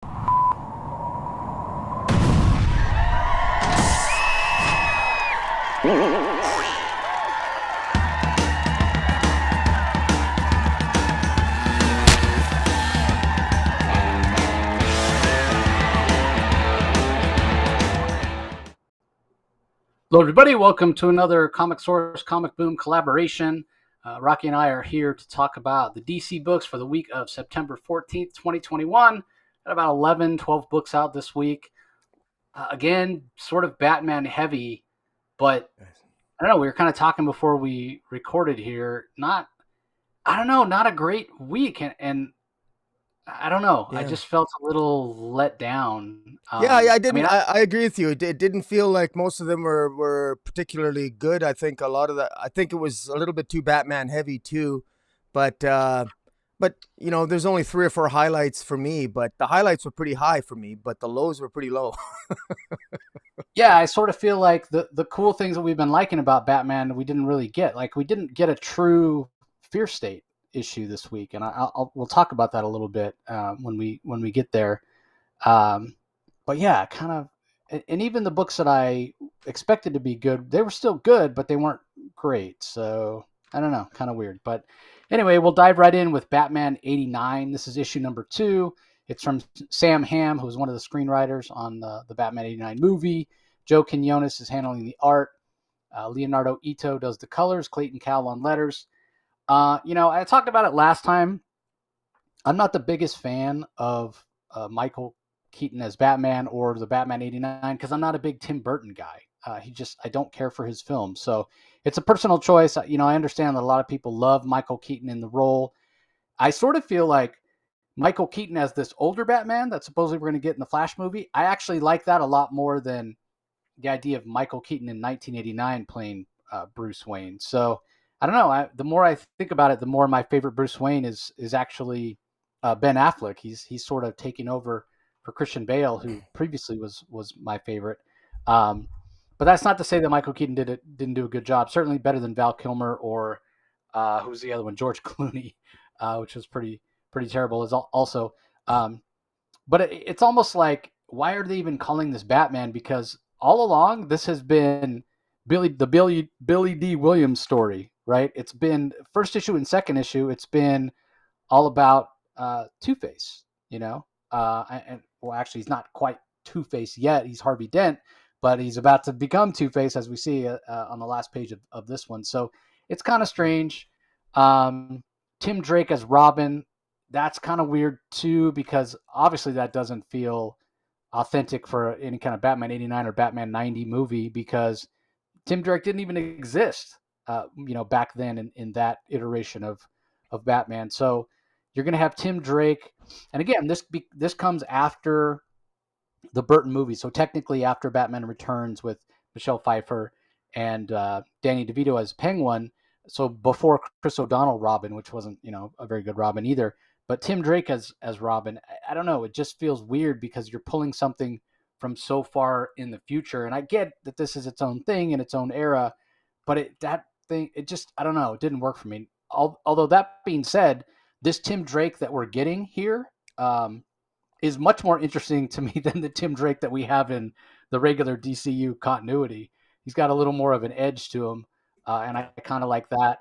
Hello, everybody. Welcome to another Comic Source Comic Boom collaboration. Rocky and I are here to talk about the DC books for the week of September 14th, 2021. Got about 11, 12 books out this week. Again, sort of Batman heavy, but I don't know. We were kind of talking before we recorded here. Not a great week. And I don't know. Yeah. I just felt a little let down. I didn't. I agree with you. It didn't feel like most of them were particularly good. I think a lot of I think it was a little bit too Batman heavy too, but there's only 3 or 4 highlights for me. But the highlights were pretty high for me, but the lows were pretty low. Yeah, I sort of feel like the cool things that we've been liking about Batman we didn't really get. Like we didn't get a true Fear State issue this week, and we'll talk about that a little bit when we get there. But yeah, kind of, and even the books that I expected to be good, they were still good, but they weren't great. So I don't know, kind of weird. But anyway, we'll dive right in with Batman 89. This is issue number 2. It's from Sam Hamm, who was one of the screenwriters on the Batman 89 movie. Joe Quinones is handling the art. Leonardo Ito does the colors. Clayton Cowell on letters. I talked about it last time. I'm not the biggest fan of Michael Keaton as Batman or the Batman 89 because I'm not a big Tim Burton guy. I don't care for his films. So it's a personal choice. I understand that a lot of people love Michael Keaton in the role. I sort of feel like Michael Keaton as this older Batman that supposedly we're going to get in the Flash movie. I actually like that a lot more than the idea of Michael Keaton in 1989 playing Bruce Wayne. So I don't know. The more I think about it, the more my favorite Bruce Wayne is actually Ben Affleck. He's sort of taking over for Christian Bale, who previously was my favorite. But that's not to say that Michael Keaton didn't do a good job. Certainly better than Val Kilmer or who's the other one, George Clooney, which was pretty terrible. Is also, but it's almost like, why are they even calling this Batman? Because all along this has been Billy D. Williams story, right? It's been first issue and second issue. It's been all about Two-Face, and well, actually, he's not quite Two-Face yet. He's Harvey Dent, but he's about to become Two-Face, as we see on the last page of this one. So it's kind of strange. Tim Drake as Robin, that's kind of weird too, because obviously that doesn't feel authentic for any kind of Batman 89 or Batman 90 movie, because Tim Drake didn't even exist, back then in that iteration of Batman. So you're going to have Tim Drake, and again, this comes after the Burton movie, so technically after Batman Returns with Michelle Pfeiffer and Danny DeVito as Penguin. So before Chris O'Donnell Robin, which wasn't a very good Robin either. But Tim Drake as Robin, I don't know. It just feels weird because you're pulling something from so far in the future. And I get that this is its own thing in its own era, but it just, I don't know. It didn't work for me. Although that being said, this Tim Drake that we're getting here is much more interesting to me than the Tim Drake that we have in the regular DCU continuity. He's got a little more of an edge to him, and I kind of like that.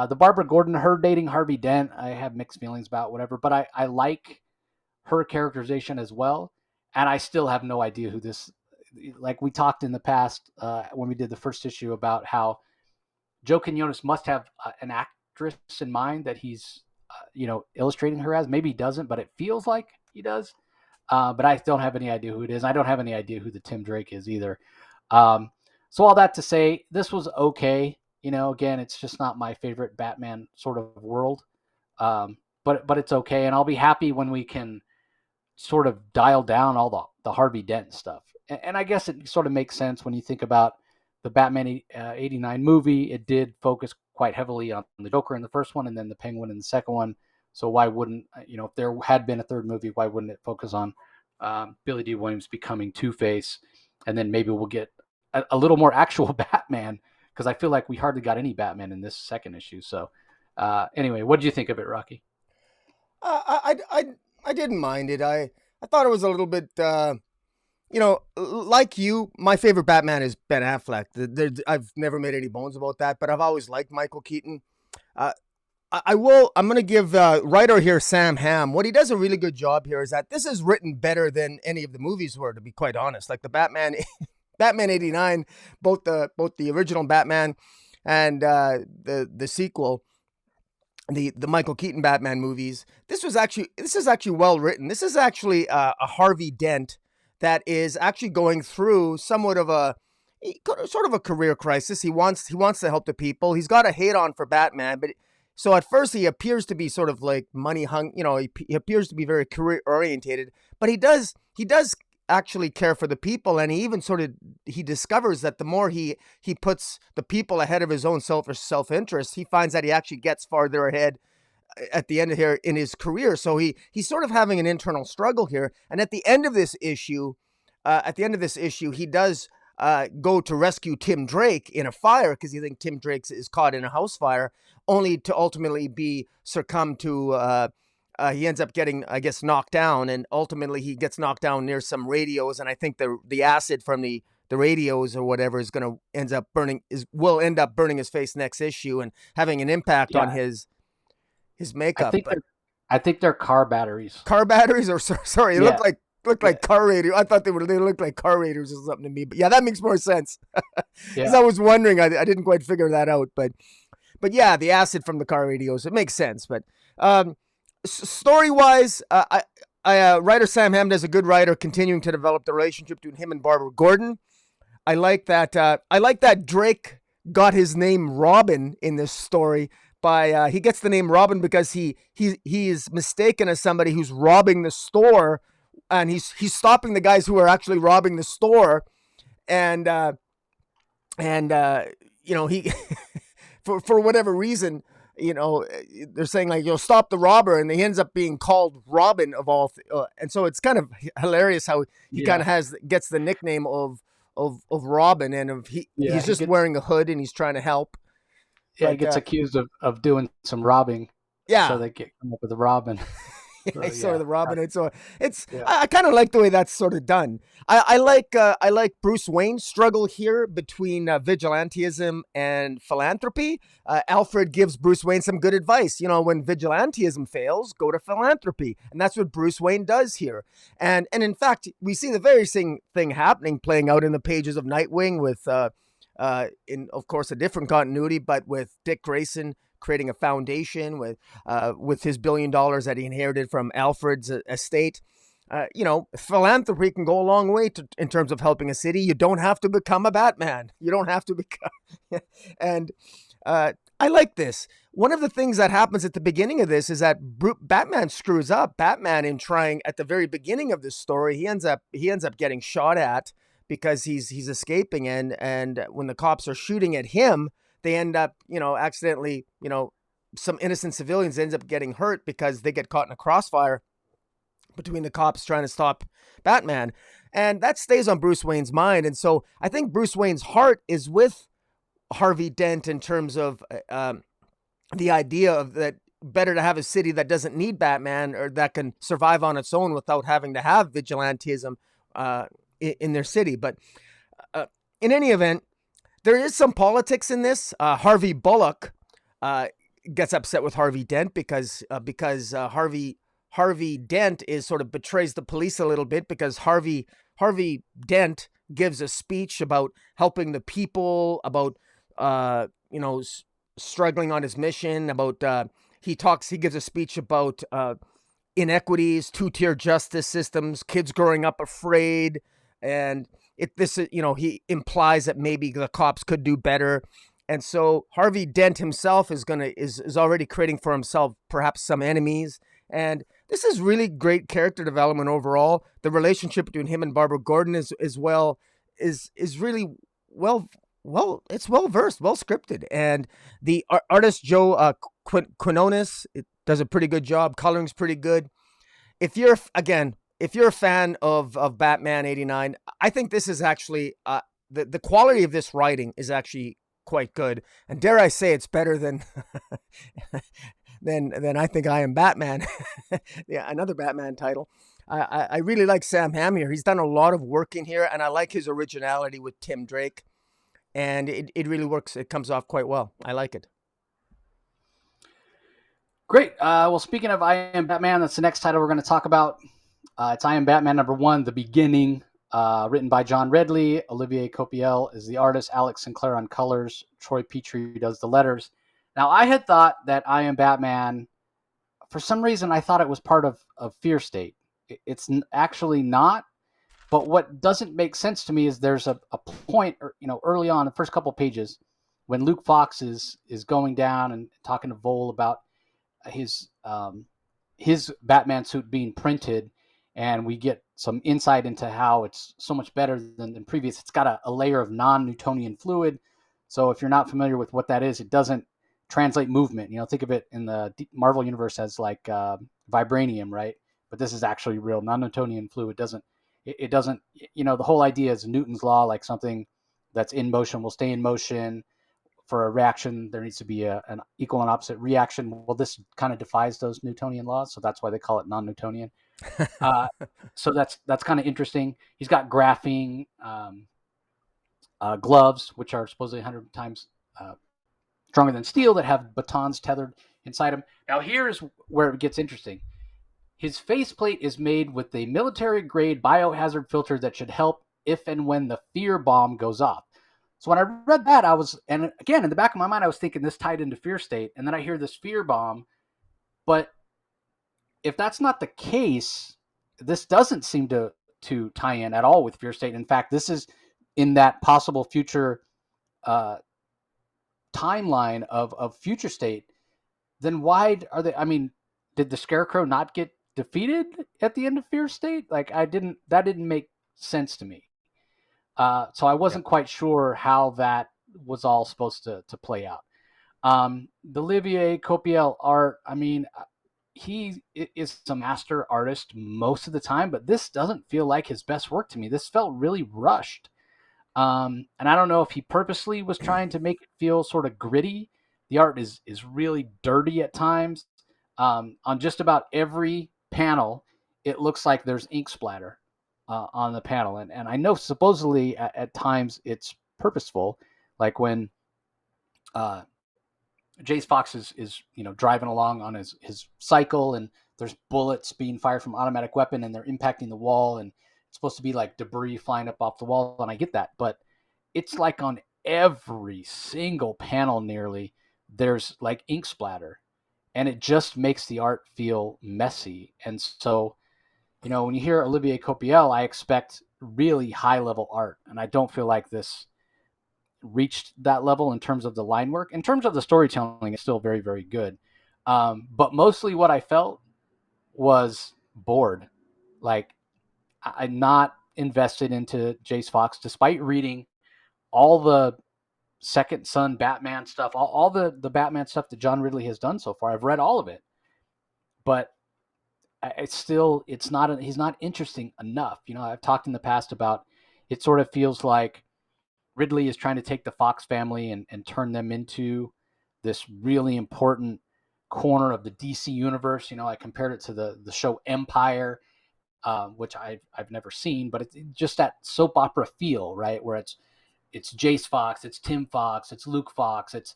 The Barbara Gordon, her dating Harvey Dent, I have mixed feelings about, whatever, but I like her characterization as well. And I still have no idea who this, like we talked in the past when we did the first issue about how Joe Quinones must have an actress in mind that he's, illustrating her as. Maybe he doesn't, but it feels like he does. But I don't have any idea who it is. I don't have any idea who the Tim Drake is either. So all that to say, this was okay. Again, it's just not my favorite Batman sort of world. But it's okay. And I'll be happy when we can sort of dial down all the Harvey Dent stuff. And I guess it sort of makes sense when you think about the Batman 89 movie. It did focus quite heavily on the Joker in the first one and then the Penguin in the second one. So why wouldn't, if there had been a third movie, why wouldn't it focus on Billy D. Williams becoming Two-Face? And then maybe we'll get a little more actual Batman, because I feel like we hardly got any Batman in this second issue. So anyway, what did you think of it, Rocky? I didn't mind it. I thought it was a little bit, like you, my favorite Batman is Ben Affleck. I've never made any bones about that, but I've always liked Michael Keaton. Uh, I'm going to give writer here, Sam Hamm. What he does a really good job here is that this is written better than any of the movies were, to be quite honest. Like the Batman, Batman '89, both the original Batman and the sequel, the Michael Keaton Batman movies. This is actually well written. This is actually a Harvey Dent that is actually going through somewhat of a sort of a career crisis. He wants to help the people. He's got a hate on for Batman, but so at first he appears to be sort of like money hung. He appears to be very career orientated, but he does actually care for the people, and he even he discovers that the more he puts the people ahead of his own self-interest, he finds that he actually gets farther ahead at the end of here in his career. So he's sort of having an internal struggle here, and at the end of this issue, he does go to rescue Tim Drake in a fire because he thinks Tim Drake is caught in a house fire, only to ultimately be succumb to. He ends up getting, I guess, knocked down, and ultimately he gets knocked down near some radios, and I think the acid from the radios or whatever will end up burning his face next issue and having an impact on his makeup. I think they're car batteries. Car batteries, or sorry, it looked like car radios. I thought they looked like car radios or something to me, but yeah, that makes more sense. Because I was wondering, I didn't quite figure that out, but yeah, the acid from the car radios, it makes sense, but. Story-wise, writer Sam Hamm is a good writer, continuing to develop the relationship between him and Barbara Gordon. I like that Drake got his name Robin in this story. He gets the name Robin because he is mistaken as somebody who's robbing the store, and he's stopping the guys who are actually robbing the store, and he for whatever reason. They're saying like, stop the robber, and he ends up being called Robin of all. And so it's kind of hilarious how he kind of gets the nickname of Robin, and he's just wearing a hood and he's trying to help. Yeah, he gets accused of doing some robbing. Yeah. So they come up with a Robin. Sort of the Robin. And so I kind of like the way that's sort of done. I like Bruce Wayne's struggle here between vigilantism and philanthropy. Alfred gives Bruce Wayne some good advice. When vigilantism fails, go to philanthropy, and that's what Bruce Wayne does here. And in fact, we see the very same thing playing out in the pages of Nightwing with, in of course a different continuity, but with Dick Grayson creating a foundation with his $1 billion that he inherited from Alfred's estate. Philanthropy can go a long way in terms of helping a city. You don't have to become a Batman. You don't have to become. And I like this. One of the things that happens at the beginning of this is that Batman screws up. Batman, in trying at the very beginning of this story, he ends up getting shot at because he's escaping, and when the cops are shooting at him, they end up, accidentally, some innocent civilians ends up getting hurt because they get caught in a crossfire between the cops trying to stop Batman. And that stays on Bruce Wayne's mind. And so I think Bruce Wayne's heart is with Harvey Dent in terms of the idea of that better to have a city that doesn't need Batman, or that can survive on its own without having to have vigilantism in their city. But in any event, there is some politics in this. Harvey Bullock gets upset with Harvey Dent because Harvey Dent is sort of betrays the police a little bit, because Harvey Dent gives a speech about helping the people, about struggling on his mission, about he gives a speech about inequities, two-tier justice systems, kids growing up afraid, and he implies that maybe the cops could do better. And so Harvey Dent himself is already creating for himself perhaps some enemies. And this is really great character development overall. The relationship between him and Barbara Gordon is really it's well versed, well scripted. And the artist Joe Quinones does a pretty good job. Coloring's pretty good. If you're a fan of Batman '89, I think this is actually the quality of this writing is actually quite good, and dare I say it's better than than I Think I Am Batman, yeah, another Batman title. I really like Sam Hamm here. He's done a lot of work in here, and I like his originality with Tim Drake, and it really works. It comes off quite well. I like it. Great. Well, speaking of I Am Batman, that's the next title we're going to talk about. It's I Am Batman #1, The Beginning, written by John Ridley. Olivier Coipel is the artist. Alex Sinclair on colors. Troy Petrie does the letters. Now, I had thought that I Am Batman, for some reason, I thought it was part of Fear State. It's actually not. But what doesn't make sense to me is there's a point, early on, the first couple pages, when Luke Fox is going down and talking to Vole about his Batman suit being printed, and we get some insight into how it's so much better than previous. It's got a layer of non-Newtonian fluid. So if you're not familiar with what that is, it doesn't translate movement. Think of it in the Marvel universe as like vibranium, right? But this is actually real non-Newtonian fluid. It doesn't. The whole idea is Newton's law, like something that's in motion will stay in motion. For a reaction, there needs to be an equal and opposite reaction. Well, this kind of defies those Newtonian laws, so that's why they call it non-Newtonian. Uh, so that's kind of interesting. He's got graphene gloves, which are supposedly 100 times stronger than steel, that have batons tethered inside them. Now, here's where it gets interesting. His faceplate is made with a military-grade biohazard filter that should help if and when the fear bomb goes off. So when I read that, and again, in the back of my mind, I was thinking this tied into Fear State, and then I hear this fear bomb. But if that's not the case, this doesn't seem to tie in at all with Fear State. In fact, this is in that possible future timeline of Future State. Then why are they? I mean, did the Scarecrow not get defeated at the end of Fear State? Like, that didn't make sense to me. So I wasn't quite sure how that was all supposed to play out. The Olivier Coipel art, I mean, he is a master artist most of the time, but this doesn't feel like his best work to me. This felt really rushed. And I don't know if he purposely was trying to make it feel sort of gritty. The art is really dirty at times. On just about every panel, it looks like there's ink splatter on the panel. And I know supposedly at times it's purposeful, like when Jace Fox is driving along on his cycle, and there's bullets being fired from an automatic weapon, and they're impacting the wall, and it's supposed to be like debris flying up off the wall, and I get that. But it's like on every single panel nearly, there's like ink splatter, and it just makes the art feel messy. And so, when you hear Olivier Coipel, I expect really high level art, and I don't feel like this reached that level in terms of the line work. In terms of the storytelling, it's still very, very good. But mostly what I felt was bored. Like, I'm not invested into Jace Fox, despite reading all the Second Son Batman stuff, all the Batman stuff that John Ridley has done so far. I've read all of it, but he's not interesting enough. I've talked in the past about it. Sort of feels like Ridley is trying to take the Fox family and turn them into this really important corner of the DC universe. I compared it to the show Empire, which I've never seen, but it's just that soap opera feel, right? Where it's Jace Fox, it's Tim Fox, it's Luke Fox, it's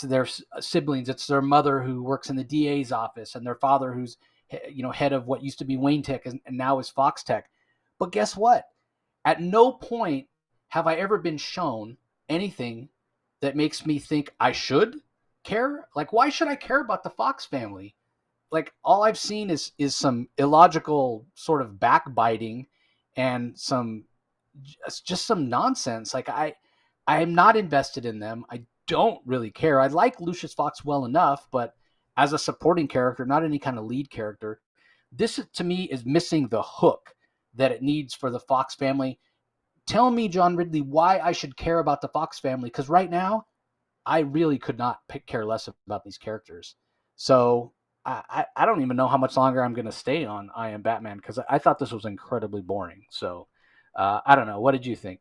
their siblings, it's their mother who works in the DA's office, and their father who's head of what used to be Wayne Tech and now is Fox Tech. But guess what? At no point have I ever been shown anything that makes me think I should care. Like, why should I care about the Fox family? Like, all I've seen is some illogical sort of backbiting and just some nonsense. Like, I am not invested in them. I don't really care. I like Lucius Fox well enough, but as a supporting character, not any kind of lead character. This, to me, is missing the hook that it needs for the Fox family. Tell me, John Ridley, why I should care about the Fox family, because right now, I really could not care less about these characters. So I don't even know how much longer I'm going to stay on I Am Batman, because I thought this was incredibly boring. So I don't know. What did you think?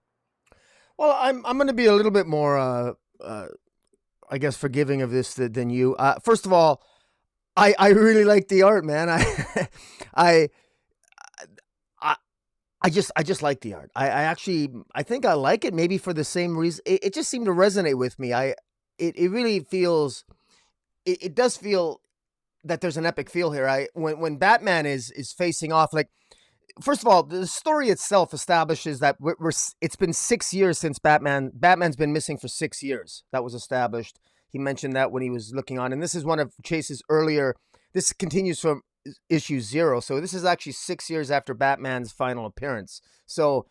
Well, I'm going to be a little bit more, I guess, forgiving of this than you. First of all, I really like the art, man. I I just like the art. I actually I think I like it maybe for the same reason. It just seemed to resonate with me. It really feels it does feel that there's an epic feel here. I when Batman is facing off, like, first of all, the story itself establishes that it's been 6 years since Batman's been missing for 6 years. That was established. He mentioned that when he was looking on, and this is one of Chase's earlier. This continues from issue 0, so this is actually 6 years after Batman's final appearance. So,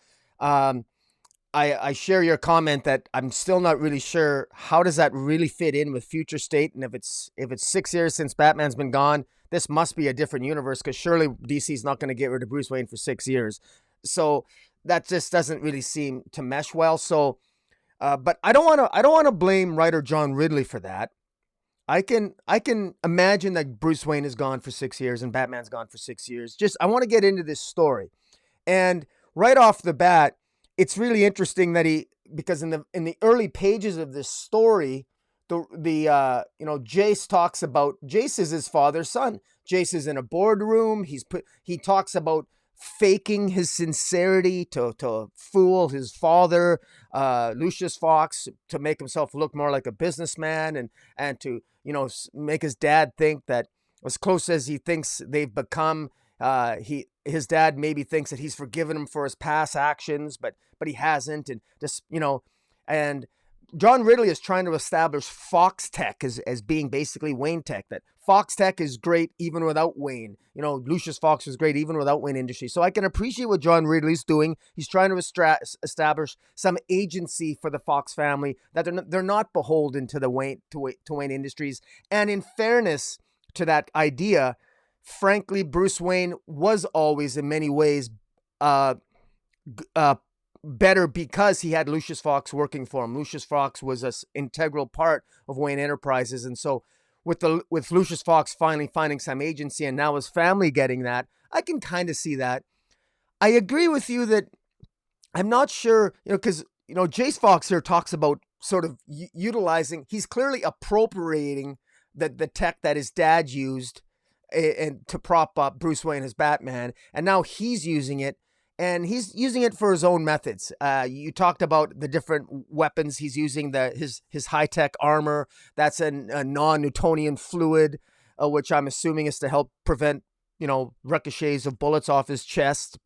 I share your comment that I'm still not really sure how does that really fit in with Future State, and if it's 6 years since Batman's been gone, this must be a different universe, because surely DC's not going to get rid of Bruce Wayne for 6 years. So that just doesn't really seem to mesh well. So, but I don't want to blame writer John Ridley for that. I can imagine that Bruce Wayne is gone for 6 years and Batman's gone for 6 years. Just I want to get into this story, and right off the bat, it's really interesting that because in the early pages of this story, Jace talks about, Jace is his father's son. Jace is in a boardroom. He talks about faking his sincerity to fool his father, Lucius Fox, to make himself look more like a businessman, and to make his dad think that, as close as he thinks they've become, his dad maybe thinks that he's forgiven him for his past actions, but he hasn't, and just and John Ridley is trying to establish Fox Tech as being basically Wayne Tech, that Fox Tech is great even without Wayne. Lucius Fox was great even without Wayne Industries. So I can appreciate what John Ridley's doing. He's trying to establish some agency for the Fox family, that they're not beholden to the Wayne Industries. And in fairness to that idea, frankly, Bruce Wayne was always in many ways better because he had Lucius Fox working for him. Lucius Fox was an integral part of Wayne Enterprises, and so with Lucius Fox finally finding some agency, and now his family getting that, I can kind of see that. I agree with you that I'm not sure, because Jace Fox here talks about sort of utilizing. He's clearly appropriating the tech that his dad used and to prop up Bruce Wayne as Batman, and now he's using it. And he's using it for his own methods. You talked about the different weapons he's using, his high-tech armor. That's a non-Newtonian fluid, which I'm assuming is to help prevent, ricochets of bullets off his chest.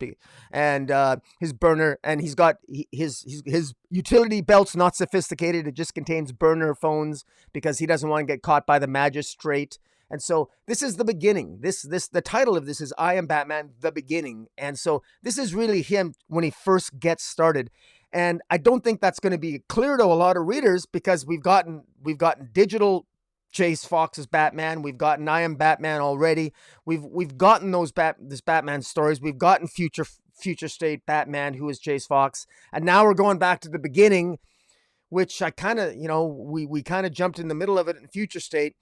And his burner, and he's got his utility belt's not sophisticated. It just contains burner phones because he doesn't want to get caught by the magistrate. And so this is the beginning. The title of this is I Am Batman, The Beginning. And so this is really him when he first gets started. And I don't think that's going to be clear to a lot of readers, because we've gotten digital Jace Fox's Batman. We've gotten I Am Batman already. We've gotten this Batman stories. We've gotten future state Batman, who is Jace Fox. And now we're going back to the beginning, which I kind of, we kind of jumped in the middle of it in future state.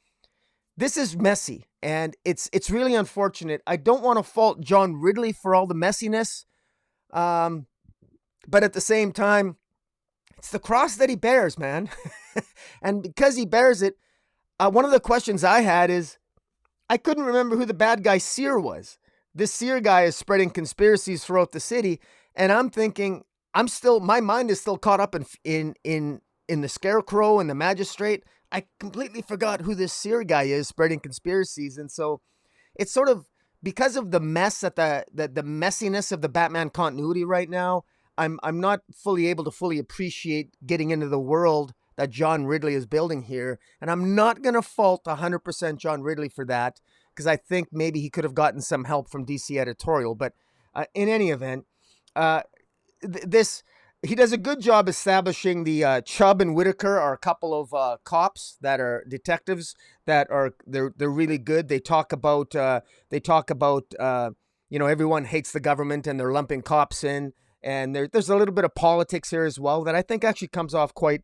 This is messy, and it's really unfortunate. I don't want to fault John Ridley for all the messiness, but at the same time, it's the cross that he bears, man. And because he bears it, one of the questions I had is, I couldn't remember who the bad guy Seer was. This Seer guy is spreading conspiracies throughout the city, and I'm thinking, my mind is still caught up in the Scarecrow and the Magistrate. I completely forgot who this Seer guy is spreading conspiracies. And so it's sort of because of the mess the messiness of the Batman continuity right now, I'm not fully able to fully appreciate getting into the world that John Ridley is building here. And I'm not going to fault 100% John Ridley for that, because I think maybe he could have gotten some help from DC editorial. But in any event, he does a good job establishing the Chubb and Whitaker are a couple of cops that are detectives that are they're really good. They talk about everyone hates the government and they're lumping cops in, and there's a little bit of politics here as well that I think actually comes off quite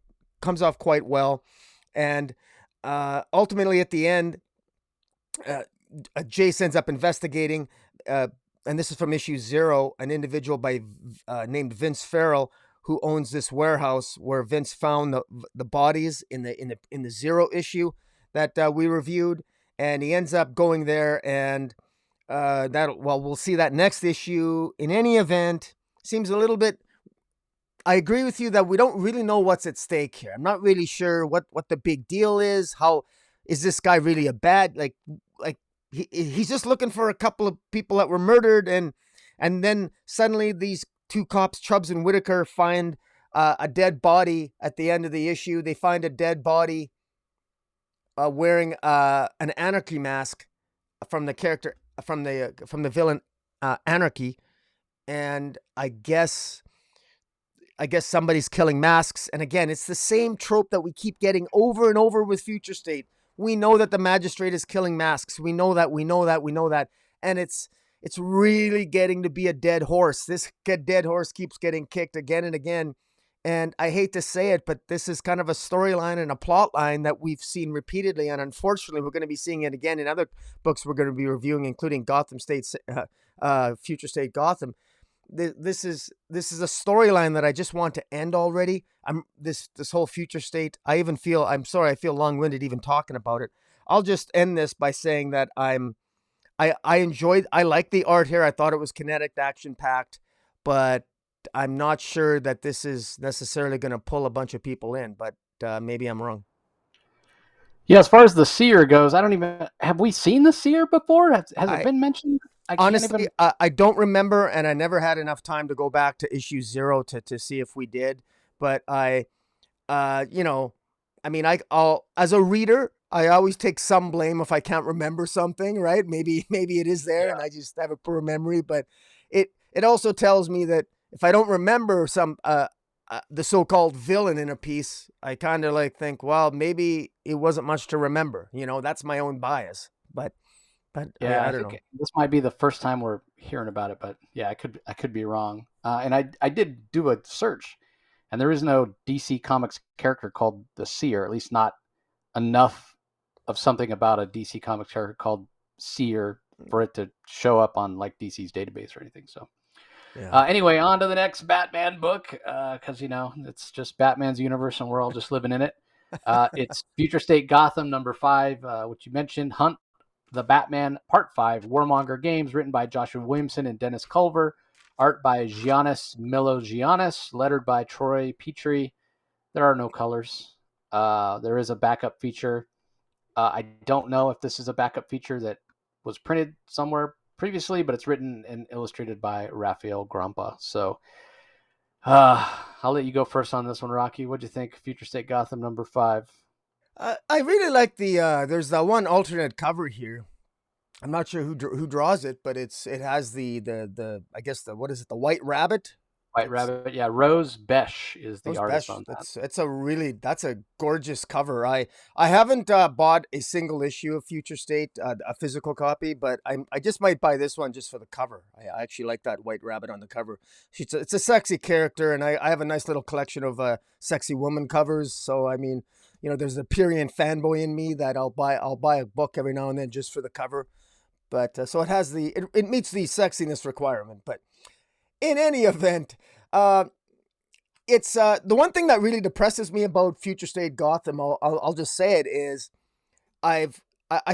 well. And ultimately at the end, Jace ends up investigating, and this is from issue 0, an individual named Vince Farrell, who owns this warehouse where Vince found the bodies in the 0 issue that we reviewed, and he ends up going there, and we'll see that next issue. In any event, seems a little bit. I agree with you that we don't really know what's at stake here. I'm not really sure what the big deal is. How is this guy really a bad like he's just looking for a couple of people that were murdered, and then suddenly these two cops, Chubbs and Whitaker, find a dead body at the end of the issue. They find a dead body wearing an anarchy mask from the character from the villain Anarchy, and I guess somebody's killing masks. And again, it's the same trope that we keep getting over and over with Future State. We know that the magistrate is killing masks. We know that. And it's really getting to be a dead horse. This dead horse keeps getting kicked again and again. And I hate to say it, but this is kind of a storyline and a plot line that we've seen repeatedly. And unfortunately, we're going to be seeing it again in other books we're going to be reviewing, including Gotham State, Future State Gotham. This is a storyline that I just want to end already. This whole Future State. I feel long-winded even talking about it. I'll just end this by saying that I like the art here. I thought it was kinetic, action-packed, but I'm not sure that this is necessarily going to pull a bunch of people in, but maybe I'm wrong. Yeah, as far as the seer goes, have we seen the seer before? Has it been mentioned? Honestly, I don't remember, and I never had enough time to go back to issue 0 to see if we did. But I'll as a reader, I always take some blame if I can't remember something, right? Maybe it is there, and I just have a poor memory. But it also tells me that if I don't remember the so-called villain in a piece, I kind of think, well, maybe it wasn't much to remember. That's my own bias, but. Yeah, I I don't think know. this might be the first time we're hearing about it, but yeah, I could be wrong. And I did do a search, and there is no DC Comics character called the Seer, at least not enough of something about a DC Comics character called Seer for it to show up on DC's database or anything. So Yeah. anyway, on to the next Batman book, because it's just Batman's universe and we're all just living in it. It's Future State Gotham #5, which you mentioned, Hunt the Batman Part 5, Warmonger Games, written by Joshua Williamson and Dennis Culver, art by Giannis Milogiannis, lettered by Troy Petrie. There are no colors. There is a backup feature. I don't know if this is a backup feature that was printed somewhere previously, but it's written and illustrated by Raphael Grumpa. So I'll let you go first on this one, Rocky. What'd you think? Future State Gotham #5. I really like there's that one alternate cover here. I'm not sure who draws it, but it has the I guess what is it, the White Rabbit? White Rabbit, yeah. Rose Besh is the artist on that. That's a gorgeous cover. I haven't bought a single issue of Future State, a physical copy, but I just might buy this one just for the cover. I actually like that White Rabbit on the cover. It's a sexy character, and I have a nice little collection of sexy woman covers. So I mean, there's a Pyrian fanboy in me that I'll buy a book every now and then just for the cover. But so it meets the sexiness requirement. But in any event, it's the one thing that really depresses me about Future State Gotham. I'll just say it is, I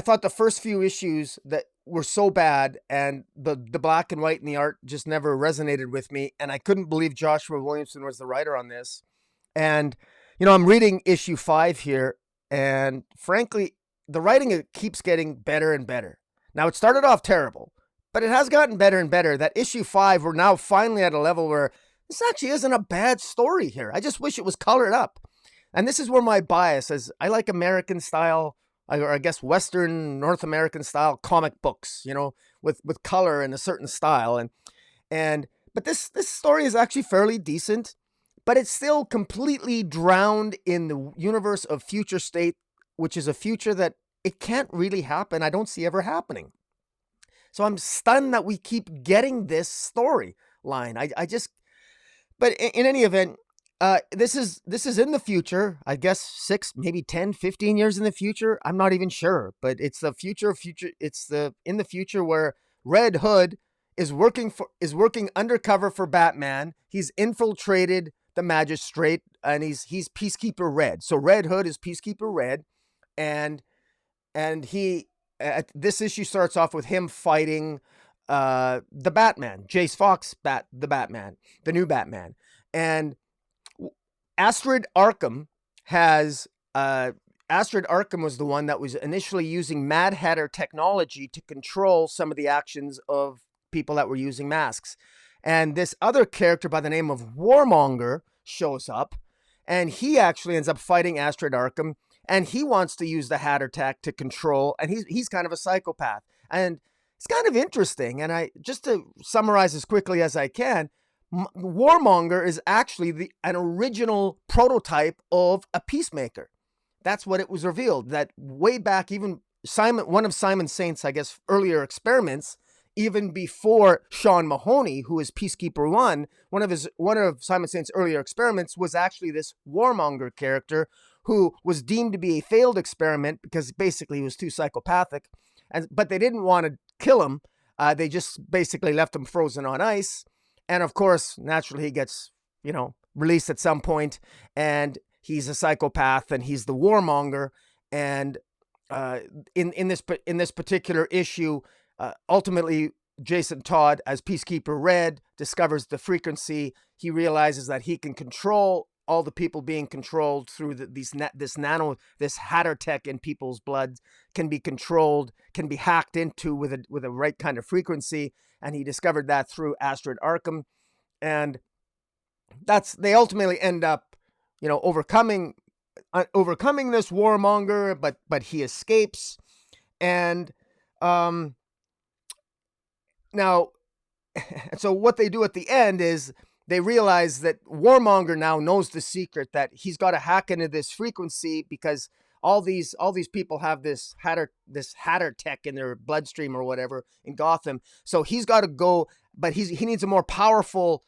thought the first few issues that were so bad, and the black and white in the art just never resonated with me, and I couldn't believe Joshua Williamson was the writer on this. And I'm reading issue 5 here, and frankly, the writing keeps getting better and better. Now, it started off terrible, but it has gotten better and better. That issue 5, we're now finally at a level where this actually isn't a bad story here. I just wish it was colored up. And this is where my bias is. I like American style, or I guess Western North American style comic books, with color and a certain style. But this story is actually fairly decent, but it's still completely drowned in the universe of Future State, which is a future that it can't really happen. I don't see ever happening. So I'm stunned that we keep getting this storyline. But in any event, this is in the future. I guess 6, maybe 10, 15 years in the future. I'm not even sure, but it's the future. It's in the future where Red Hood is working undercover for Batman. He's infiltrated the magistrate, and he's Peacekeeper Red. So Red Hood is Peacekeeper Red, and he. This issue starts off with him fighting the Batman, Jace Fox, the Batman, the new Batman, and Astrid Arkham has Astrid Arkham was the one that was initially using Mad Hatter technology to control some of the actions of people that were using masks. And this other character by the name of Warmonger shows up, and he actually ends up fighting Astrid Arkham, and he wants to use the Hatter tech to control, and he's kind of a psychopath. And it's kind of interesting, and I just to summarize as quickly as I can, Warmonger is actually an original prototype of a peacemaker. That's what it was revealed, that way back, even one of Simon Saint's, I guess, earlier experiments, even before Sean Mahoney, who is Peacekeeper 1, one of Simon Saint's earlier experiments was actually this Warmonger character who was deemed to be a failed experiment because basically he was too psychopathic. But they didn't want to kill him. They just basically left him frozen on ice. And of course, naturally, he gets, released at some point, and he's a psychopath, and he's the warmonger. And in this particular issue, ultimately, Jason Todd, as Peacekeeper Red, discovers the frequency. He realizes that he can control all the people being controlled through this Hatter tech in people's blood can be controlled, can be hacked into with a right kind of frequency. And he discovered that through Astrid Arkham. And they ultimately end up, overcoming this warmonger, but he escapes. And now, so what they do at the end is they realize that Warmonger now knows the secret that he's got to hack into this frequency because all these people have this Hatter tech in their bloodstream or whatever in Gotham. So he's got to go, but he needs a more powerful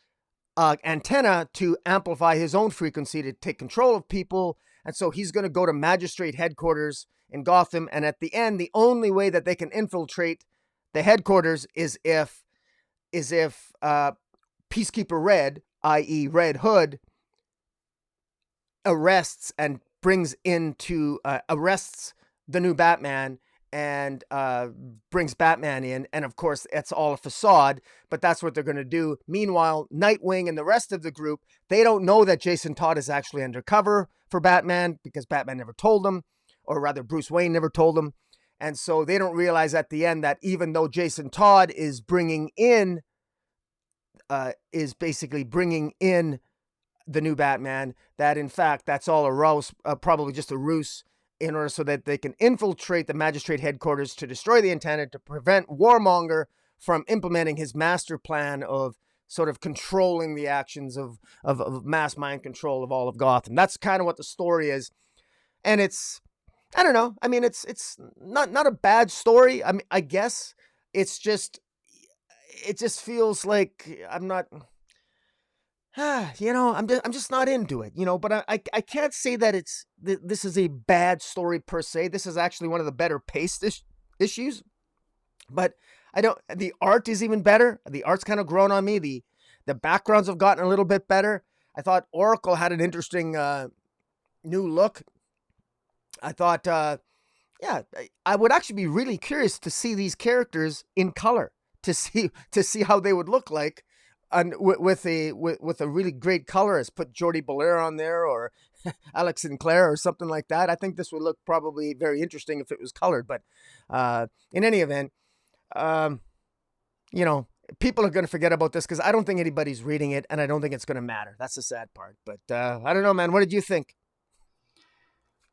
antenna to amplify his own frequency to take control of people. And so he's going to go to magistrate headquarters in Gotham. And at the end, the only way that they can infiltrate the headquarters is if Peacekeeper Red, i.e. Red Hood, arrests the new Batman and brings Batman in. And of course, it's all a facade, but that's what they're going to do. Meanwhile, Nightwing and the rest of the group, they don't know that Jason Todd is actually undercover for Batman because Batman never told them, or rather Bruce Wayne never told them. And so they don't realize at the end that even though Jason Todd is basically bringing in the new Batman, that in fact that's all a ruse, probably just a ruse, in order so that they can infiltrate the magistrate headquarters to destroy the antenna to prevent Warmonger from implementing his master plan of sort of controlling the actions of mass mind control of all of Gotham. That's kind of what the story is, and it's, I don't know. I mean, it's not a bad story. I mean, I guess it just feels like I'm not, I'm just not into it, but I can't say that this is a bad story per se. This is actually one of the better paced issues, but the art is even better. The art's kind of grown on me. The backgrounds have gotten a little bit better. I thought Oracle had an interesting new look. I thought, I would actually be really curious to see these characters in color, to see how they would look like, and with a really great colorist. Put Jordi Belair on there, or Alex Sinclair, or something like that. I think this would look probably very interesting if it was colored. But in any event, people are going to forget about this because I don't think anybody's reading it, and I don't think it's going to matter. That's the sad part. But I don't know, man. What did you think?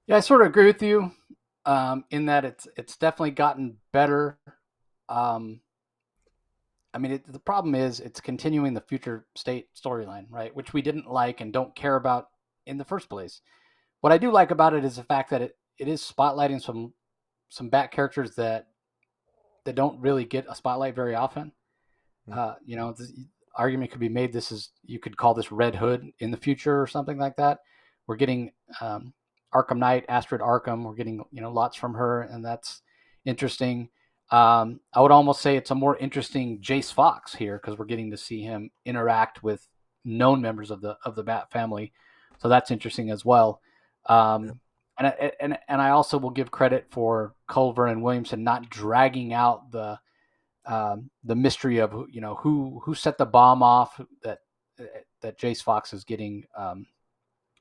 Yeah, I sort of agree with you in that it's definitely gotten better. I mean, the problem is it's continuing the future state storyline, right? Which we didn't like and don't care about in the first place. What I do like about it is the fact that it is spotlighting some Bat characters that don't really get a spotlight very often. The argument could be made. You could call this Red Hood in the future or something like that. We're getting Arkham Knight, Astrid Arkham. We're getting lots from her, and that's interesting. I would almost say it's a more interesting Jace Fox here because we're getting to see him interact with known members of the Bat family, so that's interesting as well. And I also will give credit for Culver and Williamson not dragging out the the mystery of who set the bomb off that Jace Fox is getting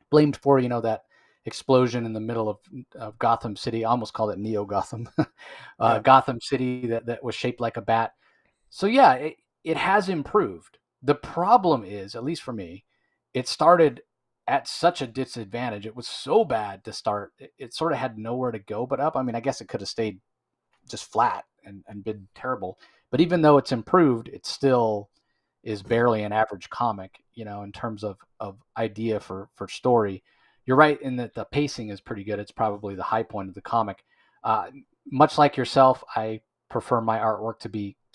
blamed for. That explosion in the middle of Gotham City. I almost called it Neo Gotham. Yeah. Gotham City that was shaped like a bat. So yeah, it has improved. The problem is, at least for me, it started at such a disadvantage. It was so bad to start. It sort of had nowhere to go but up. I mean, I guess it could have stayed just flat and been terrible. But even though it's improved, it still is barely an average comic, in terms of idea for story. You're right in that the pacing is pretty good. It's probably the high point of the comic. Much like yourself, I prefer my artwork to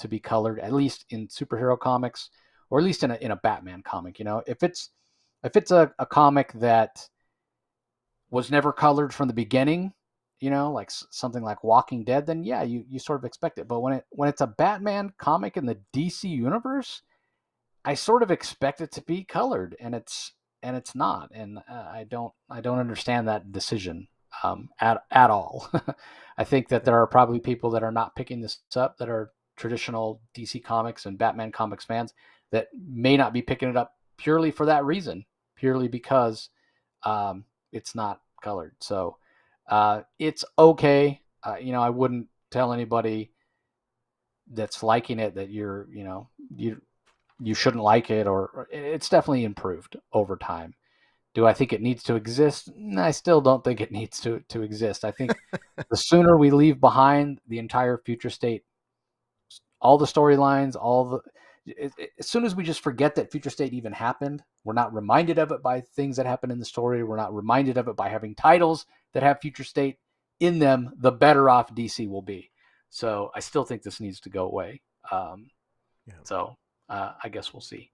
be colored, at least in superhero comics, or at least in a Batman comic. If it's a comic that was never colored from the beginning, like something like Walking Dead, then yeah, you sort of expect it. But when it's a Batman comic in the DC universe, I sort of expect it to be colored, and it's not, and I don't understand that decision at all. I think that there are probably people that are not picking this up that are traditional DC Comics and Batman comics fans that may not be picking it up purely for that reason, purely because it's not colored. So it's okay. I wouldn't tell anybody that's liking it that you shouldn't like it, or it's definitely improved over time. Do I think it needs to exist? I still don't think it needs to exist. I think the sooner we leave behind the entire future state, all the storylines, as soon as we just forget that future state even happened, we're not reminded of it by things that happen in the story. We're not reminded of it by having titles that have future state in them, the better off DC will be. So I still think this needs to go away. Yeah. So I guess we'll see.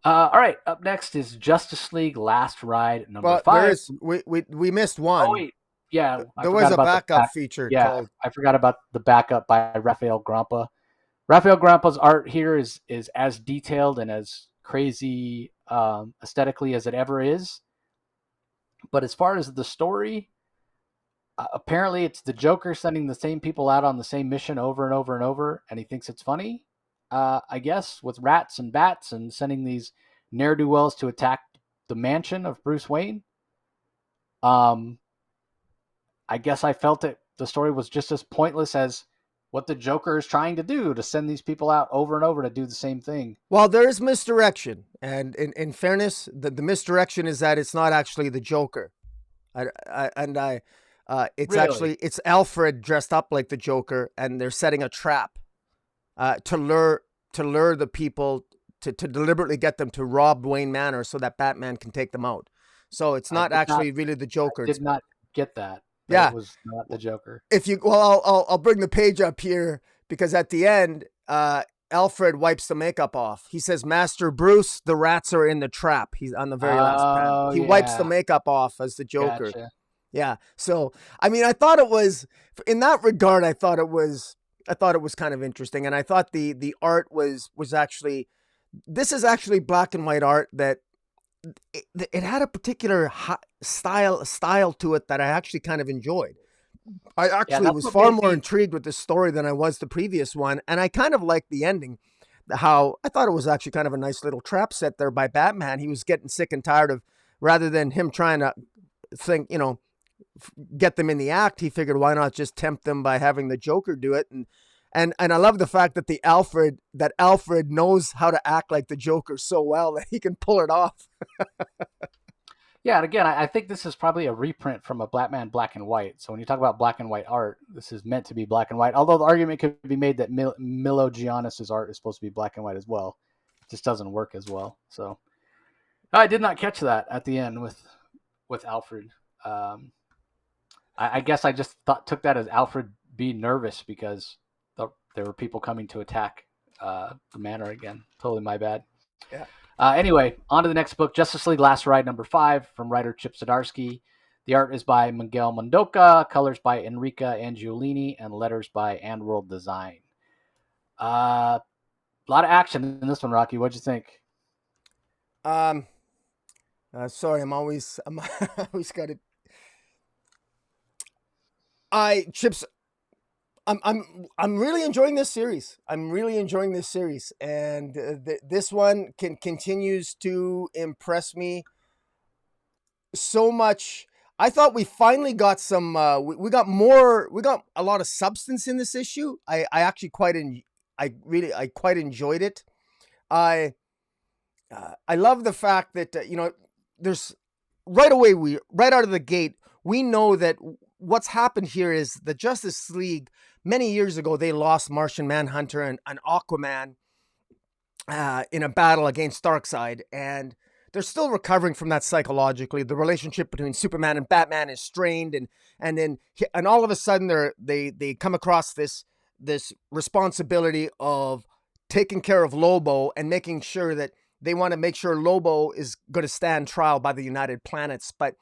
All right, up next is Justice League Last Ride number But there 5. is we missed Oh one. wait, yeah, I There was forgot a about the backup back. feature Yeah, called I forgot about the backup by Rafael Grampa. Rafael Grampa's art here is as detailed and as crazy aesthetically as it ever is. But as far as the story, apparently it's the Joker sending the same people out on the same mission over and over and over, and he thinks it's funny. I guess with rats and bats and sending these ne'er do wells to attack the mansion of Bruce Wayne. Um, I guess I felt it. The story was just as pointless as what the Joker is trying to do, to send these people out over and over to do the same thing. Well, there is misdirection, and in fairness, the misdirection is that it's not actually the Joker. It's Really? actually it's Alfred dressed up like the Joker, and they're setting a trap to lure the people to deliberately get them to rob Wayne Manor so that Batman can take them out. So it's I not did not actually really the Joker. did not get that it Yeah. was not the Joker. If you well, I'll bring the page up here because at the end, Alfred wipes the makeup off. He says, "Master Bruce, the rats are in the trap." He's on the very last panel. Oh He wipes the yeah, makeup off as the Joker. gotcha. Yeah. So I mean, I thought it was in that regard. I thought it was kind of interesting, and I thought the art was actually this is actually black and white art that it had a particular style to it that I actually kind of enjoyed. I Yeah, actually that's was what far made more me. intrigued with this story than I was the previous one, and I kind of liked the ending. How I thought it was actually kind of a nice little trap set there by Batman. He was getting sick and tired of rather than him trying to think, get them in the act. He figured why not just tempt them by having the Joker do it, and I love the fact that Alfred knows how to act like the Joker so well that he can pull it off. Yeah, and again, I think this is probably a reprint from a Batman black and white. So when you talk about black and white art, this is meant to be black and white. Although the argument could be made that Milo Giannis's art is supposed to be black and white as well. It just doesn't work as well. So I did not catch that at the end with Alfred. Um, I guess I just took that as Alfred being nervous because there were people coming to attack the manor again. Totally my bad. Yeah. Anyway, on to the next book, Justice League Last Ride number 5 from writer Chip Zdarsky. The art is by Miguel Mondoka, colors by Enrica Angiolini, and letters by And World Design. A lot of action in this one, Rocky. What'd you think? Sorry, I'm always got it. I Chips I'm really enjoying this series. I'm really enjoying this series, and this one continues to impress me so much. I thought we finally got some. We got more. We got a lot of substance in this issue. I actually I quite enjoyed it. I love the fact that there's right out of the gate we know that what's happened here is the Justice League many years ago they lost Martian Manhunter and Aquaman in a battle against Darkseid, and they're still recovering from that psychologically. The relationship between Superman and Batman is strained, and all of a sudden they come across this responsibility of taking care of Lobo and making sure that they want to make sure Lobo is going to stand trial by the United Planets. But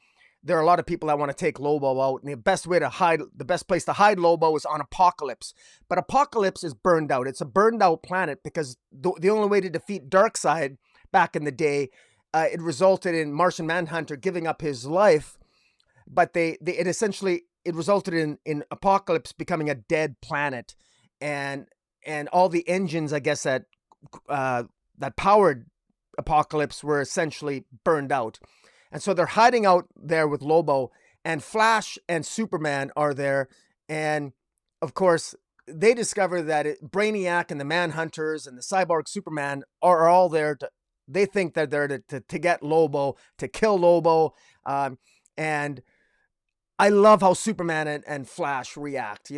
there are a lot of people that want to take Lobo out, and the best place to hide Lobo is on Apokolips. But Apokolips is burned out. It's a burned out planet because the only way to defeat Darkseid back in the day, it resulted in Martian Manhunter giving up his life, but it resulted in Apokolips becoming a dead planet, and all the engines, I guess, that powered Apokolips were essentially burned out. And so they're hiding out there with Lobo, and Flash and Superman are there. And of course, they discover that Brainiac and the Manhunters and the Cyborg Superman are all there they think that they're to get Lobo, to kill Lobo. And I love how Superman and Flash react.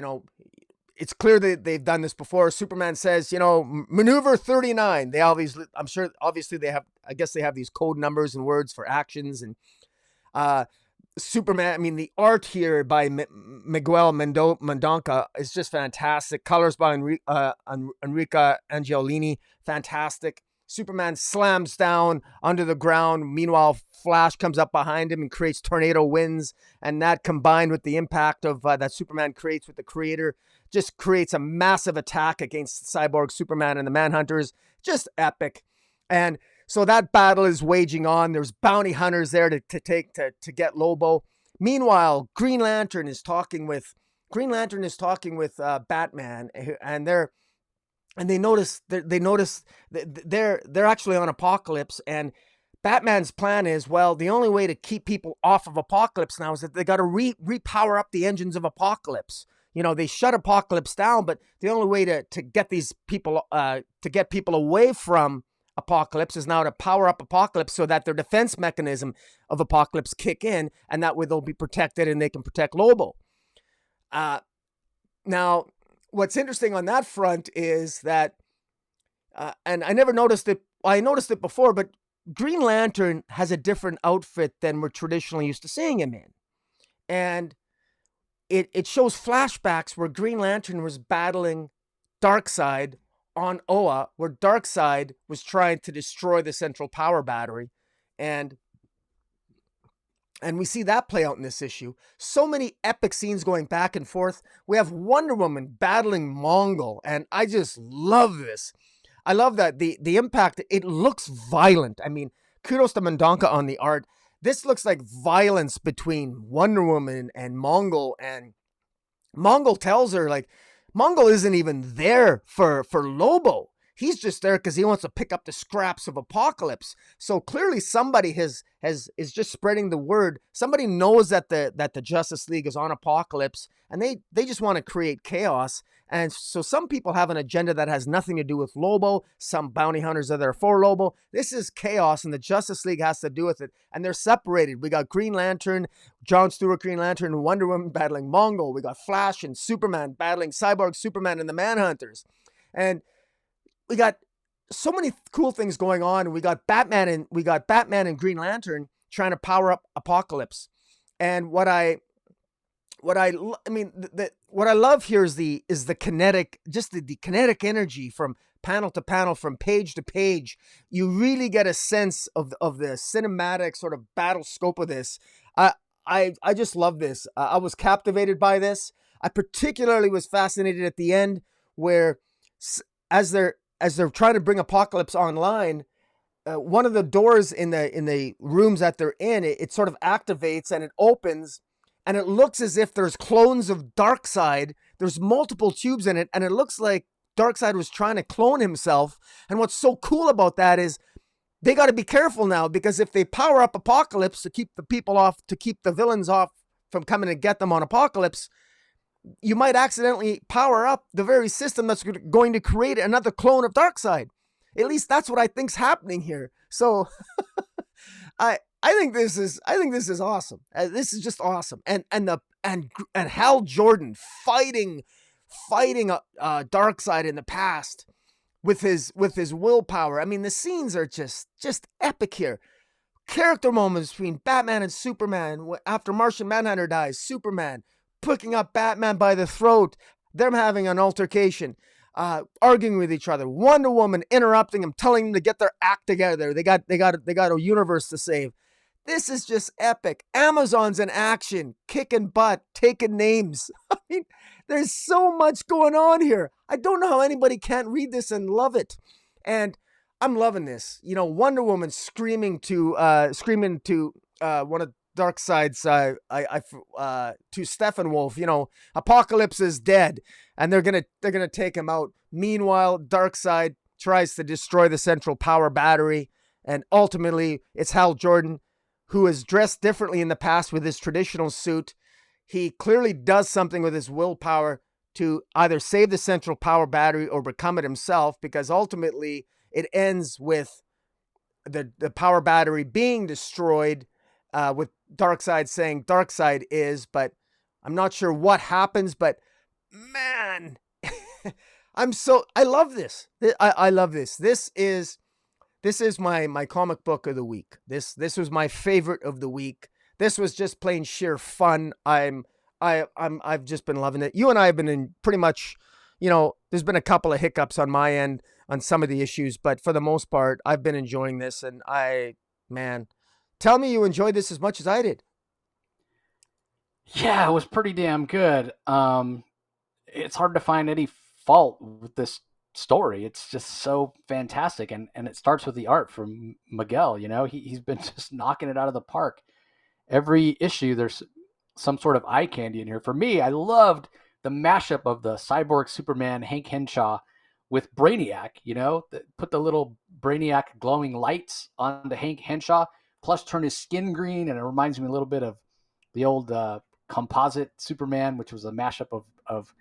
It's clear that they've done this before. Superman says, maneuver 39. I'm sure, obviously they have these code numbers and words for actions. And Superman, the art here by Miguel Mendonca is just fantastic. Colors by Enrica Angiolini, fantastic. Superman slams down under the ground. Meanwhile, Flash comes up behind him and creates tornado winds. And that, combined with the impact of that Superman creates with the Creator, just creates a massive attack against Cyborg Superman and the Manhunters. Just epic. And so that battle is waging on. There's bounty hunters there to get Lobo. Meanwhile, Green Lantern is talking with Batman, and they notice they're actually on Apokolips, and Batman's plan is, well, the only way to keep people off of Apokolips now is that they got to repower up the engines of Apokolips. They shut Apokolips down, but the only way to get these people away from Apokolips is now to power up Apokolips so that their defense mechanism of Apokolips kick in, and that way they'll be protected and they can protect Lobo. Now, what's interesting on that front is that, and I never noticed it. Well, I noticed it before, but Green Lantern has a different outfit than we're traditionally used to seeing him in, and it shows flashbacks where Green Lantern was battling Darkseid on Oa, where Darkseid was trying to destroy the central power battery, and we see that play out in this issue. So many epic scenes going back and forth. We have Wonder Woman battling Mongol, and I just love this. I love that the impact. It looks violent. Kudos to Mendonca on the art. This looks like violence between Wonder Woman and Mongol, and Mongol tells her, like, Mongol isn't even there for Lobo. He's just there because he wants to pick up the scraps of Apokolips. So clearly somebody is just spreading the word. Somebody knows that the Justice League is on Apokolips, and they just want to create chaos. And so some people have an agenda that has nothing to do with Lobo. Some bounty hunters are there for Lobo. This is chaos, and the Justice League has to do with it. And they're separated. We got Green Lantern, John Stewart Green Lantern, and Wonder Woman battling Mongol. We got Flash and Superman battling Cyborg Superman and the Manhunters. And we got so many cool things going on. And we got Batman and Green Lantern trying to power up Apokolips. And what I love here is the kinetic, just the kinetic energy from panel to panel, from page to page. You really get a sense of the cinematic sort of battle scope of this. I just love this. I was captivated by this. I particularly was fascinated at the end where, as they're trying to bring Apokolips online, one of the doors in the rooms that they're in, it sort of activates and it opens, and it looks as if there's clones of Darkseid. There's multiple tubes in it, and it looks like Darkseid was trying to clone himself. And what's so cool about that is they got to be careful now, because if they power up Apocalypse to keep the people off, to keep the villains off from coming to get them on Apocalypse, you might accidentally power up the very system that's going to create another clone of Darkseid. At least that's what I think's happening here. So I think this is awesome. This is just awesome. And Hal Jordan fighting Darkseid in the past with his willpower. I mean, the scenes are just epic here. Character moments between Batman and Superman after Martian Manhunter dies. Superman picking up Batman by the throat. Them having an altercation, arguing with each other. Wonder Woman interrupting him, telling them to get their act together. They got a universe to save. This is just epic. Amazon's in action, kicking butt, taking names. I mean, there's so much going on here. I don't know how anybody can't read this and love it. And I'm loving this. You know, Wonder Woman screaming to one of Darkseid's to Steppenwolf. You know, Apocalypse is dead, and they're gonna take him out. Meanwhile, Darkseid tries to destroy the central power battery, and ultimately, it's Hal Jordan, who is dressed differently in the past with his traditional suit. He clearly does something with his willpower to either save the central power battery or become it himself, because ultimately it ends with the power battery being destroyed, with Darkseid saying Darkseid is, but I'm not sure what happens. But man, I love this. I love this. This is my comic book of the week. This was my favorite of the week. This was just plain sheer fun. I've just been loving it. You and I have been in pretty much, you know, there's been a couple of hiccups on my end on some of the issues, but for the most part, I've been enjoying this. And man, tell me you enjoyed this as much as I did. Yeah, it was pretty damn good. It's hard to find any fault with this story. It's just so fantastic, and it starts with the art from Miguel. You know, he's been just knocking it out of the park. Every issue, there's some sort of eye candy in here. For me, I loved the mashup of the cyborg Superman Hank Henshaw with Brainiac. You know, put the little Brainiac glowing lights onto Hank Henshaw, plus turn his skin green, and it reminds me a little bit of the old composite Superman, which was a mashup of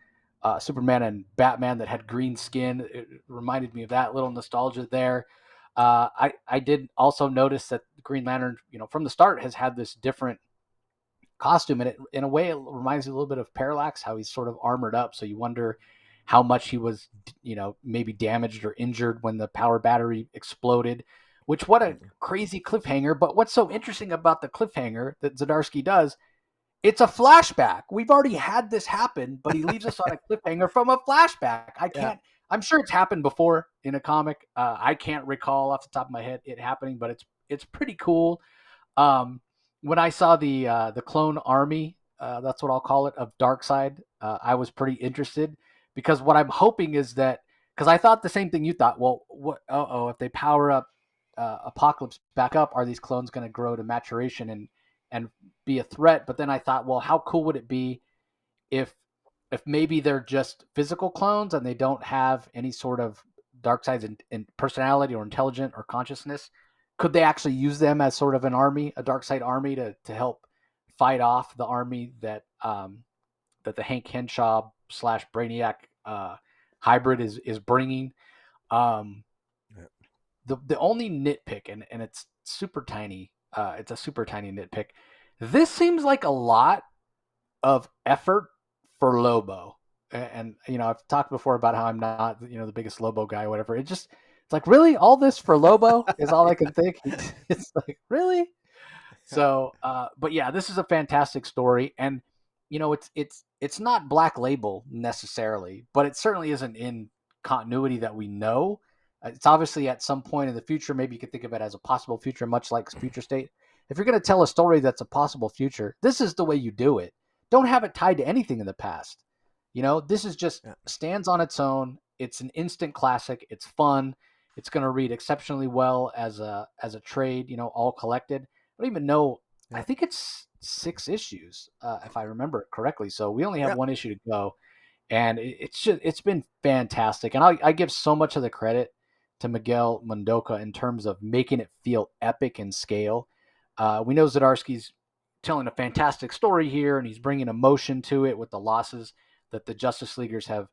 Superman and Batman that had green skin. It reminded me of that little nostalgia there. I did also notice that Green Lantern, you know, from the start has had this different costume, and it, in a way, it reminds me a little bit of Parallax, how he's sort of armored up. So you wonder how much he was, you know, maybe damaged or injured when the power battery exploded. Which, what a crazy cliffhanger! But what's so interesting about the cliffhanger that Zardasky does? It's a flashback. We've already had this happen, but he leaves us on a cliffhanger from a flashback. I can't. Yeah. I'm sure it's happened before in a comic. I can't recall off the top of my head it happening, but it's pretty cool. When I saw the clone army, that's what I'll call it, of Darkseid, I was pretty interested, because what I'm hoping is that, because I thought the same thing you thought. Well, what? If they power up Apocalypse back up, are these clones going to grow to maturation and be a threat? But then I thought, well, how cool would it be if maybe they're just physical clones and they don't have any sort of Darkseid's in personality or intelligence or consciousness? Could they actually use them as sort of an army, a Darkseid army, to help fight off the army that that the Hank Henshaw / Brainiac hybrid is bringing? The only nitpick, and it's super tiny, it's a super tiny nitpick. This seems like a lot of effort for Lobo. And you know, I've talked before about how I'm not, you know, the biggest Lobo guy or whatever. It's like, really, all this for Lobo is all I can think. It's like, really? So, but yeah, this is a fantastic story, and you know, it's not Black Label necessarily, but it certainly isn't in continuity that we know. It's obviously at some point in the future. Maybe you could think of it as a possible future, much like Future State. If you're going to tell a story that's a possible future, this is the way you do it. Don't have it tied to anything in the past. You know, this is just stands on its own. It's an instant classic. It's fun. It's going to read exceptionally well as a trade, you know, all collected. I don't even know I Yeah. think it's 6 issues, if I remember it correctly. So we only have Yeah. one issue to go, and it's been fantastic. And I give so much of the credit to Miguel Mondoka in terms of making it feel epic in scale. We know Zadarsky's telling a fantastic story here, and he's bringing emotion to it with the losses that the Justice Leaguers have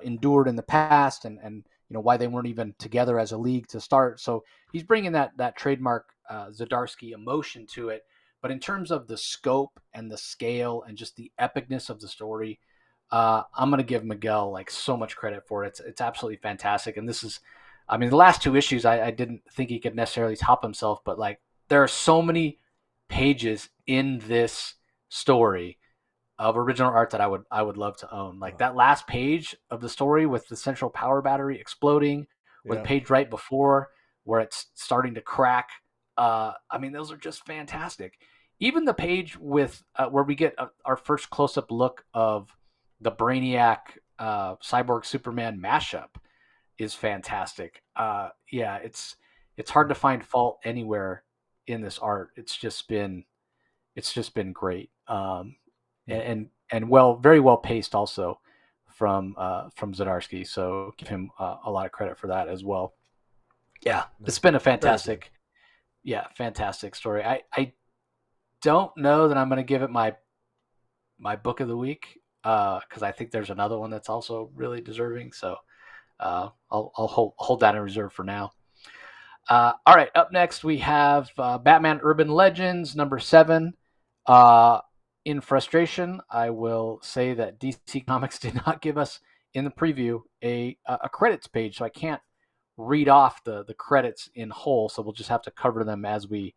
endured in the past, and why they weren't even together as a league to start. So he's bringing that trademark Zadarsky emotion to it. But in terms of the scope and the scale and just the epicness of the story, I'm going to give Miguel like so much credit for it. It's absolutely fantastic. And this is, I mean, the last 2 issues, I didn't think he could necessarily top himself, but like there are so many pages in this story of original art that I would love to own. Like that last page of the story with the central power battery exploding, or the Yeah. page right before where it's starting to crack. I mean, those are just fantastic. Even the page with where we get our first close-up look of the Brainiac Cyborg Superman mashup is fantastic. Yeah, it's hard to find fault anywhere in this art. It's just been great. Yeah. And well, very well paced also from Zadarsky. So give him a lot of credit for that as well. Yeah, No. it's been a Very good. fantastic story. I don't know that I'm going to give it my book of the week because I think there's another one that's also really deserving. So I'll hold that in reserve for now. All right, up next we have Batman Urban Legends #7. Uh, in frustration, I will say that DC Comics did not give us in the preview a credits page, so I can't read off the credits in whole. So we'll just have to cover them as we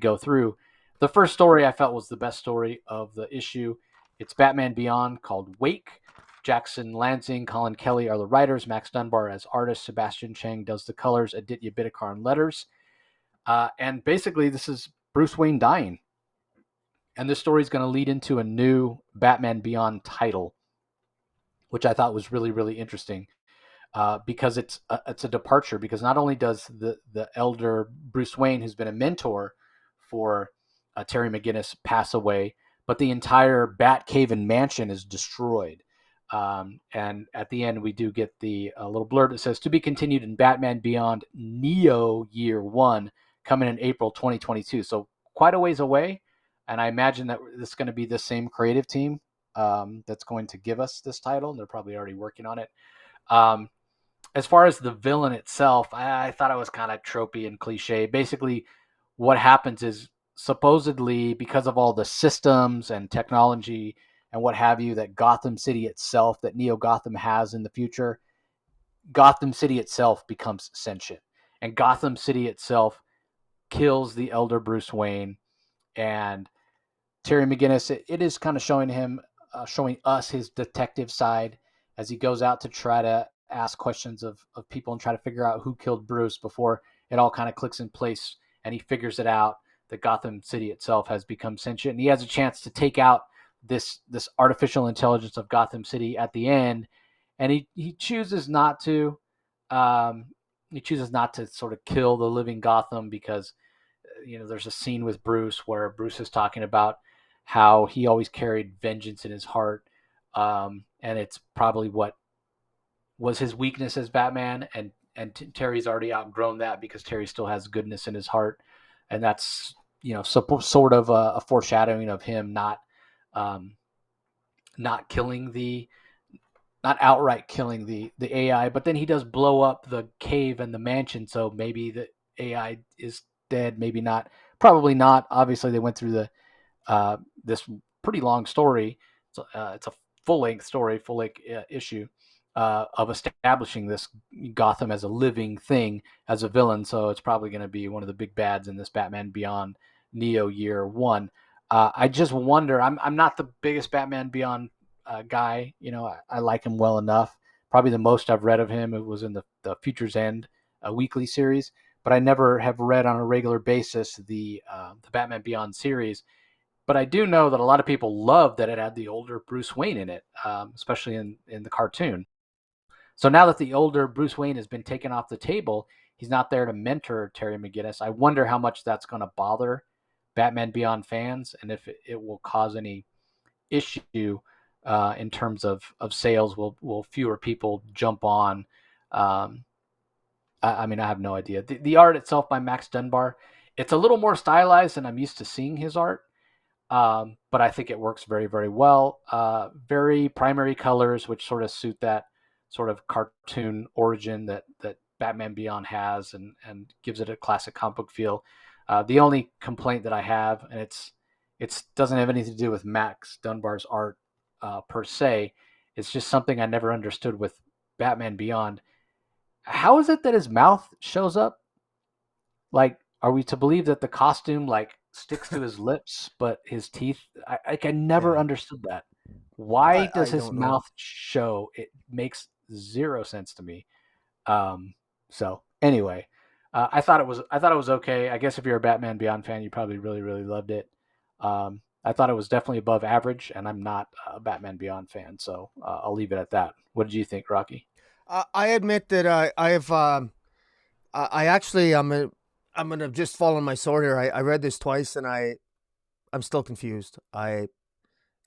go through. The first story I felt was the best story of the issue. It's Batman Beyond, called Wake. Jackson Lanzing, Colin Kelly are the writers. Max Dunbar as artist. Sebastian Chang does the colors. Aditya Bidikar on letters. And basically, this is Bruce Wayne dying. And this story is going to lead into a new Batman Beyond title, which I thought was really, really interesting because it's a departure. Because not only does the elder Bruce Wayne, who's been a mentor for Terry McGinnis, pass away, but the entire Batcaven mansion is destroyed. And at the end, we do get the little blurb that says, "To be continued in Batman Beyond Neo Year One, coming in April 2022." So quite a ways away, and I imagine that this is going to be the same creative team that's going to give us this title. And they're probably already working on it. Um, as far as the villain itself, I thought it was kind of tropey and cliche. Basically, what happens is supposedly because of all the systems and technology and what have you that Gotham City itself, that Neo Gotham has in the future, Gotham City itself becomes sentient. And Gotham City itself kills the elder Bruce Wayne. And Terry McGinnis, it is kind of showing us his detective side as he goes out to try to ask questions of people and try to figure out who killed Bruce before it all kind of clicks in place and he figures it out that Gotham City itself has become sentient. And he has a chance to take out this artificial intelligence of Gotham City at the end, and he chooses not to. Um, he chooses not to sort of kill the living Gotham because there's a scene with Bruce where Bruce is talking about how he always carried vengeance in his heart, and it's probably what was his weakness as Batman, and Terry's already outgrown that because Terry still has goodness in his heart, and that's sort of a foreshadowing of him um, not killing the not outright killing the AI, but then he does blow up the cave and the mansion, so maybe the AI is dead, maybe not, probably not. Obviously, they went through this pretty long story. It's a full length story, full length issue of establishing this Gotham as a living thing, as a villain. So it's probably going to be one of the big bads in this Batman Beyond Neo Year One. I just wonder. I'm not the biggest Batman Beyond guy. I like him well enough. Probably the most I've read of him it was in the Future's End weekly series, but I never have read on a regular basis the Batman Beyond series. But I do know that a lot of people loved that it had the older Bruce Wayne in it, especially in the cartoon. So now that the older Bruce Wayne has been taken off the table, he's not there to mentor Terry McGinnis. I wonder how much that's going to bother Batman Beyond fans, and if it will cause any issue in terms of sales. Will fewer people jump on? Um, I mean, I have no idea. The art itself by Max Dunbar, it's a little more stylized than I'm used to seeing his art. But I think it works very, very well. Very primary colors, which sort of suit that sort of cartoon origin that Batman Beyond has, and gives it a classic comic book feel. The only complaint that I have, and it doesn't have anything to do with Max Dunbar's art per se. It's just something I never understood with Batman Beyond. How is it that his mouth shows up? Like, are we to believe that the costume like sticks to his lips, but his teeth? I never Yeah, understood that. Why does I his don't know. mouth show? It makes zero sense to me. Um, so anyway, I thought it was okay. I guess if you're a Batman Beyond fan, you probably really really loved it. I thought it was definitely above average, and I'm not a Batman Beyond fan, so I'll leave it at that. What did you think, Rocky? I admit that I actually I'm gonna just fall on my sword here. I read this twice and I'm still confused. I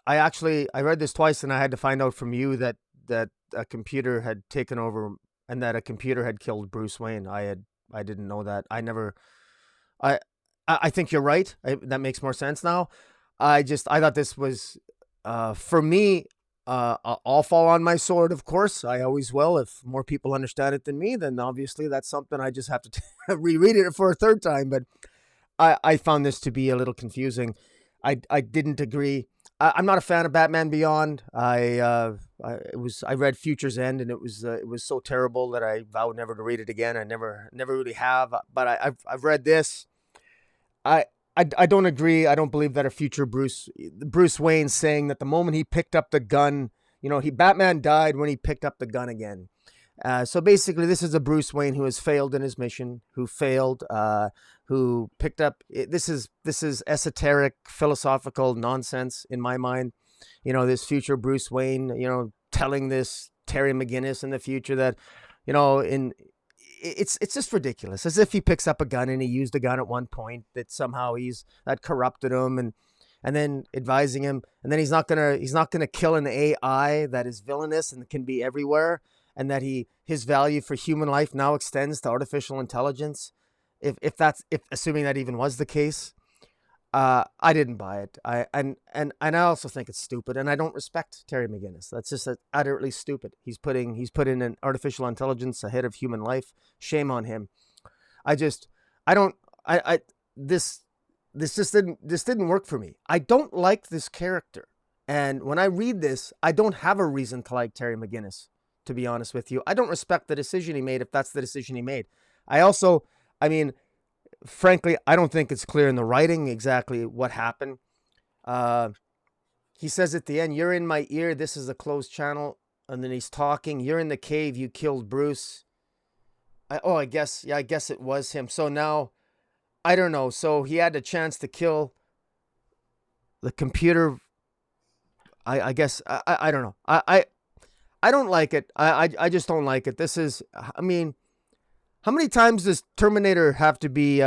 read this twice and I had to find out from you that a computer had taken over and that a computer had killed Bruce Wayne. I didn't know that. I I think you're right. That makes more sense now. I thought this was for me. I'll fall on my sword, of course. I always will. If more people understand it than me, then obviously that's something I just have to reread it for a third time. But I found this to be a little confusing. I didn't agree. I'm not a fan of Batman Beyond. I read Future's End and it was so terrible that I vowed never to read it again. I never really have. But I've read this. I I don't agree. I don't believe that a future Bruce Wayne saying that the moment he picked up the gun, Batman died when he picked up the gun again. So basically, this is a Bruce Wayne who has failed in his mission, who picked up. This is esoteric, philosophical nonsense in my mind. This future Bruce Wayne, telling this Terry McGinnis in the future that, in it's just ridiculous. As if he picks up a gun and he used a gun at one point that somehow that corrupted him and then advising him, and then he's not gonna kill an AI that is villainous and can be everywhere, and that his value for human life now extends to artificial intelligence. If assuming that even was the case, I didn't buy it. I also think it's stupid, and I don't respect Terry McGinnis. That's just utterly stupid. He's putting an artificial intelligence ahead of human life. Shame on him. I just I don't I this didn't work for me. I don't like this character, and when I read this, I don't have a reason to like Terry McGinnis. To be honest with you, I don't respect the decision he made if that's the decision he made. I mean, frankly, I don't think it's clear in the writing exactly what happened. Uh, he says at the end, "You're in my ear. This is a closed channel." And then he's talking. "You're in the cave. You killed Bruce." I guess it was him. So now, I don't know. So he had a chance to kill the computer. I guess I don't know. I don't like it. I just don't like it. This is. I mean, how many times does Terminator have to be?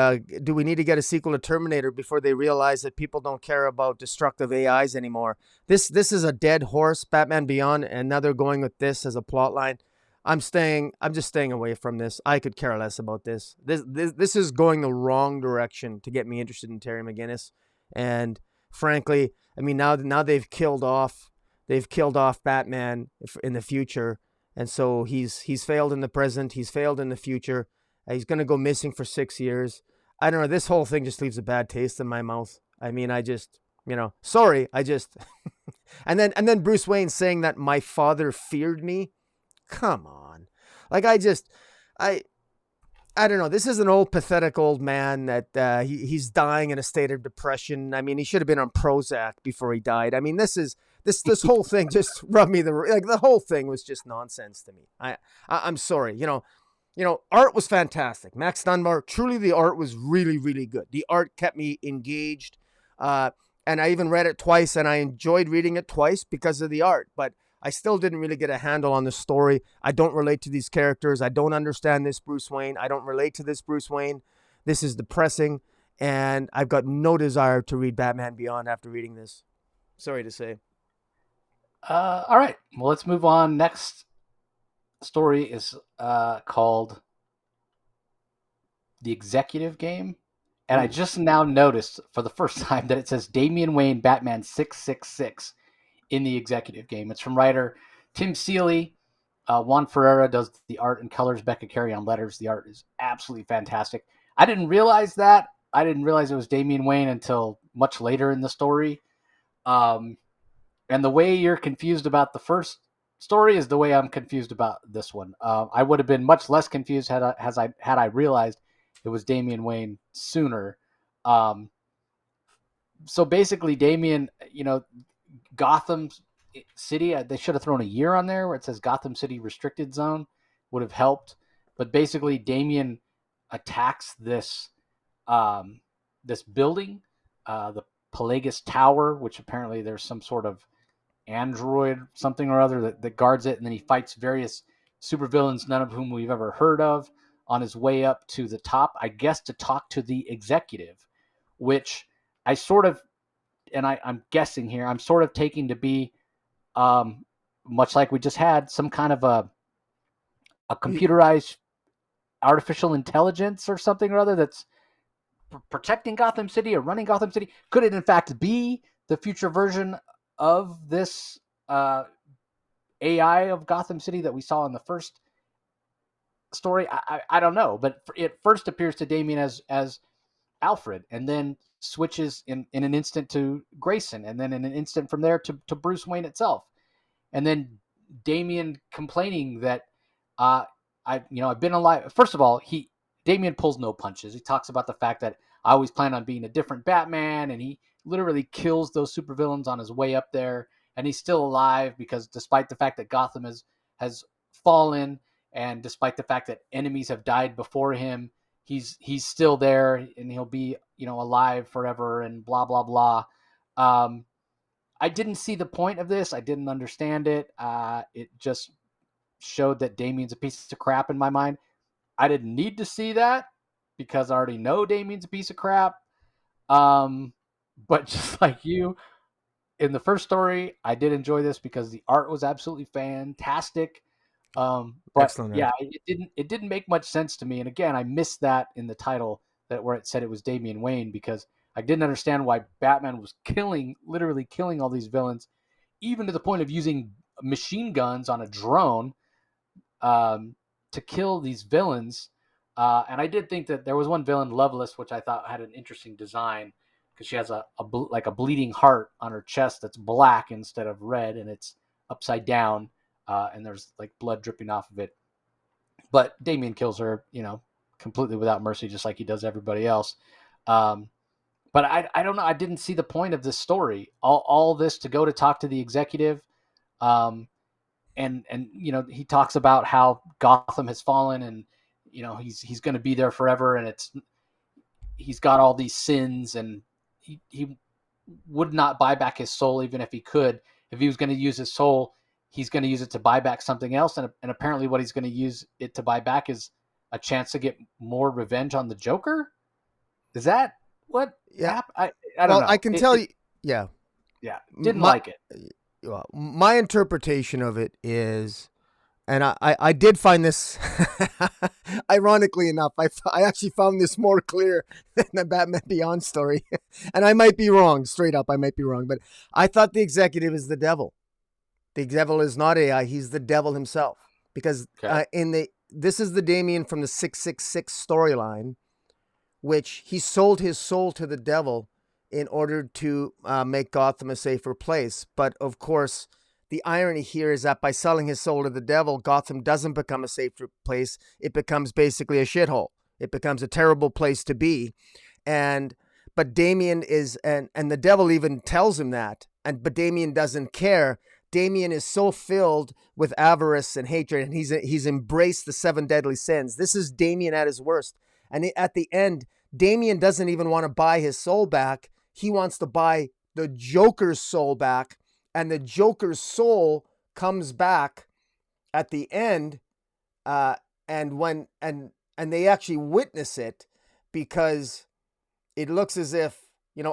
Do we need to get a sequel to Terminator before they realize that people don't care about destructive AIs anymore? This is a dead horse, Batman Beyond, and now they're going with this as a plot line. I'm just staying away from this. I could care less about this. This is going the wrong direction to get me interested in Terry McGinnis. And frankly, I mean now they've killed off Batman in the future. And so he's failed in the present. He's failed in the future. He's going to go missing for 6 years. I don't know. This whole thing just leaves a bad taste in my mouth. I mean, sorry. And then Bruce Wayne saying that my father feared me. Come on. Like, I don't know. This is an old, pathetic old man that he's dying in a state of depression. I mean, he should have been on Prozac before he died. I mean, this whole thing just rubbed me the whole thing was just nonsense to me. I'm sorry. Art was fantastic. Max Dunbar, truly, the art was really, really good. The art kept me engaged, and I even read it twice, and I enjoyed reading it twice because of the art. But I still didn't really get a handle on the story. I don't relate to these characters. I don't understand this Bruce Wayne. I don't relate to this Bruce Wayne. This is depressing. and I've got no desire to read Batman Beyond after reading this. Sorry to say. All right. Well, let's move on. Next story is called The Executive Game. And I Ooh. just now noticed for the first time that it says Damian Wayne Batman 666 in The Executive Game. It's from writer Tim Seeley. Juan Ferreira does the art and colors. Becca Carey on letters. The art is absolutely fantastic. I didn't realize that. I didn't realize it was Damian Wayne until much later in the story. Um, and the way you're confused about the first story is the way I'm confused about this one. I would have been much less confused had I realized it was Damian Wayne sooner. Um, so basically, Damian, Gotham City, they should have thrown a year on there where it says Gotham City restricted zone, would have helped. But basically, Damian attacks this building, the Pelagus Tower, which apparently there's some sort of android something or other that guards it, and then he fights various supervillains, none of whom we've ever heard of, on his way up to the top, I guess, to talk to the executive, which I sort of, and I'm guessing here, I'm sort of taking to be, much like we just had, some kind of a computerized artificial intelligence or something or other that's protecting Gotham City or running Gotham City. Could it in fact be the future version of this AI of Gotham City that we saw in the first story? I don't know, but it first appears to Damian as Alfred, and then switches in an instant to Grayson, and then in an instant from there to Bruce Wayne itself, and then Damian complaining that I've been alive. First of all, Damian pulls no punches. He talks about the fact that I always plan on being a different Batman, and he literally kills those supervillains on his way up there, and he's still alive because despite the fact that Gotham has fallen, and despite the fact that enemies have died before him, he's still there, and he'll be alive forever, and blah blah blah. Um, I didn't see the point of this. I didn't understand it. It just showed that Damian's a piece of crap in my mind. I didn't need to see that because I already know Damian's a piece of crap. Um, but just like you, in the first story, I did enjoy this because the art was absolutely fantastic. But Excellent yeah, art. it didn't make much sense to me. And again, I missed that in the title that where it said it was Damian Wayne because I didn't understand why Batman was literally killing all these villains, even to the point of using machine guns on a drone um, to kill these villains. And I did think that there was one villain, Loveless, which I thought had an interesting design because she has like a bleeding heart on her chest that's black instead of red, and it's upside down, and there's like blood dripping off of it. But Damien kills her, completely without mercy, just like he does everybody else. Um, but I don't know. I didn't see the point of this story. All this to go to talk to the executive. Um, and he talks about how Gotham has fallen, and he's going to be there forever, and he's got all these sins, and he would not buy back his soul even if he could. If he was going to use his soul, he's going to use it to buy back something else, and apparently what he's going to use it to buy back is a chance to get more revenge on the Joker. Is that what Yeah. happened? I don't Well, I know. can tell you. Yeah. Yeah, didn't My like it. well, my interpretation of it is, and I did find this, ironically enough, I actually found this more clear than the Batman Beyond story. And I might be wrong, straight up, I might be wrong, but I thought the executive is the devil. The devil is not AI, he's the devil himself. Because Okay. this is the Damian from the 666 storyline, which he sold his soul to the devil in order to make Gotham a safer place. But of course, the irony here is that by selling his soul to the devil, Gotham doesn't become a safer place. It becomes basically a shithole. It becomes a terrible place to be. And but Damian is, and the devil even tells him that. But Damian doesn't care. Damian is so filled with avarice and hatred, and he's embraced the 7 deadly sins. This is Damian at his worst. And at the end, Damian doesn't even want to buy his soul back. He wants to buy the Joker's soul back, and the Joker's soul comes back at the end, and they actually witness it because it looks as if,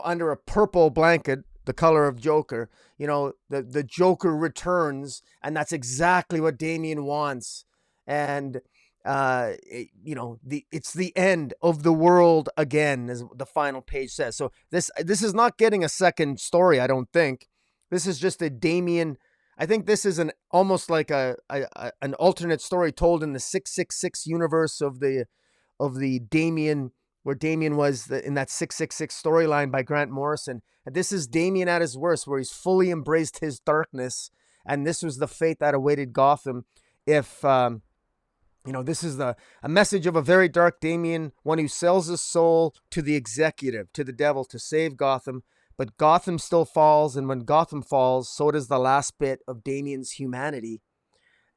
under a purple blanket, the color of Joker, the Joker returns, and that's exactly what Damian wants. And it's the end of the world again, as the final page says. So this is not getting a second story, I don't think. This is just a Damian. I think this is almost like an alternate story told in the 666 universe of the Damian, where Damian was in that 666 storyline by Grant Morrison. And this is Damian at his worst, where he's fully embraced his darkness, and this was the fate that awaited Gotham. If this is a message of a very dark Damian, one who sells his soul to the executive, to the devil, to save Gotham. But Gotham still falls, and when Gotham falls, so does the last bit of Damian's humanity.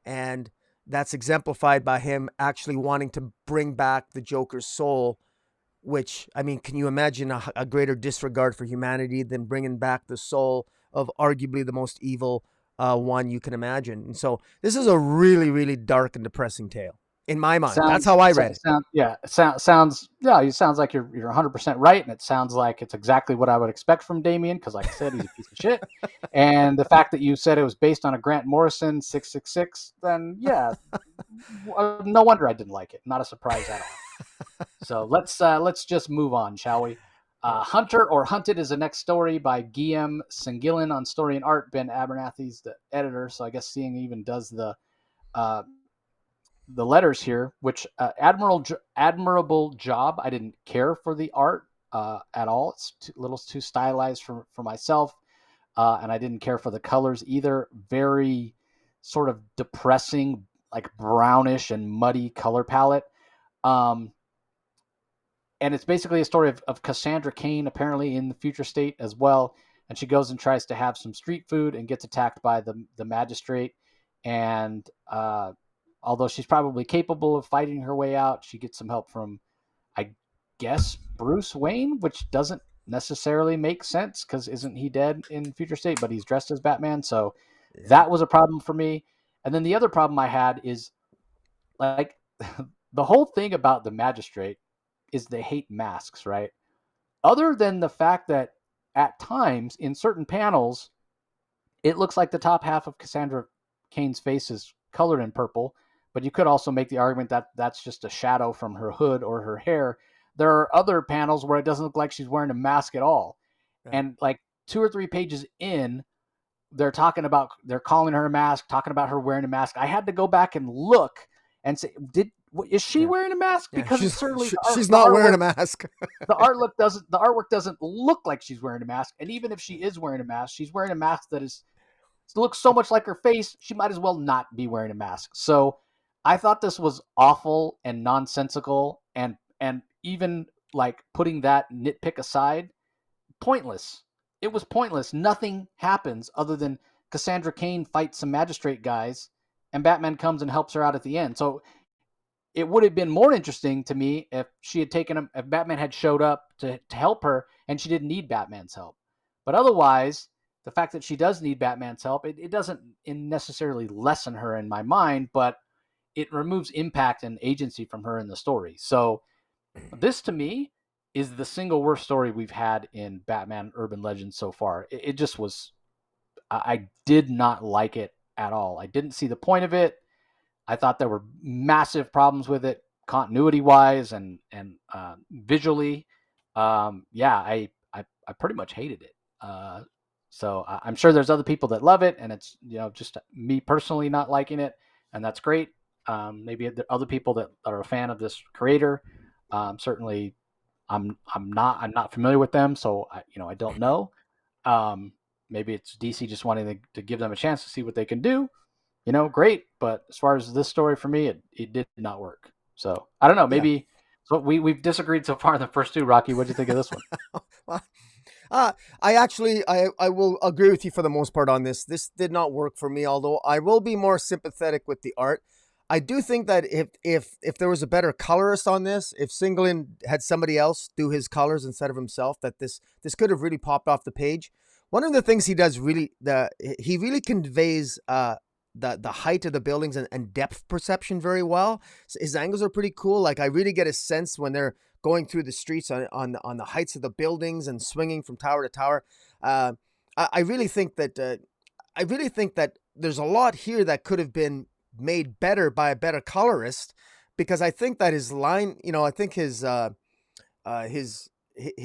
And that's exemplified by him actually wanting to bring back the Joker's soul, which, I mean, can you imagine a greater disregard for humanity than bringing back the soul of arguably the most evil one you can imagine? And so this is a really, really dark and depressing tale. In my mind, that's how I read it. Sounds like you're 100% right, and it sounds like it's exactly what I would expect from Damian, because, like I said, he's a piece of shit. And the fact that you said it was based on a Grant Morrison 666, then yeah, no wonder I didn't like it. Not a surprise at all. So let's just move on, shall we? Hunter or Hunted is the next story by Guillem Singelin on story and art. Ben Abernathy's the editor, so I guess seeing even does the letters here, which admirable job. I didn't care for the art at all. It's a little too stylized for myself, and I didn't care for the colors either. Very sort of depressing, like brownish and muddy color palette. And it's basically a story of Cassandra Cain, apparently in the future state as well. And she goes and tries to have some street food and gets attacked by the magistrate. And although she's probably capable of fighting her way out, she gets some help from, I guess, Bruce Wayne, which doesn't necessarily make sense because isn't he dead in future state, but he's dressed as Batman. So that was a problem for me. And then the other problem I had is, like, the whole thing about the magistrate is they hate masks, right? Other than the fact that at times in certain panels, it looks like the top half of Cassandra Cain's face is colored in purple, but you could also make the argument that that's just a shadow from her hood or her hair. There are other panels where it doesn't look like she's wearing a mask at all. Yeah. And like 2 or 3 pages in, they're calling her a mask, talking about her wearing a mask. I had to go back and look and say, is she wearing a mask? Because she's not wearing a mask. the artwork doesn't look like she's wearing a mask. And even if she is wearing a mask, she's wearing a mask that looks so much like her face, she might as well not be wearing a mask. So I thought this was awful and nonsensical, and even like putting that nitpick aside, pointless. It was pointless. Nothing happens other than Cassandra Cain fights some magistrate guys, and Batman comes and helps her out at the end. So it would have been more interesting to me if she had if Batman had showed up to help her and she didn't need Batman's help. But otherwise, the fact that she does need Batman's help, it doesn't necessarily lessen her in my mind, but it removes impact and agency from her in the story. So this, to me, is the single worst story we've had in Batman Urban Legends so far. It just was, I did not like it at all. I didn't see the point of it. I thought there were massive problems with it, continuity-wise and visually. I pretty much hated it. So I'm sure there's other people that love it, and it's just me personally not liking it, and that's great. Maybe there are other people that are a fan of this creator. Certainly, I'm not familiar with them, so I don't know. Maybe it's DC just wanting to give them a chance to see what they can do. Great. But as far as this story for me, it did not work. So I don't know. Maybe so. We've disagreed so far in the first two. Rocky, what do you think of this one? I will agree with you for the most part on this. This did not work for me, although I will be more sympathetic with the art. I do think that if there was a better colorist on this, if Singelin had somebody else do his colors instead of himself, that this could have really popped off the page. One of the things he does he really conveys the height of the buildings and depth perception very well. So his angles are pretty cool. Like, I really get a sense when they're going through the streets on the heights of the buildings and swinging from tower to tower. Uh, I really think that there's a lot here that could have been made better by a better colorist, because I think that his line, I think his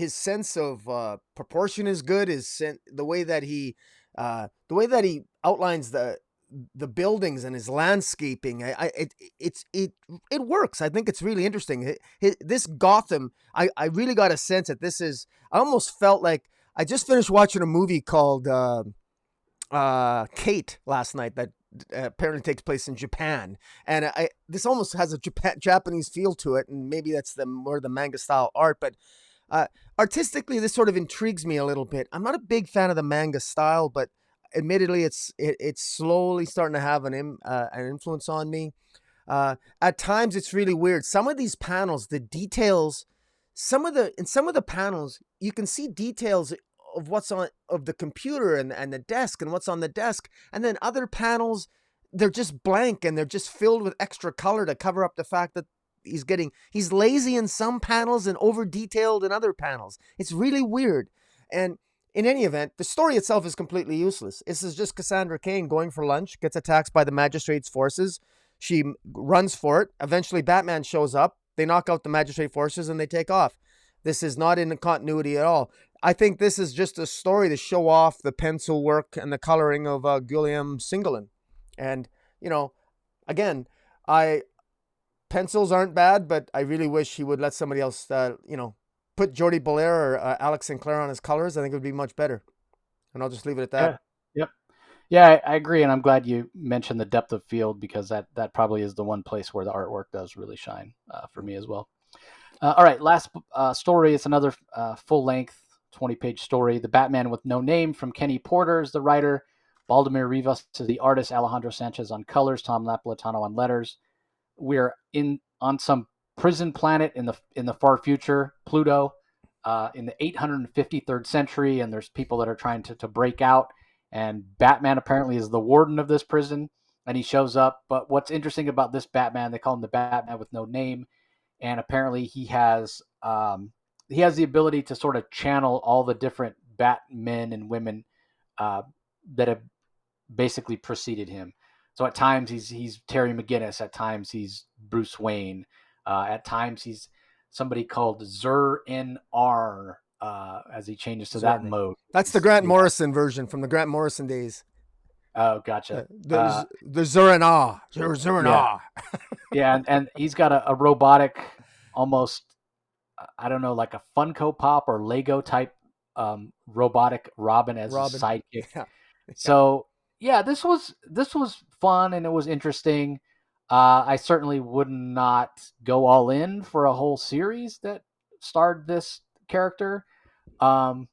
sense of proportion is good. The way that he outlines the buildings and his landscaping, it works. I think it's really interesting. This Gotham, I really got a sense that this is. I almost felt like I just finished watching a movie called Kate last night that apparently takes place in Japan, and this almost has a Japanese feel to it, and maybe that's more the manga style art, but artistically this sort of intrigues me a little bit. I'm not a big fan of the manga style, but admittedly it's slowly starting to have an influence on me. At times it's really weird. Some of these panels, the details, in some of the panels you can see details of what's on of the computer and the desk and what's on the desk, and then other panels they're just blank and they're just filled with extra color to cover up the fact that he's lazy in some panels and over detailed in other panels. It's really weird. And in any event, the story itself is completely useless. This is just Cassandra Cain going for lunch, gets attacked by the magistrate's forces. She runs for it. Eventually Batman shows up. They knock out the magistrate forces and they take off. This is not in the continuity at all. I think this is just a story to show off the pencil work and the coloring of Guillem Singelin. And, again, pencils aren't bad, but I really wish he would let somebody else, put Jordi Belair or Alex Sinclair on his colors. I think it would be much better. And I'll just leave it at that. Yeah. Yep. Yeah, I agree. And I'm glad you mentioned the depth of field, because that probably is the one place where the artwork does really shine for me as well. All right, last story. It's another full-length 20-page story. The Batman with No Name, from Kenny Porter is the writer. Baldomir Rivas is the artist. Alejandro Sanchez on colors. Tom Napolitano on letters. We're on some prison planet in the far future, Pluto, in the 853rd century, and there's people that are trying to break out. And Batman apparently is the warden of this prison, and he shows up. But what's interesting about this Batman, they call him the Batman with No Name, and apparently he has the ability to sort of channel all the different Batmen and women that have basically preceded him. So at times he's Terry McGinnis, at times he's Bruce Wayne, at times he's somebody called Zur-En-Arr, as he changes to that mode. That's the Grant Morrison version from the Grant Morrison days. Oh, gotcha. The Zur-En-Arr. Zur-En-Arr. Yeah, and he's got a robotic, almost, I don't know, like a Funko Pop or Lego type robotic Robin as a sidekick. Yeah. So yeah, this was fun and it was interesting. I certainly would not go all in for a whole series that starred this character. But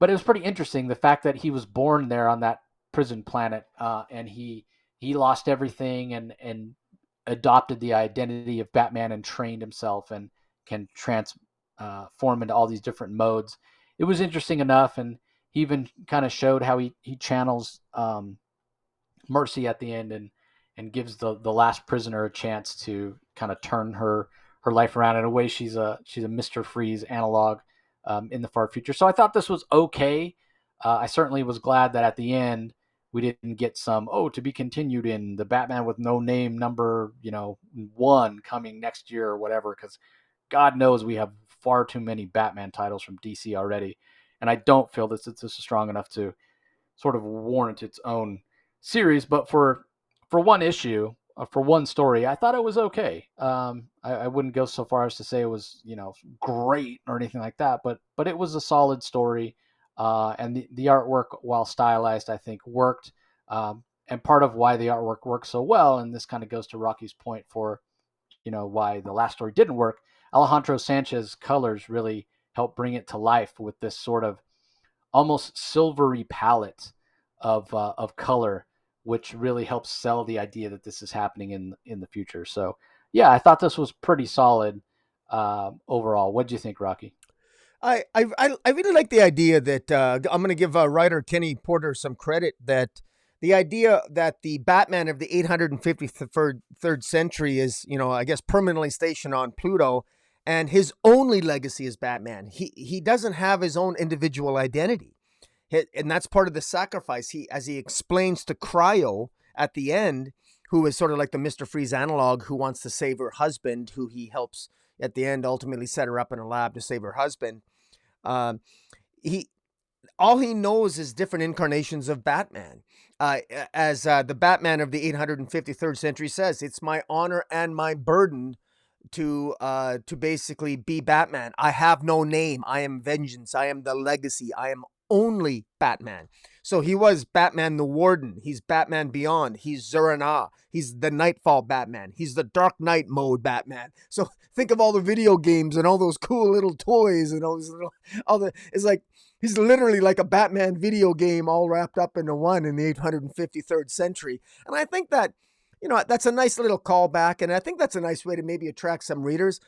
it was pretty interesting, the fact that he was born there on that prison planet, and he lost everything and adopted the identity of Batman and trained himself and can transform into all these different modes. It was interesting enough, and he even kind of showed how he channels Mercy at the end and gives the last prisoner a chance to kind of turn her life around. In a way, she's a Mr. Freeze analog in the far future. So I thought this was okay. I certainly was glad that at the end we didn't get some to be continued in the Batman with No Name number 1 coming next year or whatever, because God knows we have far too many Batman titles from DC already, and I don't feel this is strong enough to sort of warrant its own series. But for one issue, for one story, I thought it was okay. I wouldn't go so far as to say it was great or anything like that, but it was a solid story, and the artwork, while stylized, I think worked. And part of why the artwork works so well, and this kind of goes to Rocky's point for why the last story didn't work, Alejandro Sanchez's colors really helped bring it to life with this sort of almost silvery palette of color, which really helps sell the idea that this is happening in the future. So yeah, I thought this was pretty solid overall. What do you think, Rocky? I really like the idea that I'm going to give writer Kenny Porter some credit, that the idea that the Batman of the 853rd century is, I guess, permanently stationed on Pluto, and his only legacy is Batman. He doesn't have his own individual identity. And that's part of the sacrifice. As he explains to Cryo at the end, who is sort of like the Mr. Freeze analog, who wants to save her husband, who he helps at the end ultimately set her up in a lab to save her husband. He all he knows is different incarnations of Batman. As the Batman of the 853rd century says, it's my honor and my burden to basically be Batman. I have no name. I am vengeance. I am the legacy. I am only Batman. So he was Batman the Warden. He's Batman Beyond. He's Zur-En-Arrh. He's the Nightfall Batman. He's the Dark Knight mode Batman. So think of all the video games and all those cool little toys and it's like he's literally like a Batman video game all wrapped up into one in the 853rd century. And I think that, that's a nice little callback, and I think that's a nice way to maybe attract some readers.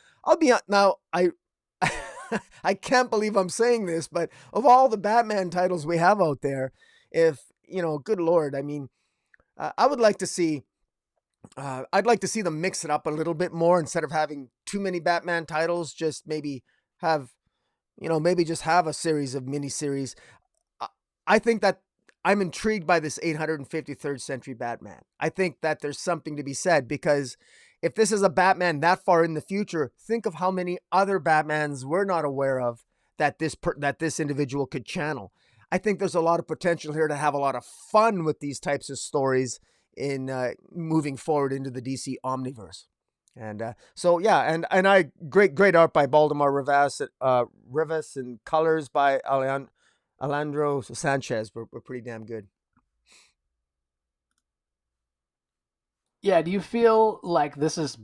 I can't believe I'm saying this, but of all the Batman titles we have out there, good Lord, I mean, I'd like to see them mix it up a little bit more instead of having too many Batman titles. Just maybe have a series of miniseries. I think that I'm intrigued by this 853rd century Batman. I think that there's something to be said, because if this is a Batman that far in the future, think of how many other Batmans we're not aware of that this individual could channel. I think there's a lot of potential here to have a lot of fun with these types of stories in moving forward into the DC Omniverse. And great art by Baldemar Rivas, and colors by Alejandro Sanchez were pretty damn good. Yeah, do you feel like this is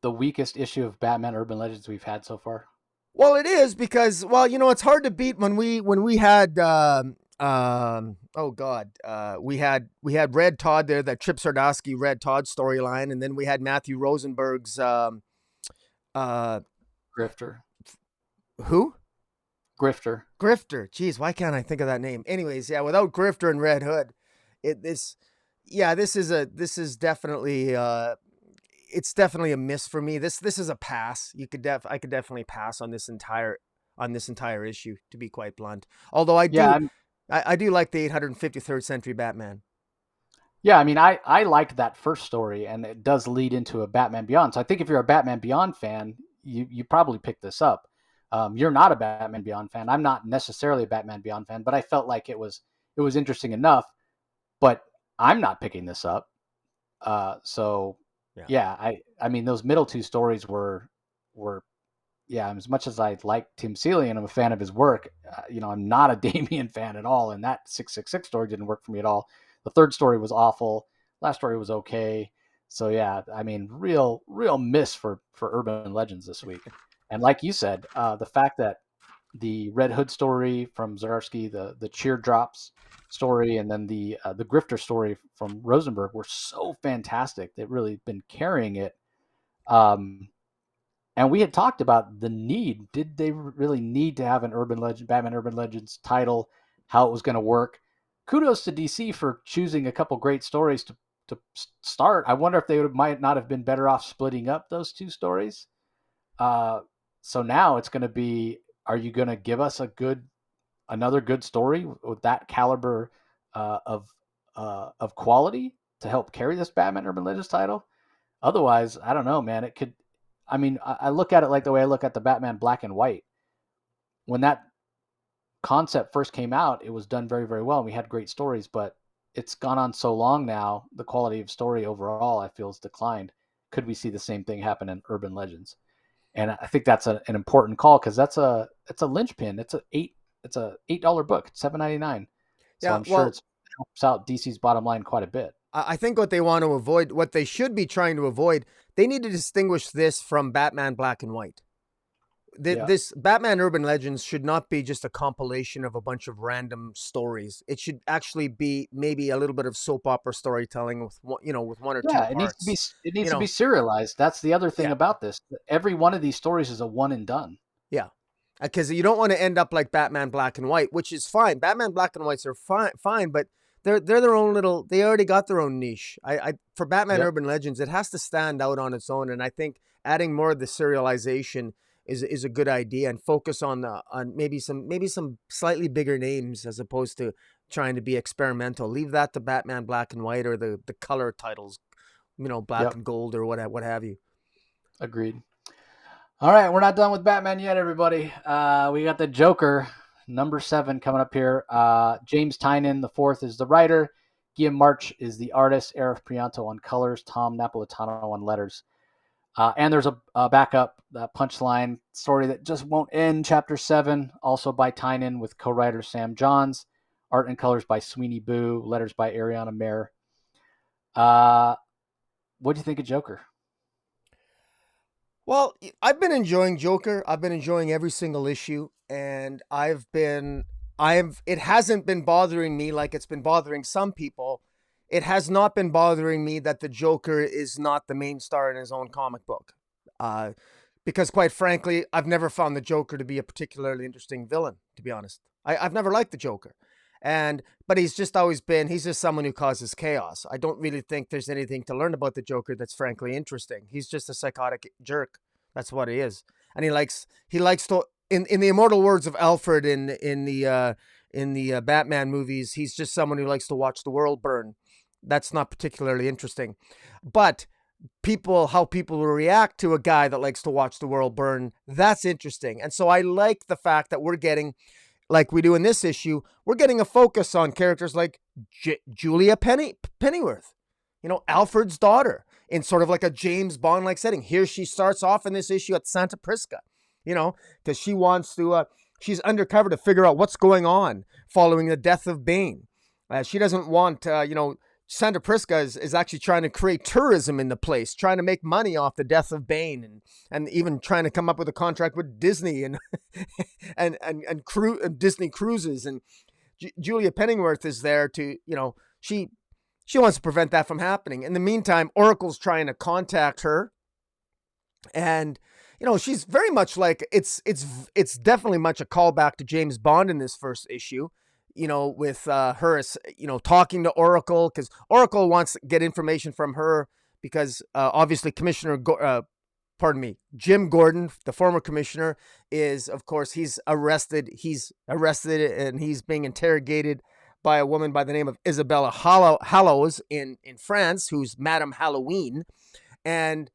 the weakest issue of Batman Urban Legends we've had so far? Well, it is, because it's hard to beat when we had we had Red Todd there, that Trip Zardasky Red Todd storyline, and then we had Matthew Rosenberg's Grifter. Who? Grifter. Jeez, why can't I think of that name? Anyways, yeah, without Grifter and Red Hood, this is definitely it's definitely a miss for me. This is a pass. I could definitely pass on this entire issue, to be quite blunt. Although I do like the 853rd century Batman. Yeah, I mean, I liked that first story, and it does lead into a Batman Beyond. So I think if you're a Batman Beyond fan, you probably pick this up. You're not a Batman Beyond fan. I'm not necessarily a Batman Beyond fan, but I felt like it was interesting enough. But I'm not picking this up. I mean, those middle two stories were as much as I like Tim Seeley and I'm a fan of his work, I'm not a Damian fan at all. And that 666 story didn't work for me at all. The third story was awful. Last story was okay. So yeah, I mean, real miss for Urban Legends this week. And like you said, the fact that the Red Hood story from Zardasky, the Cheer Drops story, and then the Grifter story from Rosenberg were so fantastic. They've really been carrying it. And we had talked about the need. Did they really need to have an Batman Urban Legends title? How it was going to work? Kudos to DC for choosing a couple great stories to start. I wonder if they might not have been better off splitting up those two stories. So now it's going to be: are you going to give us another good story with that caliber of quality to help carry this Batman Urban Legends title? Otherwise, I don't know, man. It could. I mean, I look at it like the way I look at the Batman Black and White. When that concept first came out, it was done very, very well. And we had great stories, but it's gone on so long now. The quality of story overall, I feel, has declined. Could we see the same thing happen in Urban Legends? And I think that's an important call, because it's a linchpin. It's a $8 book. It's $7.99. So I'm sure it helps out DC's bottom line quite a bit. I think what they want to avoid, what they should be trying to avoid, they need to distinguish this from Batman Black and White. This Batman Urban Legends should not be just a compilation of a bunch of random stories. It should actually be maybe a little bit of soap opera storytelling with one or two parts. It needs to be serialized. That's the other thing about this. Every one of these stories is a one and done. Yeah. Because you don't want to end up like Batman Black and White, which is fine. Batman Black and Whites are fine, but they're their own little. They already got their own niche. For Batman Urban Legends, it has to stand out on its own, and I think adding more of the serialization is a good idea, and focus on maybe some slightly bigger names as opposed to trying to be experimental. Leave that to Batman Black and White or the color titles, black and gold or what have you. Agreed. All right, we're not done with Batman yet, everybody. We got the Joker, number 7, coming up here. James Tynion, the 4th, is the writer. Guillem March is the artist. Arif Prianto on colors. Tom Napolitano on letters. And there's a backup Punchline story that just won't end, Chapter 7, also by Tynion with co-writer Sam Johns. Art and colors by Sweeney Boo. Letters by Ariana Mayer. What do you think of Joker? Well, I've been enjoying Joker. I've been enjoying every single issue, and it hasn't been bothering me like it's been bothering some people. It has not been bothering me that the Joker is not the main star in his own comic book. Because quite frankly, I've never found the Joker to be a particularly interesting villain, to be honest. I've never liked the Joker. But he's just someone who causes chaos. I don't really think there's anything to learn about the Joker that's frankly interesting. He's just a psychotic jerk. That's what he is. And he likes to, in the immortal words of Alfred in the Batman movies, he's just someone who likes to watch the world burn. That's not particularly interesting. But how people will react to a guy that likes to watch the world burn, that's interesting. And so I like the fact that we're getting, like we do in this issue, we're getting a focus on characters like Julia Pennyworth, Alfred's daughter, in sort of like a James Bond-like setting. Here she starts off in this issue at Santa Prisca, because she wants to, she's undercover to figure out what's going on following the death of Bane. She doesn't want, Santa Prisca is actually trying to create tourism in the place, trying to make money off the death of Bane, and even trying to come up with a contract with Disney and Disney Cruises. And Julia Pennyworth is there to, she wants to prevent that from happening. In the meantime, Oracle's trying to contact her, and she's very much like it's definitely much a callback to James Bond in this first issue. With her, talking to Oracle, because Oracle wants to get information from her because obviously Jim Gordon, the former commissioner, is, of course, he's arrested and he's being interrogated by a woman by the name of Isabella Hallows in France, who's Madame Halloween. And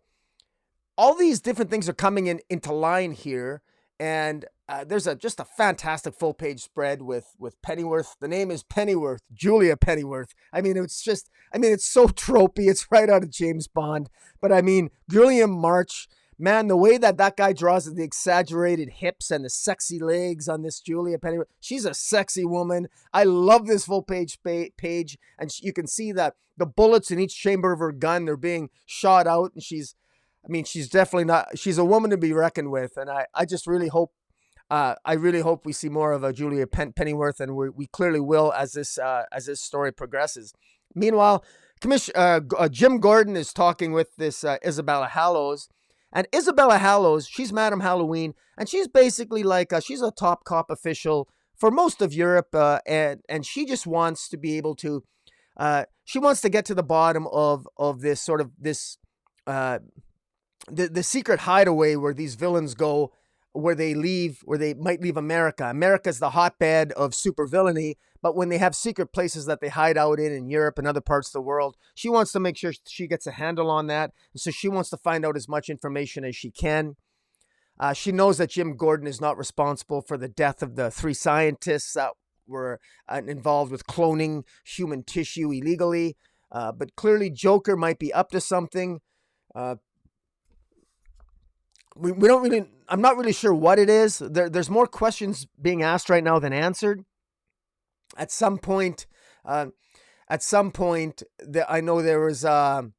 all these different things are coming into line here. And there's just a fantastic full-page spread with Pennyworth. The name is Pennyworth, Julia Pennyworth. It's so tropey. It's right out of James Bond. But William March, man, the way that guy draws the exaggerated hips and the sexy legs on this Julia Pennyworth, she's a sexy woman. I love this full-page page, and you can see that the bullets in each chamber of her gun, they're being shot out, and she's definitely not, she's a woman to be reckoned with. And I just really hope, we see more of a Julia Pennyworth, and we clearly will as this story progresses. Meanwhile, Jim Gordon is talking with this Isabella Hallows, and Isabella Hallows, she's Madame Halloween, and she's basically like she's a top cop official for most of Europe, and she just wants to be able to, she wants to get to the bottom of this sort of this. The secret hideaway where these villains go, where they might leave America. America's the hotbed of supervillainy, but when they have secret places that they hide out in Europe and other parts of the world, she wants to make sure she gets a handle on that. And so she wants to find out as much information as she can. She knows that Jim Gordon is not responsible for the death of the 3 scientists that were involved with cloning human tissue illegally. But clearly Joker might be up to something. We don't really, I'm not really sure what it is. There's more questions being asked right now than answered. At some point, I know there was a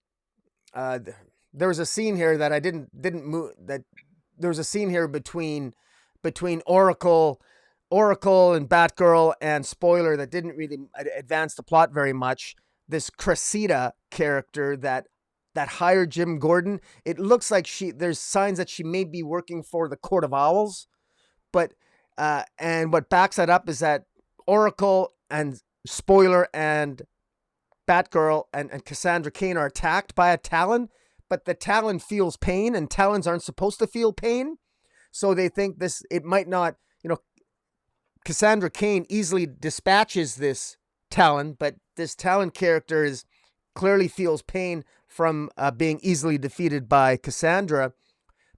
scene here that I didn't move, that there was a scene here between Oracle and Batgirl and Spoiler that didn't really advance the plot very much. This Cressida character that hired Jim Gordon, it looks like there's signs that she may be working for the Court of Owls, but and what backs that up is that Oracle and Spoiler and Batgirl and Cassandra Cain are attacked by a Talon, but the Talon feels pain, and Talons aren't supposed to feel pain. So they think it might not, Cassandra Cain easily dispatches this Talon, but this Talon character clearly feels pain from being easily defeated by Cassandra.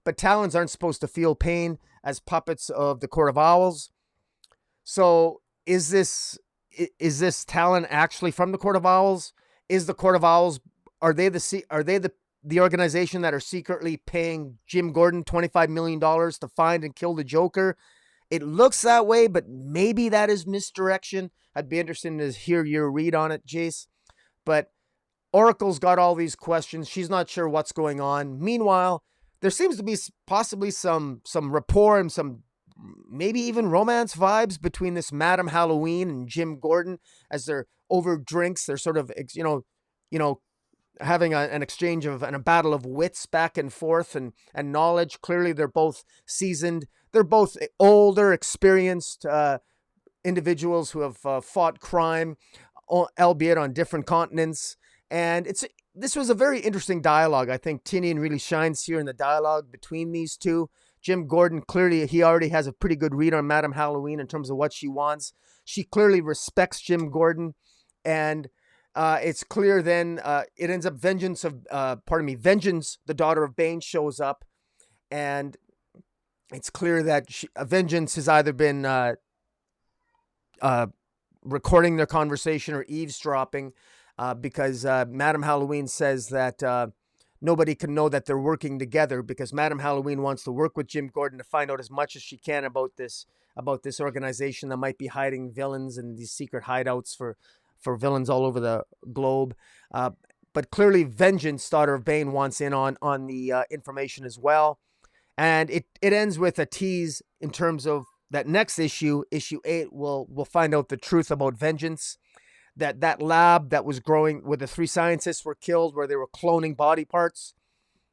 But Talons aren't supposed to feel pain as puppets of the Court of Owls. So is this Talon actually from the Court of Owls? Is the Court of Owls, are they the organization that are secretly paying Jim Gordon $25 million to find and kill the Joker? It looks that way, but maybe that is misdirection. I'd be interested to hear your read on it, Jace. But Oracle's got all these questions. She's not sure what's going on. Meanwhile, there seems to be possibly some rapport and some maybe even romance vibes between this Madam Halloween and Jim Gordon as they're over drinks. They're sort of, having an exchange and a battle of wits back and forth and knowledge. Clearly, they're both seasoned. They're both older, experienced individuals who have fought crime, albeit on different continents. And this was a very interesting dialogue. I think Tynion really shines here in the dialogue between these two. Jim Gordon, clearly, he already has a pretty good read on Madame Halloween in terms of what she wants. She clearly respects Jim Gordon. And it's clear then it ends up Vengeance, the daughter of Bane, shows up. And it's clear that Vengeance has either been recording their conversation or eavesdropping because Madame Halloween says that nobody can know that they're working together because Madame Halloween wants to work with Jim Gordon to find out as much as she can about this organization that might be hiding villains and these secret hideouts for villains all over the globe. But clearly Vengeance, daughter of Bane, wants in on the information as well. And it ends with a tease in terms of that next issue 8, we'll find out the truth about Vengeance. That lab that was growing where the 3 scientists were killed, where they were cloning body parts.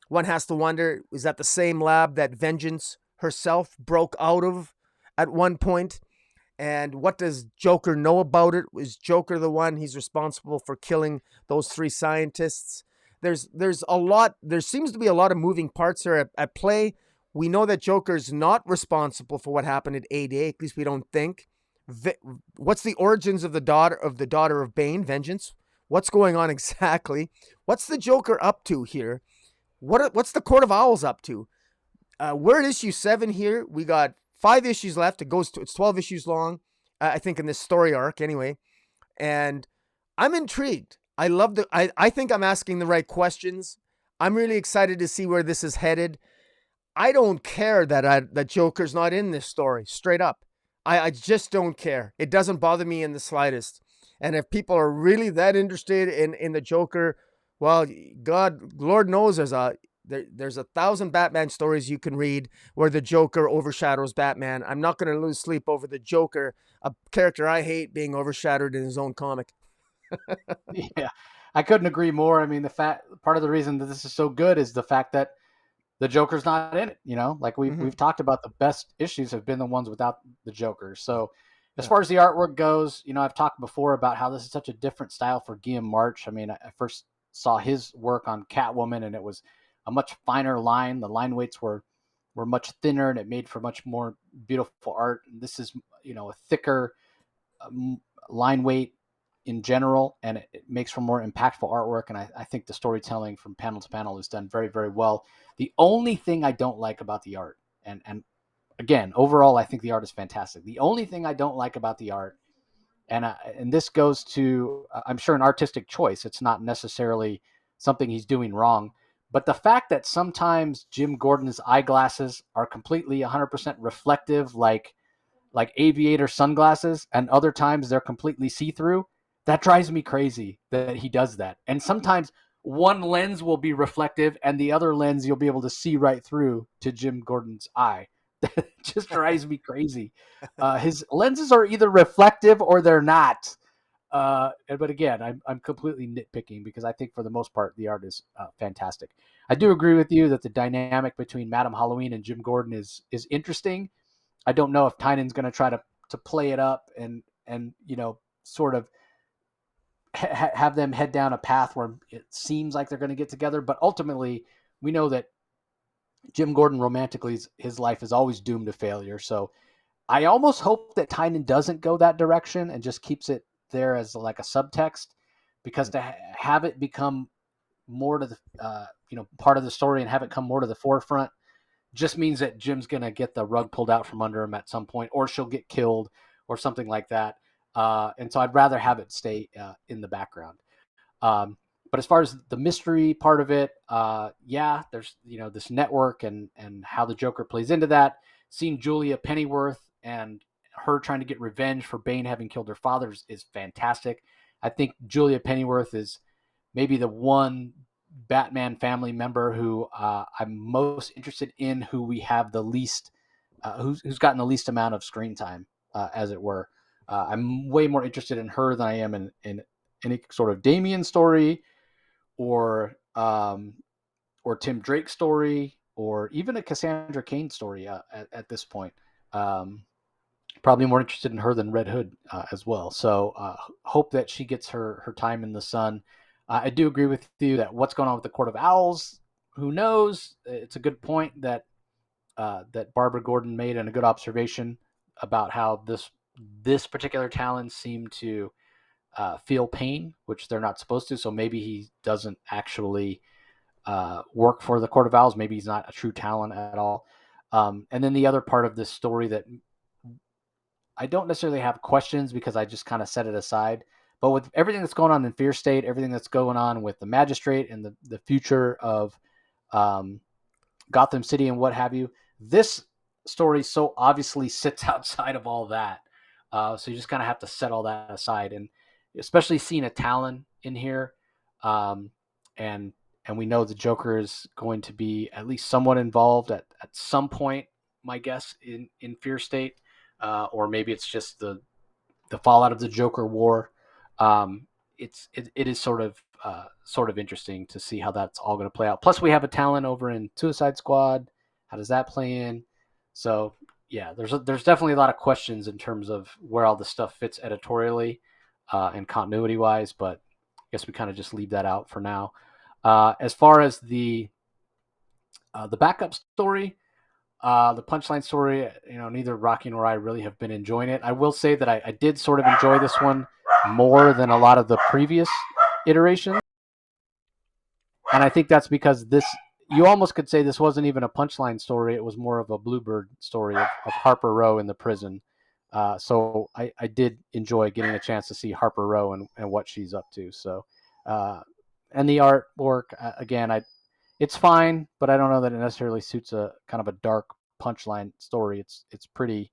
One has to wonder, is that the same lab that Vengeance herself broke out of at one point? And what does Joker know about it? Is Joker the one? He's responsible for killing those 3 scientists. There's a lot. There seems to be a lot of moving parts here at play. We know that Joker's not responsible for what happened at 8A. At least we don't think. What's the origins of the daughter of Bane, Vengeance? What's going on exactly? What's the Joker up to here? What's the Court of Owls up to? We're at issue 7 here. We got 5 issues left. It's 12 issues long, I think, in this story arc anyway. And I'm intrigued. I think I'm asking the right questions. I'm really excited to see where this is headed. I don't care that Joker's not in this story, straight up. I just don't care. It doesn't bother me in the slightest. And if people are really that interested in the Joker, well, Lord knows there's 1,000 Batman stories you can read where the Joker overshadows Batman. I'm not going to lose sleep over the Joker, a character I hate, being overshadowed in his own comic. Yeah, I couldn't agree more. I mean, part of the reason that this is so good is the fact that the Joker's not in it. Like we've talked about, the best issues have been the ones without the Joker. So as far as the artwork goes, I've talked before about how this is such a different style for Guillem March. I mean, I first saw his work on Catwoman, and it was a much finer line. The line weights were much thinner, and it made for much more beautiful art. And this is, a thicker line weight in general, and it makes for more impactful artwork. And I think the storytelling from panel to panel is done very, very well. The only thing I don't like about the art, and again, overall, I think the art is fantastic. The only thing I don't like about the art, and this goes to, I'm sure, an artistic choice. It's not necessarily something he's doing wrong, but the fact that sometimes Jim Gordon's eyeglasses are completely 100% reflective, like aviator sunglasses, and other times they're completely see-through, that drives me crazy that he does that. And sometimes one lens will be reflective and the other lens you'll be able to see right through to Jim Gordon's eye. That just drives me crazy. His lenses are either reflective or they're not. But again, I'm completely nitpicking because I think for the most part the art is fantastic. I do agree with you that the dynamic between Madame Halloween and Jim Gordon is interesting. I don't know if Tynion's going to try to play it up and sort of have them head down a path where it seems like they're going to get together. But ultimately, we know that Jim Gordon romantically, his life is always doomed to failure. So I almost hope that Tynion doesn't go that direction and just keeps it there as like a subtext, because to have it become more to the part of the story and have it come more to the forefront just means that Jim's gonna get the rug pulled out from under him at some point, or she'll get killed, or something like that. And so I'd rather have it stay in the background. But as far as the mystery part of it, yeah, there's this network and how the Joker plays into that. Seeing Julia Pennyworth and her trying to get revenge for Bane having killed her father is fantastic. I think Julia Pennyworth is maybe the one Batman family member who I'm most interested in, who we have the least, who's gotten the least amount of screen time, as it were. I'm way more interested in her than I am in any sort of Damian story, or Tim Drake story, or even a Cassandra Cain story at this point. Probably more interested in her than Red Hood as well. So hope that she gets her time in the sun. I do agree with you that what's going on with the Court of Owls, who knows? It's a good point that that Barbara Gordon made, and a good observation about how this particular Talon seemed to feel pain, which they're not supposed to. So maybe he doesn't actually work for the Court of Owls. Maybe he's not a true Talon at all. And then the other part of this story that I don't necessarily have questions, because I just kind of set it aside. But with everything that's going on in Fear State, everything that's going on with the Magistrate and the future of Gotham City and what have you, this story so obviously sits outside of all that. So you just kind of have to set all that aside. And especially seeing a Talon in here, and we know the Joker is going to be at least somewhat involved at some point, my guess, in Fear State. Or maybe it's just the fallout of the Joker War. It is sort of interesting to see how that's all going to play out. Plus, we have a Talon over in Suicide Squad. How does that play in? So yeah, there's definitely a lot of questions in terms of where all this stuff fits editorially and continuity wise. But I guess we kind of just leave that out for now. As far as the backup story, the Punchline story, neither Rocky nor I really have been enjoying it. I will say that I did sort of enjoy this one more than a lot of the previous iterations. And I think that's because you almost could say this wasn't even a Punchline story. It was more of a Bluebird story of Harper Row in the prison. So I did enjoy getting a chance to see Harper Row and what she's up to. So, and the artwork, again, it's fine, but I don't know that it necessarily suits a kind of a dark Punchline story. It's pretty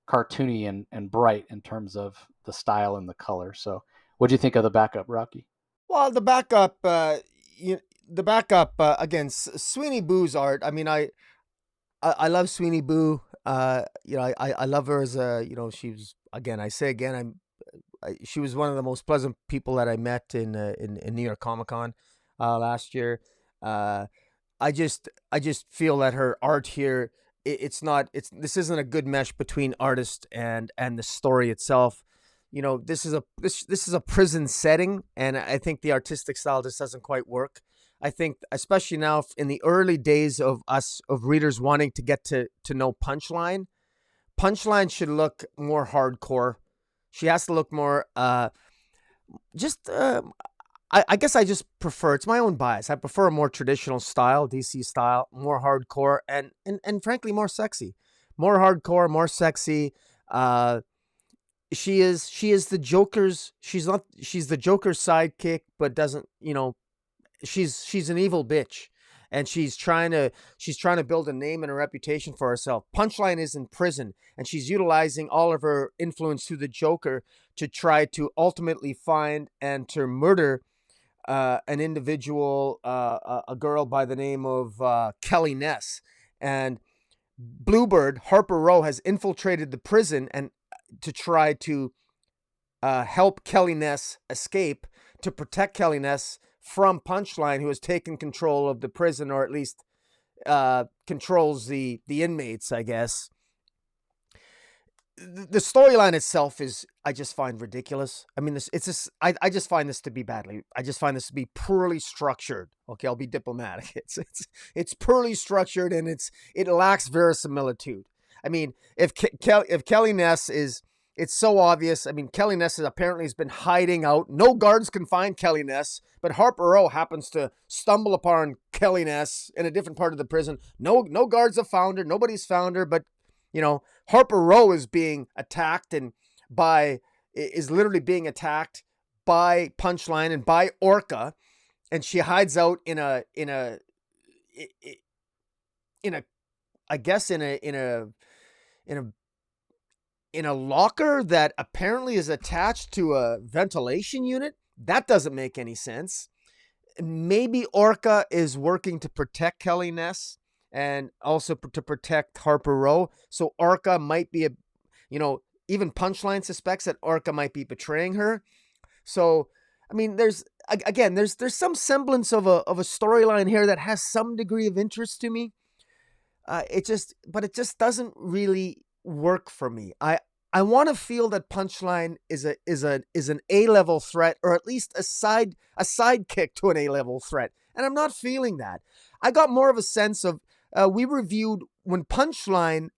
cartoony and bright in terms of the style and the color. So, what do you think of the backup, Rocky? Well, the backup again, Sweeney Boo's art. I mean, I love Sweeney Boo. I love her as a, she was, again, I say again, she was one of the most pleasant people that I met in New York Comic Con last year. I just feel that her art here, this isn't a good mesh between artist and the story itself. This is a prison setting, and I think the artistic style just doesn't quite work. I think, especially now in the early days of readers wanting to get to know Punchline should look more hardcore. She has to look more just I guess I just prefer, it's my own bias, I prefer a more traditional style, DC style, more hardcore and frankly more sexy. More hardcore, more sexy. She is the Joker's, she's the Joker's sidekick, but doesn't, she's an evil bitch, and she's trying to build a name and a reputation for herself. Punchline is in prison, and she's utilizing all of her influence through the Joker to try to ultimately find and to murder an individual, a girl by the name of Kelly Ness. And Bluebird, Harper Row, has infiltrated the prison and to try to help Kelly Ness escape, to protect Kelly Ness from Punchline, who has taken control of the prison, or at least controls the inmates, I guess. the storyline itself is, I just find ridiculous. I mean, I just find this to be I just find this to be poorly structured. Okay, I'll be diplomatic. It's poorly structured, and it lacks verisimilitude. I mean, if Kelly Ness is, it's so obvious. I mean, Kelly Ness has been hiding out. No guards can find Kelly Ness, but Harper Row happens to stumble upon Kelly Ness in a different part of the prison. No guards have found her. Nobody's found her, but Harper Row is being attacked is literally being attacked by Punchline and by Orca, and she hides out in a locker that apparently is attached to a ventilation unit. That doesn't make any sense. Maybe Orca is working to protect Kelly Ness and also to protect Harper Row. So Orca might be even Punchline suspects that Orca might be betraying her. So, I mean, there's some semblance of a storyline here that has some degree of interest to me. It just doesn't really work for me. I want to feel that Punchline is an A-level threat, or at least a sidekick to an A-level threat, and I'm not feeling that. I got more of a sense of we reviewed Punchline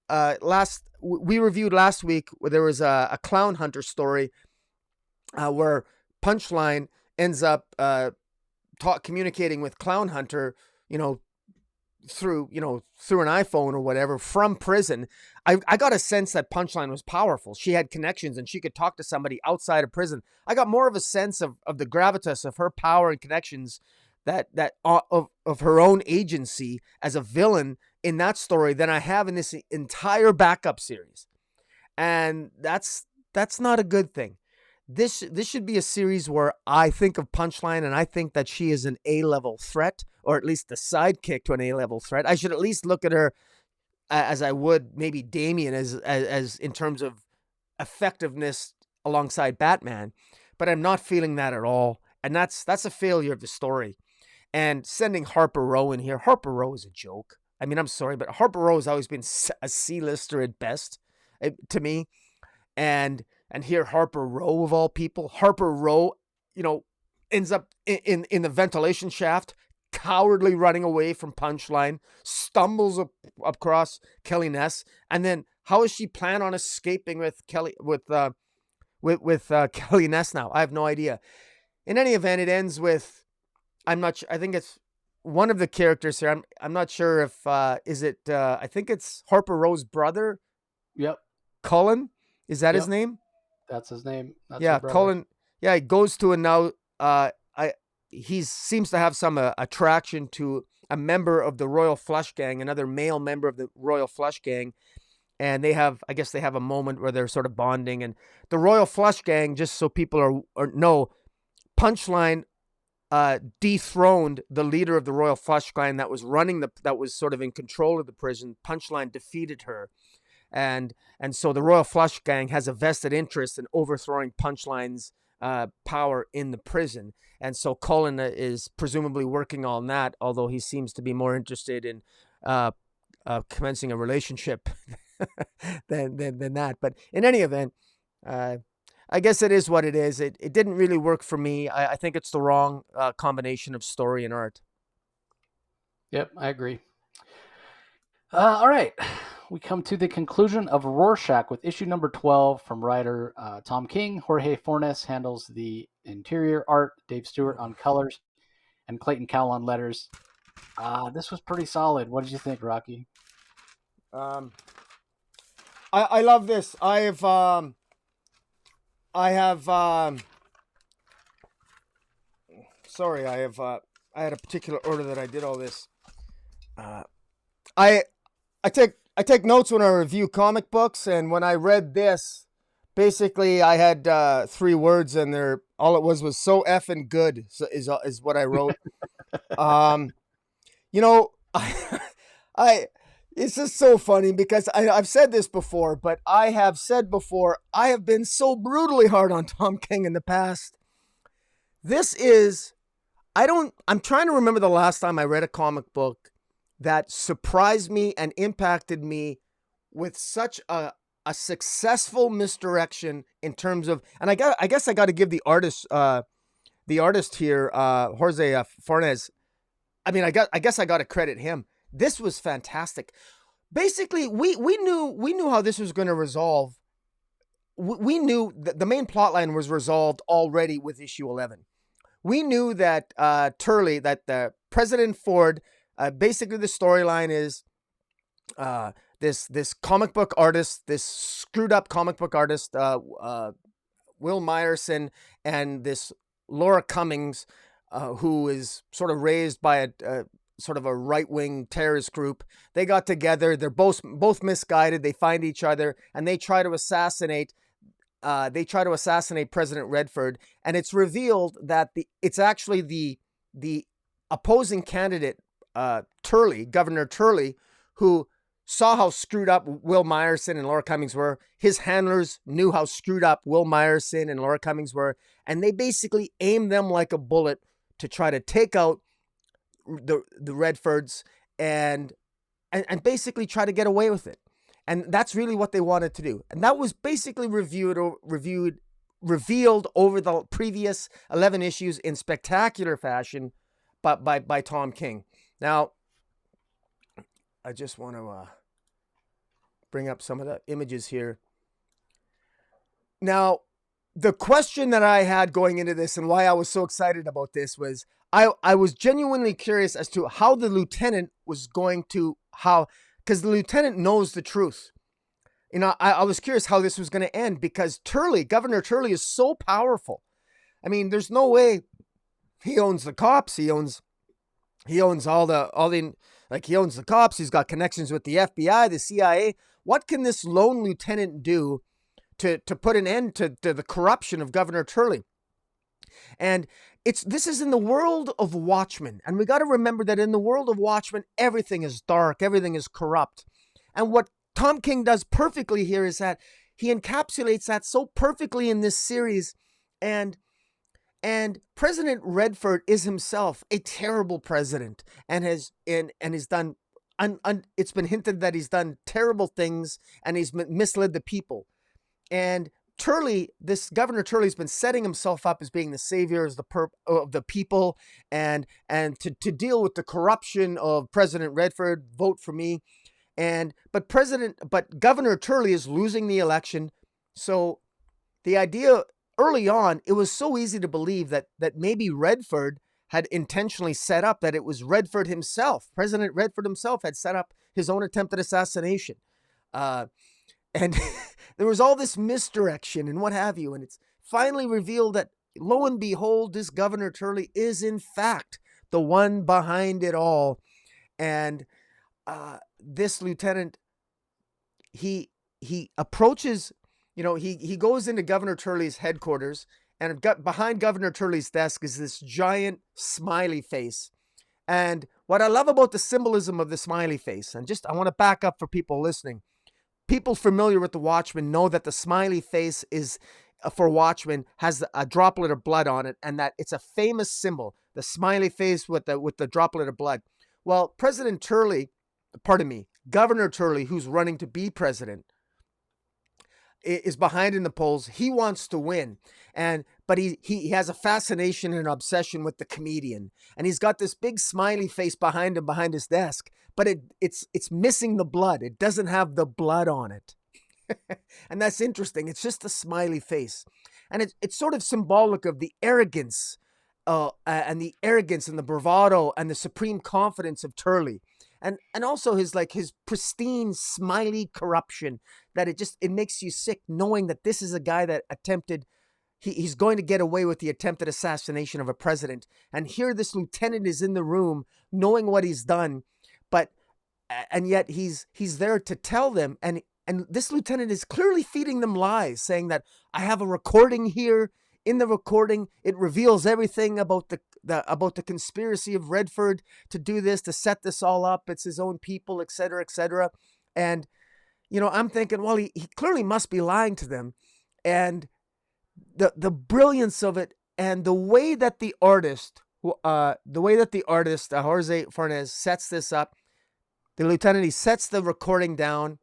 last week, where there was a clown hunter story where Punchline ends up communicating with Clown Hunter, through an iPhone or whatever from prison. I got a sense that Punchline was powerful. She had connections and she could talk to somebody outside of prison. I got more of a sense of the gravitas of her power and connections, that of her own agency as a villain in that story than I have in this entire backup series. And that's not a good thing. This should be a series where I think of Punchline and I think that she is an A-level threat, or at least the sidekick to an A-level threat. I should at least look at her as I would maybe Damian as in terms of effectiveness alongside Batman, but I'm not feeling that at all. And that's a failure of the story. And sending Harper Row in here, Harper Row is a joke. I mean, I'm sorry, but Harper Row has always been a C-lister at best to me. And here Harper Row, of all people, Harper Row, ends up in the ventilation shaft, cowardly running away from Punchline, stumbles across Kelly Ness, and then how does she plan on escaping with Kelly Kelly Ness now? I have no idea. In any event, it ends with, I think it's one of the characters here. I'm not sure if I think it's Harper Row's brother. Yep. Cullen, is that his name? That's his name. That's yeah, Cullen. Yeah, he goes to he seems to have some attraction to a member of the Royal Flush Gang, another male member of the Royal Flush Gang, and I guess they have a moment where they're sort of bonding. And the Royal Flush Gang, just so people know, Punchline dethroned the leader of the Royal Flush Gang that was that was sort of in control of the prison. Punchline defeated her. And so the Royal Flush Gang has a vested interest in overthrowing Punchline's power in the prison. And so Cullen is presumably working on that, although he seems to be more interested in commencing a relationship than that. But in any event, I guess it is what it is. It didn't really work for me. I think it's the wrong combination of story and art. Yep, I agree. All right. We come to the conclusion of Rorschach with issue number 12 from writer Tom King. Jorge Fornes handles the interior art, Dave Stewart on colors, and Clayton Cowell on letters. This was pretty solid. What did you think, Rocky? I love this. I had a particular order that I did all this. I take notes when I review comic books, and when I read this, basically I had 3 words, and all it was so effing good is what I wrote. It's just so funny because I've said this before, but I have been so brutally hard on Tom King in the past. I'm trying to remember the last time I read a comic book that surprised me and impacted me with such a a successful misdirection in terms of, and I guess I got to give the artist here, Jorge Fornes. I mean, I guess I got to credit him. This was fantastic. Basically, we knew how this was going to resolve. We knew that the main plot line was resolved already with issue 11. We knew that Turley, that President Ford, basically the storyline is this comic book artist, this screwed up comic book artist, Will Myerson, and this Laura Cummings, who is sort of raised by a sort of a right-wing terrorist group. They got together. They're both misguided. They find each other and they try to assassinate. President Redford, and it's revealed that it's actually the opposing candidate, Turley, Governor Turley, who saw how screwed up Will Myerson and Laura Cummings were. His handlers knew how screwed up Will Myerson and Laura Cummings were, and they basically aimed them like a bullet to try to take out the Redfords and basically try to get away with it. And that's really what they wanted to do. And that was basically revealed over the previous 11 issues in spectacular fashion by Tom King. Now, I just want to bring up some of the images here. Now, the question that I had going into this and why I was so excited about this was I was genuinely curious as to how the lieutenant was going to, because the lieutenant knows the truth. You know, I was curious how this was going to end because Governor Turley is so powerful. I mean, there's no way he owns the cops. He owns he owns he owns the cops. He's got connections with the FBI, the CIA. What can this lone lieutenant do to put an end to the corruption of Governor Turley? And this is in the world of Watchmen. And we got to remember that in the world of Watchmen, everything is dark, everything is corrupt. And what Tom King does perfectly here is that he encapsulates that so perfectly in this series. And President Redford is himself a terrible president and has done it's been hinted that he's done terrible things and he's misled the people. And Governor Turley's been setting himself up as being the savior of the people and to deal with the corruption of President Redford. Vote for me. But Governor Turley is losing the election. So the idea early on, it was so easy to believe that maybe Redford had intentionally set up, that it was Redford himself. President Redford himself had set up his own attempted assassination. And there was all this misdirection and what have you. And it's finally revealed that, lo and behold, this Governor Turley is in fact the one behind it all. And this lieutenant, he approaches, he goes into Governor Turley's headquarters, and behind Governor Turley's desk is this giant smiley face. And what I love about the symbolism of the smiley face, and I want to back up for people listening. People familiar with the Watchmen know that the smiley face is, for Watchmen, has a droplet of blood on it, and that it's a famous symbol, the smiley face with the droplet of blood. Well, Governor Turley, who's running to be president, is behind in the polls. He wants to win, but he has a fascination and obsession with the comedian, and he's got this big smiley face behind him, behind his desk, but it's missing the blood. It doesn't have the blood on it. And that's interesting. It's just a smiley face, and it's sort of symbolic of the arrogance and the bravado and the supreme confidence of Turley. And also his pristine smiley corruption, that it makes you sick knowing that this is a guy that he's going to get away with the attempted assassination of a president. And here this lieutenant is in the room knowing what he's done, and yet he's there to tell them. And this lieutenant is clearly feeding them lies, saying that I have a recording here. In the recording, it reveals everything about the conspiracy of Redford to do this, to set this all up. It's his own people, et cetera, et cetera. And, I'm thinking, well, he clearly must be lying to them. And the brilliance of it, and the way that the artist, Jorge Fornes, sets this up, the lieutenant, he sets the recording down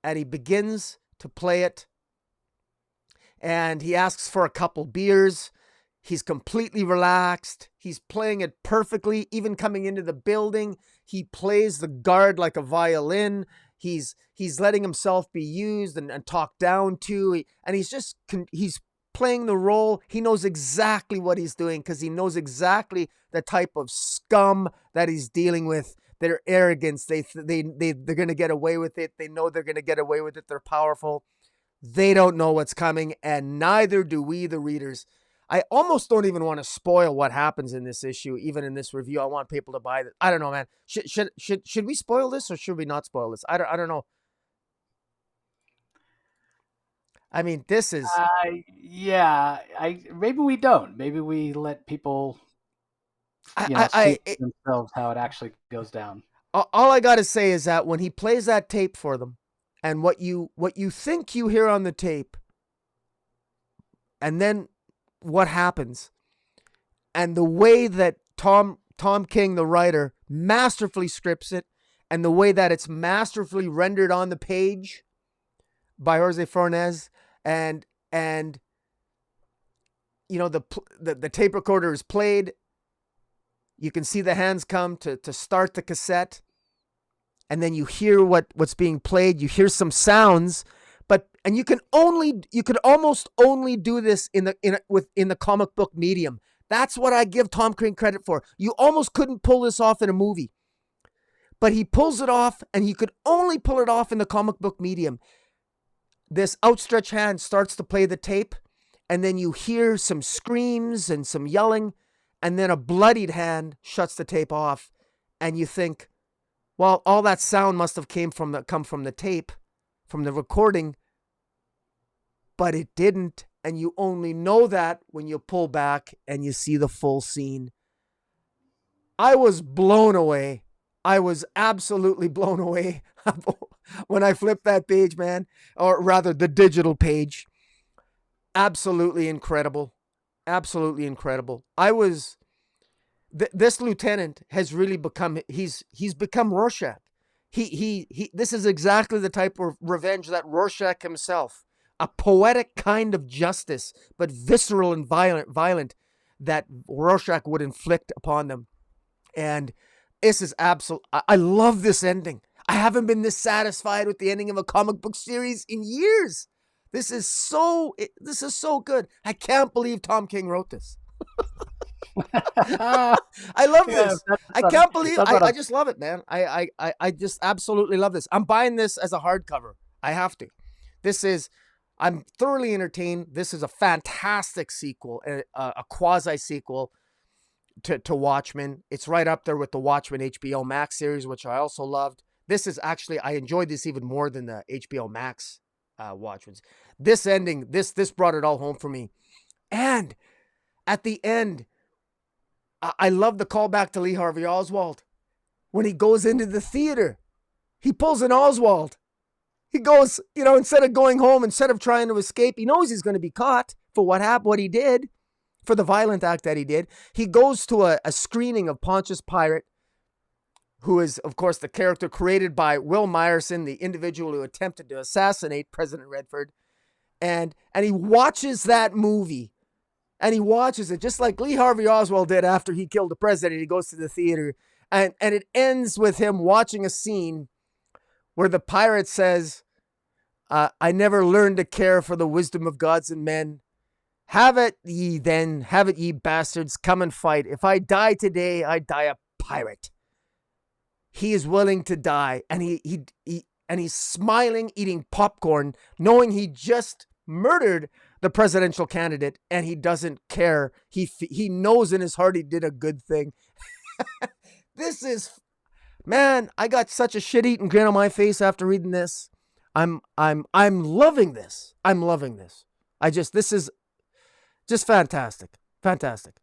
and he begins to play it. And he asks for a couple beers. He's completely relaxed. He's playing it perfectly. Even coming into the building, he plays the guard like a violin. He's letting himself be used and talked down to. And he's playing the role. He knows exactly what he's doing because he knows exactly the type of scum that he's dealing with. Their arrogance. They're going to get away with it. They know they're going to get away with it. They're powerful. They don't know what's coming, and neither do we, the readers. I almost don't even want to spoil what happens in this issue, even in this review. I want people to buy it. I don't know, man. Should we spoil this or should we not spoil this? I don't know. I mean, this is maybe we don't. Maybe we let people see themselves how it actually goes down. All I got to say is that when he plays that tape for them, and what you think you hear on the tape, and then what happens, and the way that Tom King, the writer, masterfully scripts it, and the way that it's masterfully rendered on the page by Jorge Fornes, and you know the tape recorder is played. You can see the hands come to start the cassette. And then you hear what's being played. You hear some sounds, and you could almost only do this in the comic book medium. That's what I give Tom King credit for. You almost couldn't pull this off in a movie, but he pulls it off, and he could only pull it off in the comic book medium. This outstretched hand starts to play the tape, and then you hear some screams and some yelling, and then a bloodied hand shuts the tape off, and you think, well, all that sound must have come from the tape, from the recording, but it didn't, and you only know that when you pull back and you see the full scene. I was blown away. I was absolutely blown away when I flipped that page, man, or rather the digital page. Absolutely incredible. Absolutely incredible. This lieutenant has really become, he's become Rorschach. This is exactly the type of revenge that Rorschach himself, a poetic kind of justice, but visceral and violent that Rorschach would inflict upon them. And this is absolute. I love this ending. I haven't been this satisfied with the ending of a comic book series in years. This is so good. I can't believe Tom King wrote this. I love this. I can't believe I just love it, man. I just absolutely love this. I'm buying this as a hardcover. I have to. I'm thoroughly entertained. This is a fantastic sequel, a quasi sequel to Watchmen. It's right up there with the Watchmen HBO Max series, which I also loved. This is actually, I enjoyed this even more than the HBO Max Watchmen's. This ending, this brought it all home for me. And at the end, I love the callback to Lee Harvey Oswald. When he goes into the theater, he pulls an Oswald. He goes, instead of going home, instead of trying to escape, he knows he's going to be caught for what he did, for the violent act that he did. He goes to a screening of Pontius Pilate, who is, of course, the character created by Will Morrison, the individual who attempted to assassinate President Redford. And he watches that movie. And he watches it just like Lee Harvey Oswald did after he killed the president. He goes to the theater. And it ends with him watching a scene where the pirate says, I never learned to care for the wisdom of gods and men. Have it ye then, have it ye bastards, come and fight. If I die today, I die a pirate. He is willing to die. And he's smiling, eating popcorn, knowing he just murdered the presidential candidate, and he doesn't care. He knows in his heart he did a good thing. This is, man, I got such a shit-eating grin on my face after reading this. I'm loving this. I'm loving this. This is just fantastic. Fantastic.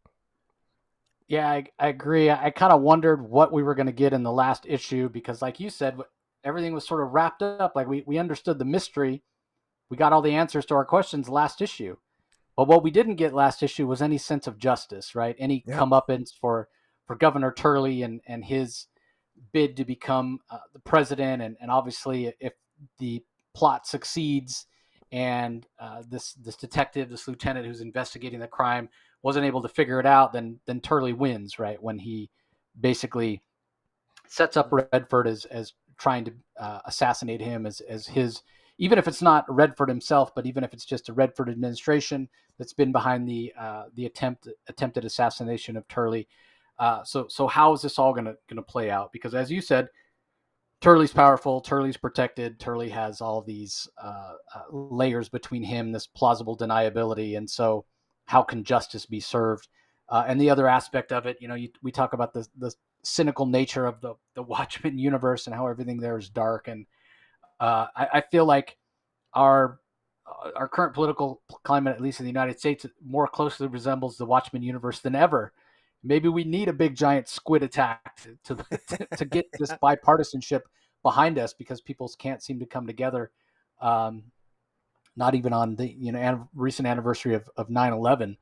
Yeah, I agree. I kind of wondered what we were going to get in the last issue because, like you said, everything was sort of wrapped up. Like we understood the mystery. We got all the answers to our questions last issue. But what we didn't get last issue was any sense of justice, right? Any comeuppance for Governor Turley and his bid to become the president. And obviously, if the plot succeeds, and this detective, this lieutenant who's investigating the crime, wasn't able to figure it out, then Turley wins, right? When he basically sets up Redford as trying to assassinate him as his, even if it's not Redford himself, but even if it's just a Redford administration that's been behind the attempted assassination of Turley. So how is this all gonna play out? Because as you said, Turley's powerful, Turley's protected, Turley has all these layers between him, this plausible deniability, and so how can justice be served? And the other aspect of it, we talk about the cynical nature of the Watchmen universe and how everything there is dark, and I feel like our our current political climate, at least in the United States, more closely resembles the Watchmen universe than ever. Maybe we need a big giant squid attack to get this bipartisanship behind us, because people can't seem to come together. Um, Not even on the recent anniversary of 9/11,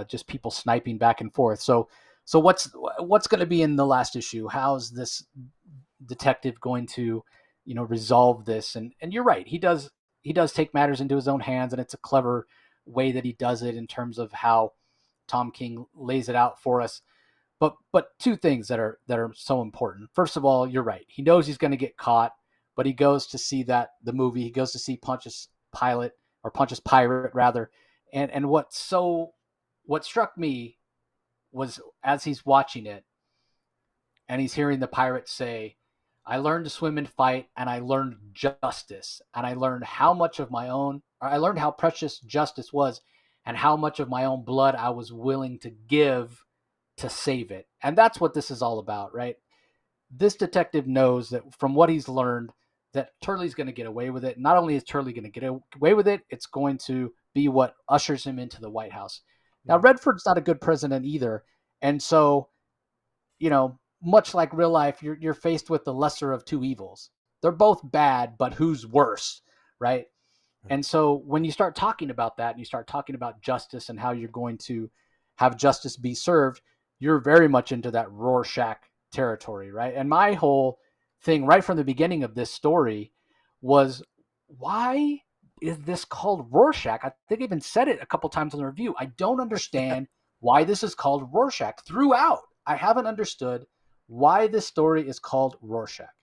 just people sniping back and forth. So what's going to be in the last issue? How's this detective going to resolve this? And you're right, he does take matters into his own hands, and it's a clever way that he does it in terms of how Tom King lays it out for us. But two things that are so important. First of all, you're right. He knows he's going to get caught, but he goes to see the movie. He goes to see Punch's Pirate rather. And what struck me was, as he's watching it and he's hearing the pirate say, "I learned to swim and fight, and I learned justice, and I learned I learned how precious justice was, and how much of my own blood I was willing to give to save it." And that's what this is all about, right? This detective knows that from what he's learned, that Turley's going to get away with it. Not only is Turley going to get away with it, it's going to be what ushers him into the White House. Now, Redford's not a good president either. And so, much like real life, you're faced with the lesser of two evils. They're both bad, but who's worse, right? And so when you start talking about that, and you start talking about justice and how you're going to have justice be served, you're very much into that Rorschach territory, right? And my whole thing right from the beginning of this story was, why is this called Rorschach? I think I even said it a couple times in the review. I don't understand why this is called Rorschach throughout. I haven't understood why this story is called Rorschach,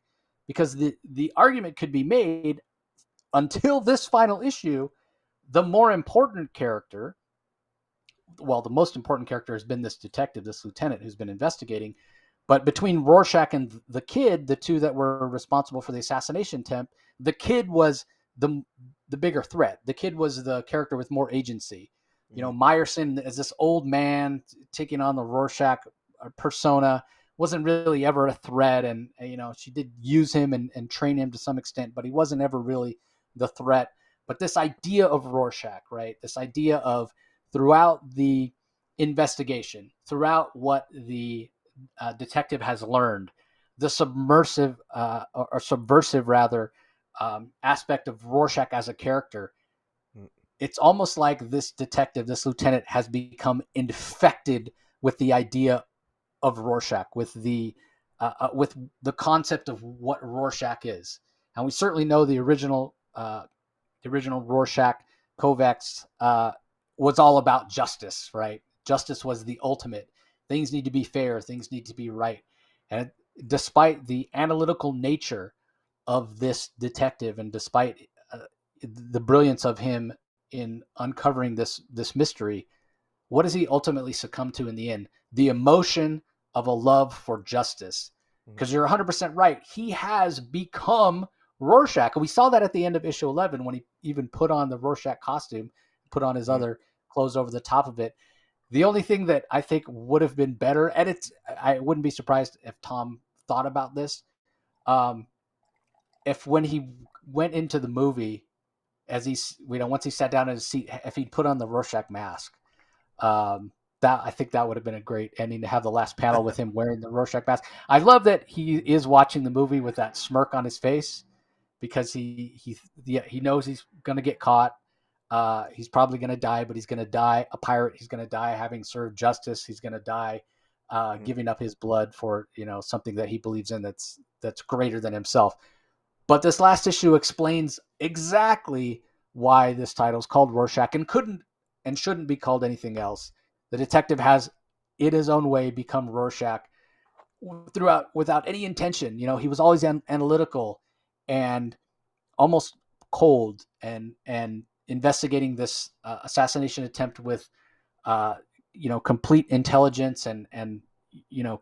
because the argument could be made until this final issue, the more important character, well, the most important character has been this detective, this lieutenant who's been investigating. But between Rorschach and the kid, the two that were responsible for the assassination attempt, the kid was the bigger threat. The kid was the character with more agency. Morrison, as this old man taking on the Rorschach persona, wasn't really ever a threat. And, she did use him and train him to some extent, but he wasn't ever really the threat. But this idea of Rorschach, right? This idea of, throughout the investigation, throughout what the detective has learned, the subversive rather, aspect of Rorschach as a character, it's almost like this detective, this lieutenant, has become infected with the idea of Rorschach, with the concept of what Rorschach is. And we certainly know the original Rorschach, Kovacs, was all about justice, right? Justice was the ultimate. Things need to be fair. Things need to be right. And despite the analytical nature of this detective, and despite the brilliance of him in uncovering this mystery, what does he ultimately succumb to in the end? The emotion of a love for justice. Because you're 100% right. He has become Rorschach. And we saw that at the end of issue 11, when he even put on the Rorschach costume, put on his other clothes over the top of it. The only thing that I think would have been better, and I wouldn't be surprised if Tom thought about this, if when he went into the movie, once he sat down in his seat, if he'd put on the Rorschach mask, that I think that would have been a great ending, to have the last panel with him wearing the Rorschach mask. I love that he is watching the movie with that smirk on his face, because he knows he's going to get caught. He's probably going to die, but he's going to die a pirate. He's going to die having served justice. He's going to die giving up his blood for something that he believes in, that's greater than himself. But this last issue explains exactly why this title is called Rorschach and couldn't and shouldn't be called anything else. The detective has, in his own way, become Rorschach throughout without any intention. He was always analytical and almost cold and investigating this assassination attempt with uh, complete intelligence and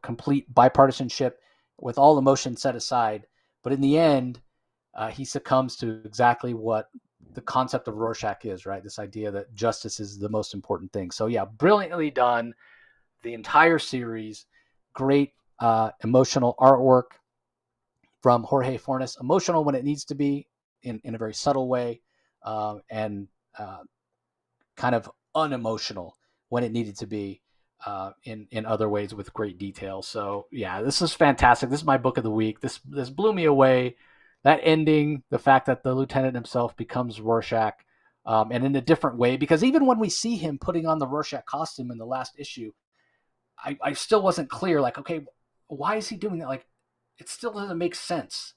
complete bipartisanship with all emotion set aside. But in the end, he succumbs to exactly what the concept of Rorschach is, right? This idea that justice is the most important thing. So yeah, brilliantly done. The entire series, great emotional artwork from Jorge Fornes. Emotional when it needs to be, in a very subtle way, and kind of unemotional when it needed to be, in other ways with great detail. So yeah, this is fantastic. This is my book of the week. This blew me away. That ending, the fact that the lieutenant himself becomes Rorschach, and in a different way, because even when we see him putting on the Rorschach costume in the last issue, I still wasn't clear. Like, okay, why is he doing that? Like, it still doesn't make sense.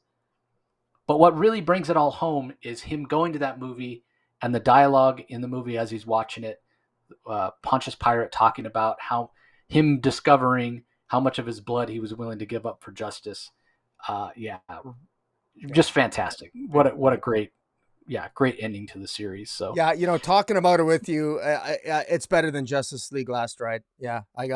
But what really brings it all home is him going to that movie and the dialogue in the movie as he's watching it. Pontius Pilate talking about how him discovering how much of his blood he was willing to give up for justice. Yeah, Yeah. just fantastic. What a great, yeah, great ending to the series. So Yeah, talking about it with you, it's better than Justice League Last Ride. Yeah, I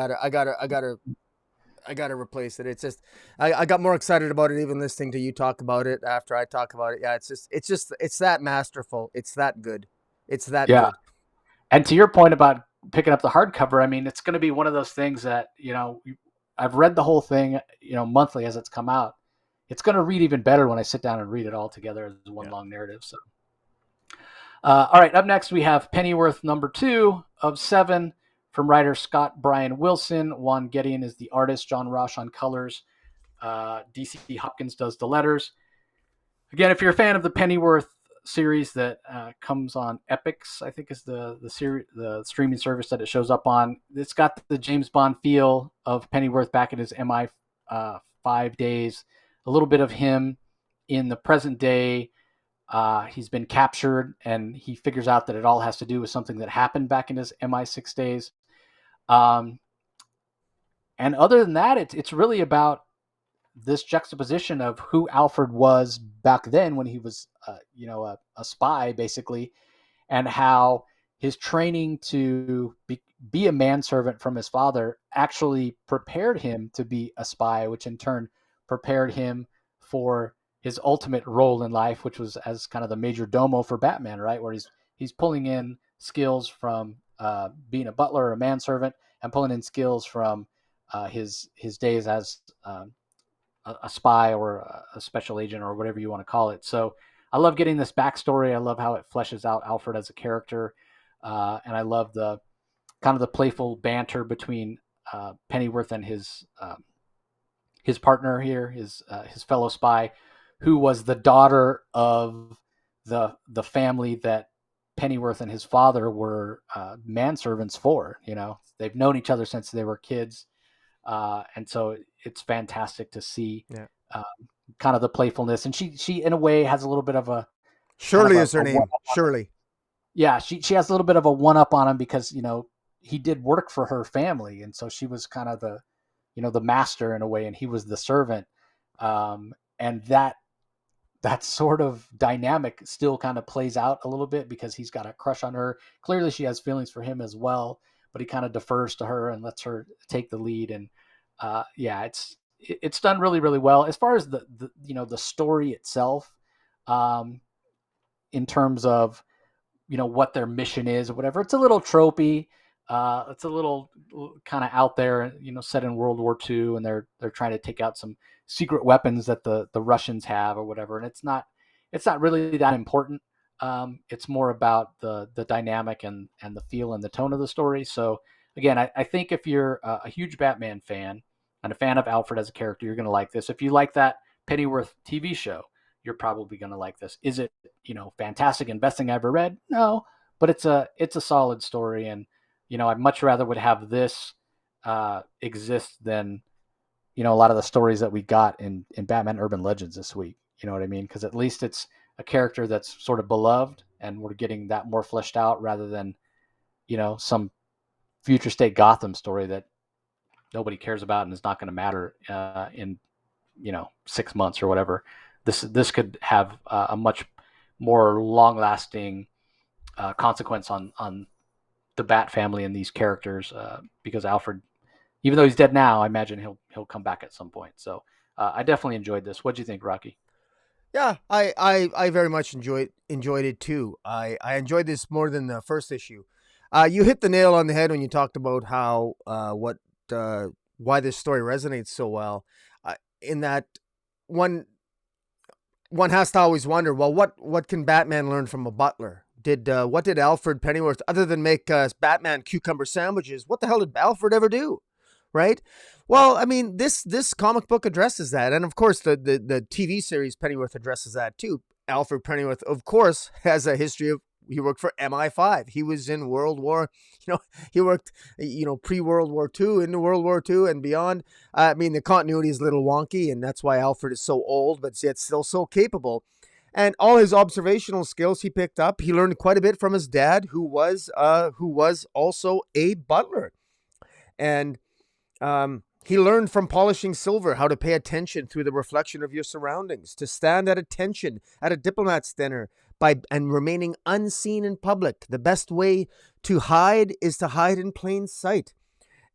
gotta replace it. It's just, I got more excited about it even listening to you talk about it after I talk about it. Yeah, it's that masterful. It's that good. It's that yeah, good. and to your point about picking up the hardcover, I mean, it's going to be one of those things that I've read the whole thing, monthly as it's come out. It's going to read even better when I sit down and read it all together as one Yeah. long narrative. So, all right, up next we have Pennyworth #2 of 7 from writer Scott Bryan Wilson. Juan Gedeon is the artist. John Roche on colors. DC Hopkins does the letters. Again, if you're a fan of the Pennyworth series that comes on Epix, I think is the streaming service that it shows up on. It's got the James Bond feel of Pennyworth back in his MI 5 days. A little bit of him in the present day. He's been captured, and he figures out that it all has to do with something that happened back in his MI6 days. Um, and other than that, it's really about this juxtaposition of who Alfred was back then when he was, a spy, basically, and how his training to be a manservant from his father actually prepared him to be a spy, which in turn prepared him for his ultimate role in life, which was as kind of the major domo for Batman, right? Where he's pulling in skills from being a butler or a manservant, and pulling in skills from his days as a spy or a special agent or whatever you want to call it. So I love getting this backstory. I love how it fleshes out Alfred as a character, and I love the kind of the playful banter between Pennyworth and his partner here, his fellow spy, who was the daughter of the family that Pennyworth and his father were manservants for. They've known each other since they were kids, and so it's fantastic to see Yeah. um, kind of the playfulness. And she in a way has a little bit of a kind of Shirley is her a one name. Shirley. yeah, she has a little bit of a one up on him because he did work for her family, and so she was kind of the master in a way, and he was the servant. And that sort of dynamic still kind of plays out a little bit because he's got a crush on her. Clearly, she has feelings for him as well, but he kind of defers to her and lets her take the lead. And yeah, it's done really really well as far as the story itself, um, in terms of what their mission is or whatever. It's a little tropey. It's a little kind of out there, set in World War II, and they're trying to take out some secret weapons that the Russians have or whatever. And it's not really that important. It's more about the dynamic and the feel and the tone of the story. So again, I think if you're a huge Batman fan and a fan of Alfred as a character, you're going to like this. If you like that Pennyworth TV show, you're probably going to like this. Is it fantastic and best thing I ever read? No, but it's a solid story, and I much rather would have this exist than a lot of the stories that we got in Batman Urban Legends this week. You know what I mean? Because at least it's a character that's sort of beloved, and we're getting that more fleshed out rather than some future state Gotham story that nobody cares about and is not going to matter in 6 months or whatever. This could have a much more long lasting consequence on the Bat family and these characters because Alfred, even though he's dead now, I imagine he'll come back at some point. So I definitely enjoyed this. What do you think, Rocky? Yeah, I very much enjoyed it too. I enjoyed this more than the first issue. You hit the nail on the head when you talked about how why this story resonates so well. In that one has to always wonder, well, what can Batman learn from a butler? What did Alfred Pennyworth, other than make Batman cucumber sandwiches, what the hell did Alfred ever do? Right? Well, I mean, this comic book addresses that, and of course, the TV series Pennyworth addresses that too. Alfred Pennyworth, of course, has a history of he worked for MI5. He was in World War, he worked, pre-World War II, into World War II, and beyond. I mean, the continuity is a little wonky, and that's why Alfred is so old, but yet still so capable. And all his observational skills he picked up, he learned quite a bit from his dad, who was also a butler, and he learned from polishing silver how to pay attention through the reflection of your surroundings, to stand at attention at a diplomat's dinner and remaining unseen in public. The best way to hide is to hide in plain sight.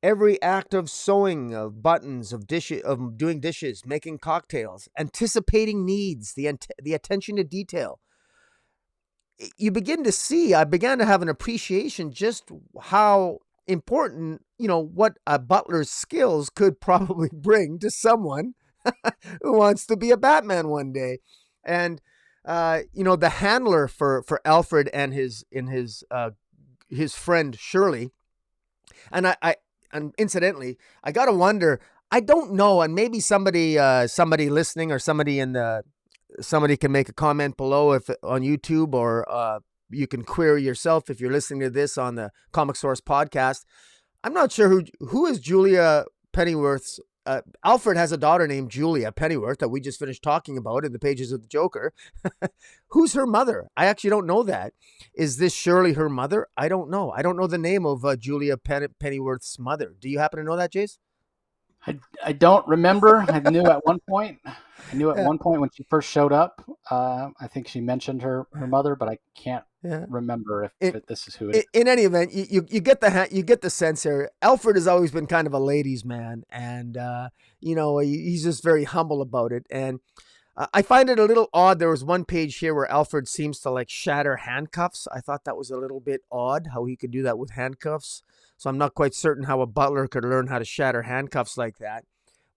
Every act of sewing, of buttons, of doing dishes, making cocktails, anticipating needs, the attention to detail. I began to have an appreciation just how important, what a butler's skills could probably bring to someone who wants to be a Batman one day. And, the handler for Alfred and his friend Shirley. And incidentally, I got to wonder, I don't know, and maybe somebody listening or somebody can make a comment below if on YouTube, or you can query yourself if you're listening to this on the Comic Source podcast. I'm not sure who is Julia Pennyworth's. Alfred has a daughter named Julia Pennyworth that we just finished talking about in the pages of the Joker. Who's her mother? I actually don't know that. Is this Shirley her mother? I don't know. I don't know the name of Julia Pennyworth's mother. Do you happen to know that, Jace? I don't remember. I knew at one point. Yeah. When she first showed up. I think she mentioned her mother, but I can't remember if this is who it is. In any event, you get the sense here. Alfred has always been kind of a ladies' man, and he's just very humble about it. And I find it a little odd. There was one page here where Alfred seems to shatter handcuffs. I thought that was a little bit odd how he could do that with handcuffs. So I'm not quite certain how a butler could learn how to shatter handcuffs like that.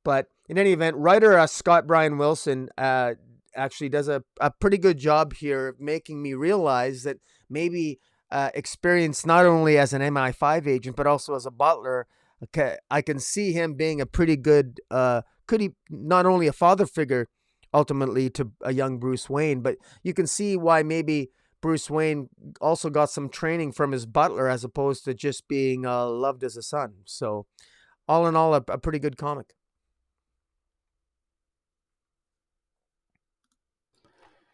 But in any event, writer Scott Bryan Wilson actually does a pretty good job here of making me realize that maybe experience not only as an MI5 agent, but also as a butler. Okay, I can see him being a pretty good, could he not only a father figure ultimately to a young Bruce Wayne, but you can see why maybe Bruce Wayne also got some training from his butler as opposed to just being loved as a son. So all in all, a pretty good comic.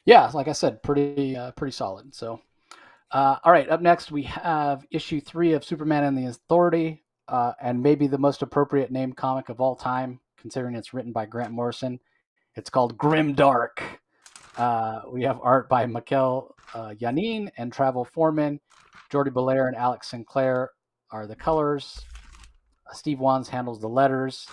Yeah, like I said, pretty solid. So, all right, up next we have issue 3 of Superman and the Authority, and maybe the most appropriate named comic of all time, considering it's written by Grant Morrison. It's called Grim Dark. We have art by Mikel Janin and Travel Foreman. Jordi Belair and Alex Sinclair are the colors. Steve Wands handles the letters.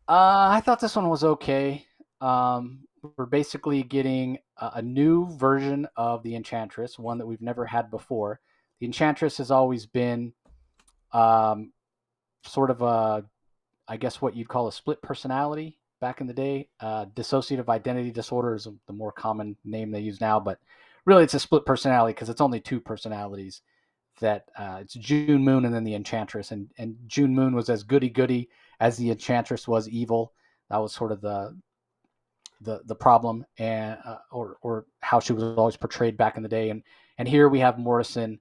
I thought this one was okay. We're basically getting a new version of the Enchantress, one that we've never had before. The Enchantress has always been sort of I guess what you'd call a split personality back in the day. Dissociative identity disorder is the more common name they use now, but really it's a split personality because it's only two personalities. That it's June Moon and then the Enchantress, and June Moon was as goody as the Enchantress was evil. That was sort of the problem, and or how she was always portrayed back in the day. And here we have Morrison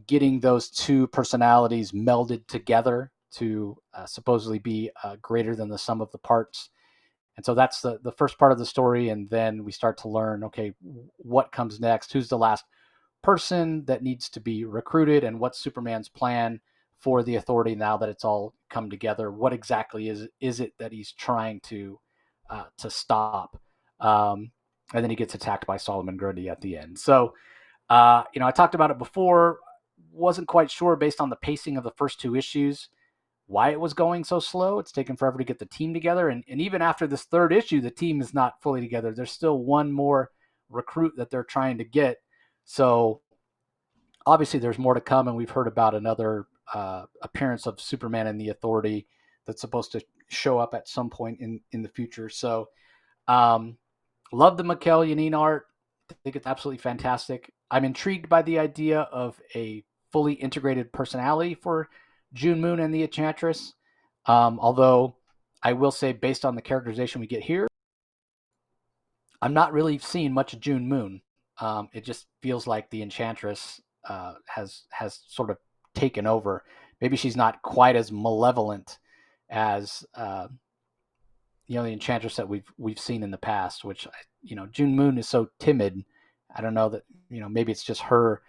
getting those two personalities melded together to supposedly be greater than the sum of the parts. And so that's the first part of the story, and then we start to learn, okay, what comes next? Who's the last person that needs to be recruited, and what's Superman's plan for the Authority now that it's all come together? What exactly is it that he's trying to stop? And then he gets attacked by Solomon Grundy at the end. So, I talked about it before. Wasn't quite sure based on the pacing of the first two issues why it was going so slow. It's taken forever to get the team together. And even after this third issue, the team is not fully together. There's still one more recruit that they're trying to get. So obviously there's more to come. And we've heard about another appearance of Superman and the Authority that's supposed to show up at some point in the future. So love the Mikel Janin art. I think it's absolutely fantastic. I'm intrigued by the idea of a fully integrated personality for June Moon and the Enchantress. Although I will say, based on the characterization we get here, I'm not really seeing much of June Moon. It just feels like the Enchantress has sort of taken over. Maybe she's not quite as malevolent as the Enchantress that we've seen in the past. Which June Moon is so timid. I don't know that maybe it's just her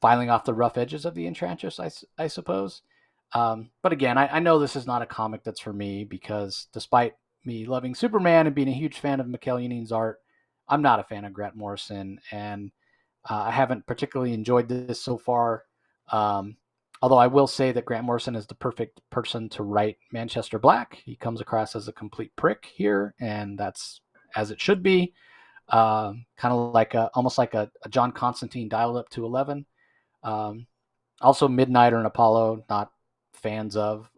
filing off the rough edges of the Enchantress, I suppose. But again, I know this is not a comic that's for me, because despite me loving Superman and being a huge fan of Mikel Janin's art, I'm not a fan of Grant Morrison, and I haven't particularly enjoyed this so far. Although I will say that Grant Morrison is the perfect person to write Manchester Black. He comes across as a complete prick here, and that's as it should be. Kind of like almost like a John Constantine dialed up to 11. Also Midnighter and Apollo, not fans of.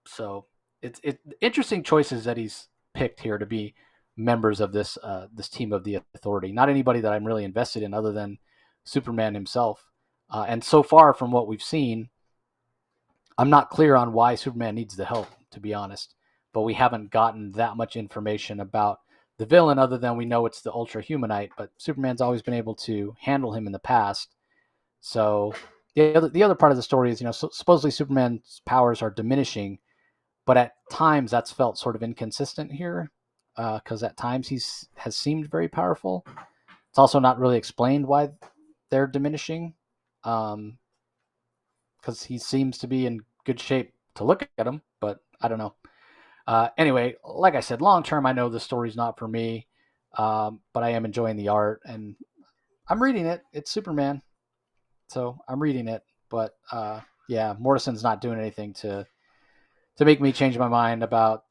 So it's interesting choices that he's picked here to be members of this team of the Authority. Not anybody that I'm really invested in other than Superman himself. And so far from what we've seen, I'm not clear on why Superman needs the help, to be honest. But we haven't gotten that much information about the villain, other than we know it's the Ultra Humanite. But Superman's always been able to handle him in the past. So the other part of the story is, supposedly Superman's powers are diminishing, but at times that's felt sort of inconsistent here, because at times has seemed very powerful. It's also not really explained why they're diminishing, because he seems to be in good shape to look at him, but I don't know. Anyway, like I said, long term, I know the story's not for me, but I am enjoying the art, and I'm reading it. It's Superman, so I'm reading it. But yeah, Morrison's not doing anything to make me change my mind about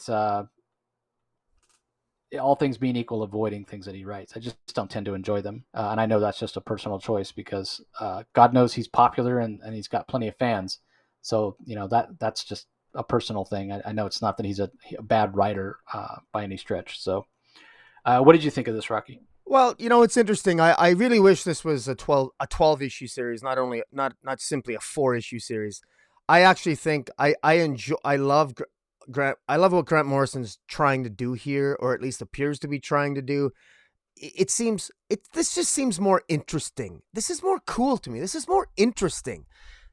all things being equal, avoiding things that he writes. I just don't tend to enjoy them, and I know that's just a personal choice, because God knows he's popular and he's got plenty of fans. So that's just a personal thing. I know it's not that he's a bad writer by any stretch. So, what did you think of this, Rocky? Well, it's interesting. I really wish this was a 12 issue series, not simply a 4-issue series. I actually think I love what Grant Morrison's trying to do here, or at least appears to be trying to do. This just seems more interesting. This is more cool to me. This is more interesting.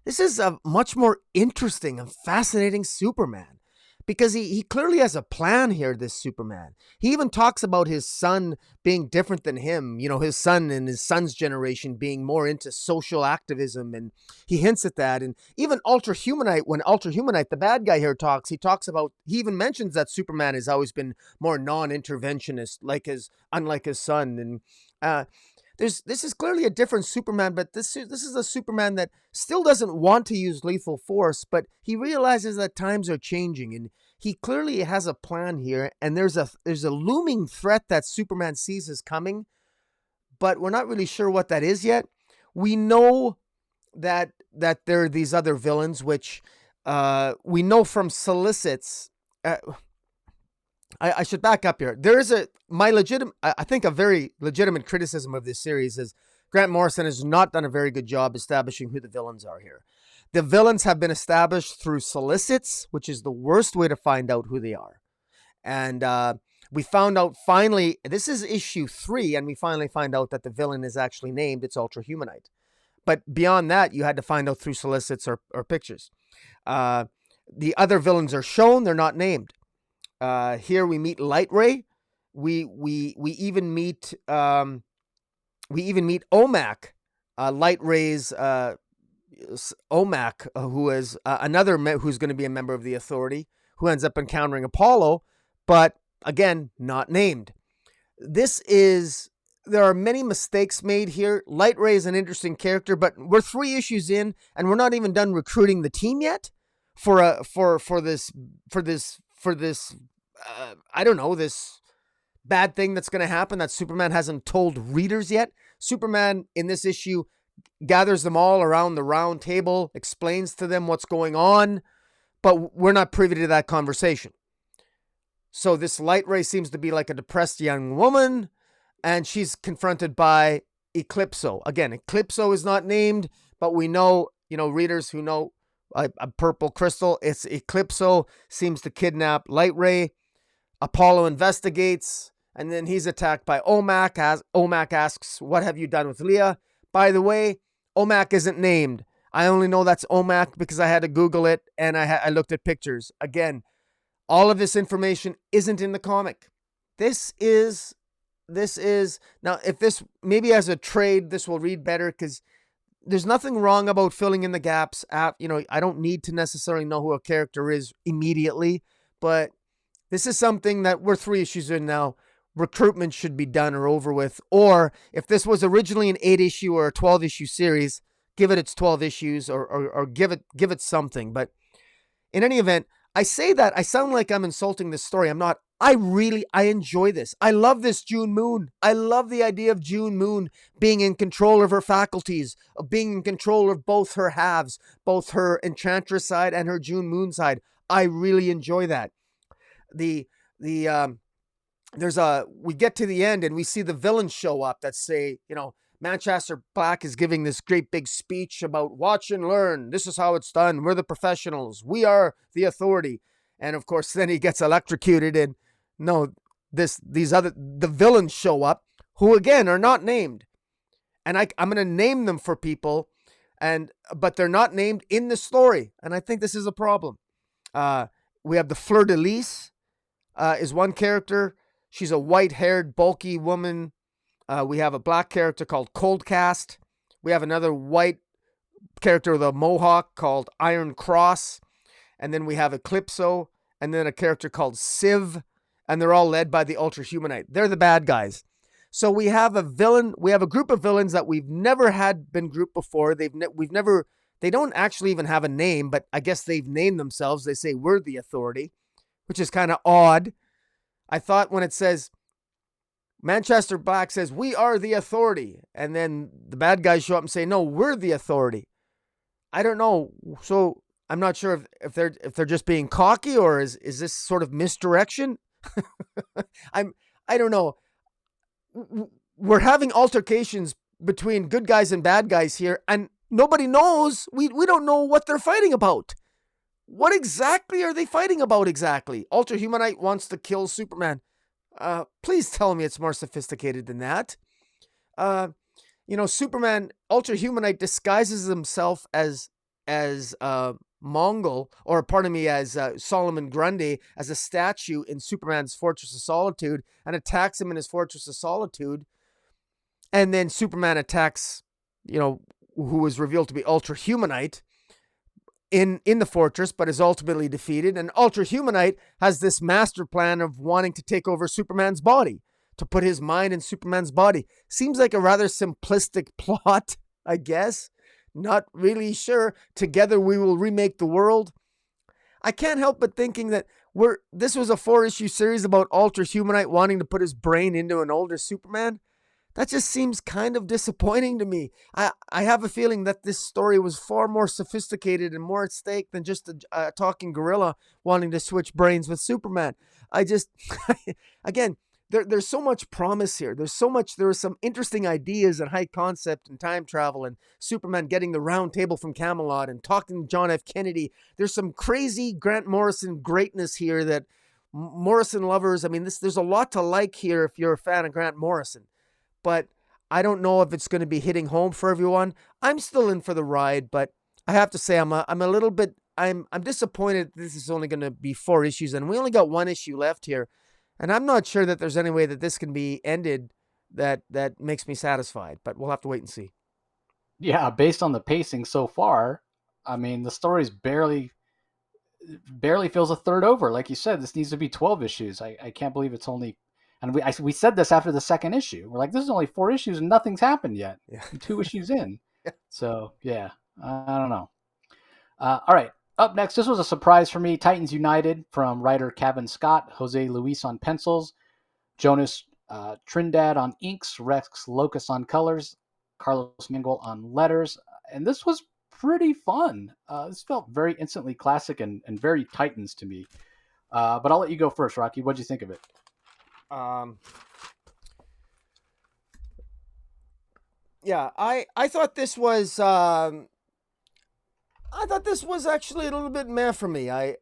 This is a much more interesting and fascinating Superman, because he clearly has a plan here, this Superman. He even talks about his son being different than him, his son and his son's generation being more into social activism, and he hints at that. And even Ultra Humanite, when Ultra Humanite, the bad guy here, talks, he even mentions that Superman has always been more non-interventionist, unlike his son. And this is clearly a different Superman, but this is a Superman that still doesn't want to use lethal force, but he realizes that times are changing, and he clearly has a plan here. And there's a looming threat that Superman sees is coming, but we're not really sure what that is yet. We know that there are these other villains, which we know from solicits. I should back up here. There is I think a very legitimate criticism of this series is Grant Morrison has not done a very good job establishing who the villains are here. The villains have been established through solicits, which is the worst way to find out who they are. And we found out finally, this is issue 3, and we finally find out that the villain is actually named. It's Ultra Humanite. But beyond that, you had to find out through solicits or pictures. The other villains are shown. They're not named. Here we meet Light Ray. We even meet Omak, Light Ray's Omak, who is who's going to be a member of the Authority, who ends up encountering Apollo, but again, not named. There are many mistakes made here. Light Ray is an interesting character, but we're 3 issues in, and we're not even done recruiting the team yet for this I don't know, this bad thing that's going to happen that Superman hasn't told readers yet. Superman in this issue gathers them all around the round table, explains to them what's going on, but we're not privy to that conversation. So this Light Ray seems to be like a depressed young woman, and she's confronted by Eclipso. Again, Eclipso is not named, but we know, readers who know a purple crystal, it's Eclipso, seems to kidnap Light Ray. Apollo investigates, and then he's attacked by Omak. Omak asks, "What have you done with Leah?" By the way, Omak isn't named. I only know that's Omak because I had to Google it, and I looked at pictures. Again, all of this information isn't in the comic. This is now, if this, maybe as a trade, this will read better because there's nothing wrong about filling in the gaps. I don't need to necessarily know who a character is immediately, but this is something that we're 3 issues in now. Recruitment should be done or over with. Or if this was originally an 8-issue or a 12-issue series, give it its 12 issues or give it something. But in any event, I say that I sound like I'm insulting this story. I'm not. I enjoy this. I love this June Moon. I love the idea of June Moon being in control of her faculties, of being in control of both her halves, both her Enchantress side and her June Moon side. I really enjoy that. We get to the end and we see the villains show up that say, Manchester Black is giving this great big speech about watch and learn. This is how it's done. We're the professionals. We are the Authority. And of course, then he gets electrocuted and the villains show up who again are not named. And I'm going to name them for people but they're not named in the story. And I think this is a problem. We have the Fleur de Lis, is one character. She's a white-haired, bulky woman. We have a black character called Coldcast. We have another white character with a mohawk called Iron Cross. And then we have Eclipso. And then a character called Civ. And they're all led by the Ultra Humanite. They're the bad guys. So we have a group of villains that we've never had been grouped before. They don't actually even have a name, but I guess they've named themselves. They say, we're the Authority, which is kind of odd. I thought when it says, Manchester Black says, we are the Authority. And then the bad guys show up and say, no, we're the Authority. I don't know. So I'm not sure if they're just being cocky or is this sort of misdirection? I don't know. We're having altercations between good guys and bad guys here, and nobody knows. We don't know what they're fighting about. What exactly are they fighting about exactly? Ultra Humanite wants to kill Superman. Please tell me it's more sophisticated than that. Superman, Ultra Humanite disguises himself as Mongol, or pardon me, as Solomon Grundy, as a statue in Superman's Fortress of Solitude, and attacks him in his Fortress of Solitude. And then Superman attacks, who was revealed to be Ultra Humanite in the fortress, but is ultimately defeated. And Ultra Humanite has this master plan of wanting to take over Superman's body, to put his mind in Superman's body. Seems like a rather simplistic plot, I guess. Not really sure. Together we will remake the world. I can't help but thinking that this was a 4-issue series about Ultra Humanite wanting to put his brain into an older Superman. That just seems kind of disappointing to me. I have a feeling that this story was far more sophisticated and more at stake than just a talking gorilla wanting to switch brains with Superman. Again, there's so much promise here. There are some interesting ideas and high concept and time travel and Superman getting the round table from Camelot and talking to John F. Kennedy. There's some crazy Grant Morrison greatness here that Morrison lovers, there's a lot to like here if you're a fan of Grant Morrison. But I don't know if it's going to be hitting home for everyone. I'm still in for the ride, but I have to say I'm a little bit I'm disappointed this is only going to be 4 issues, and we only got 1 issue left here, and I'm not sure that there's any way that this can be ended that makes me satisfied. But we'll have to wait and see. Yeah, based on the pacing so far, I mean, the story's barely feels a third over. Like you said, this needs to be 12 issues. I can't believe it's only, and we said this after the second issue. We're like, this is only 4 issues and nothing's happened yet. Yeah. 2 issues in. So yeah, I don't know. All right. Up next, this was a surprise for me. Titans United from writer Cavan Scott, Jose Luis on pencils, Jonas Trindad on inks, Rex Locus on colors, Carlos Mingol on letters. And this was pretty fun. This felt very instantly classic and very Titans to me. But I'll let you go first, Rocky. What'd you think of it? Yeah, I thought this was actually a little bit meh for me. It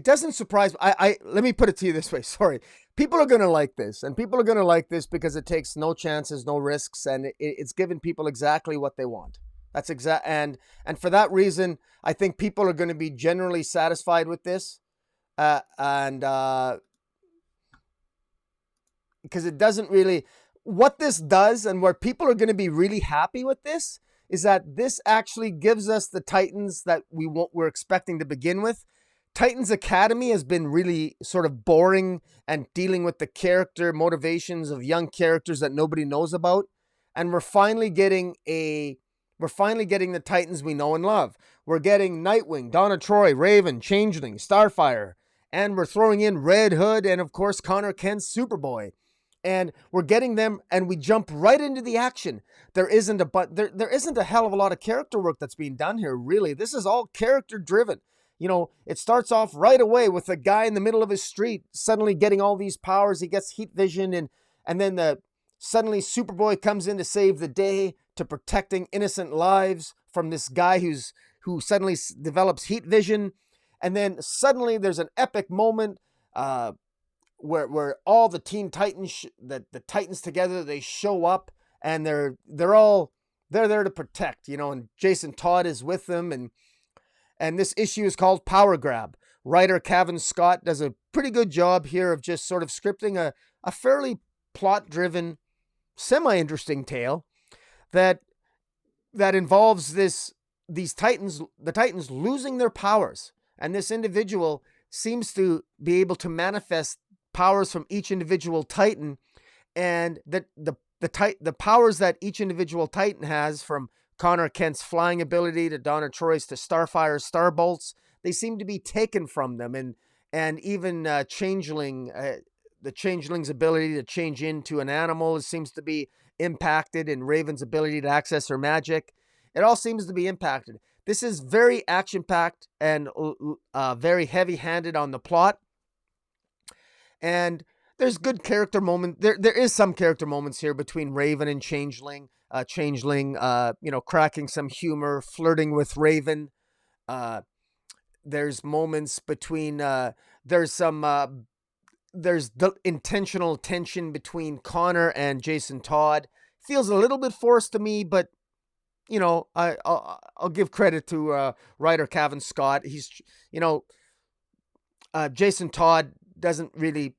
doesn't surprise me. I let me put it to you this way. Sorry. People are going to like this, and people are going to like this because it takes no chances, no risks, and it's giving people exactly what they want. That's and for that reason, I think people are going to be generally satisfied with this. And because it doesn't really, what this does and where people are going to be really happy with this is that this actually gives us the Titans that we're expecting to begin with. Titans Academy has been really sort of boring and dealing with the character motivations of young characters that nobody knows about. And we're finally getting the Titans we know and love. We're getting Nightwing, Donna Troy, Raven, Changeling, Starfire, and we're throwing in Red Hood and of course Connor Kent's Superboy. And we're getting them, and we jump right into the action. There isn't a hell of a lot of character work that's being done here, really. This is all character driven. It starts off right away with a guy in the middle of his street suddenly getting all these powers. He gets heat vision, and then suddenly Superboy comes in to save the day, to protecting innocent lives from this guy who suddenly develops heat vision. And then suddenly there's an epic moment where all the Teen Titans, the Titans together, they show up, and they're there to protect, and Jason Todd is with them, and this issue is called Power Grab. Writer Cavan Scott does a pretty good job here of just sort of scripting a fairly plot-driven, semi-interesting tale that involves the Titans losing their powers, and this individual seems to be able to manifest powers from each individual Titan, and the powers that each individual Titan has, from Connor Kent's flying ability to Donna Troy's to Starfire's Starbolts, they seem to be taken from them, and even Changeling, the Changeling's ability to change into an animal seems to be impacted, and Raven's ability to access her magic. It all seems to be impacted. This is very action-packed and very heavy-handed on the plot. And there's good character moment. There is some character moments here between Raven and Changeling. Changeling, cracking some humor, flirting with Raven. There's moments between. There's the intentional tension between Connor and Jason Todd. Feels a little bit forced to me, but I'll give credit to writer Cavan Scott. He's Jason Todd doesn't really.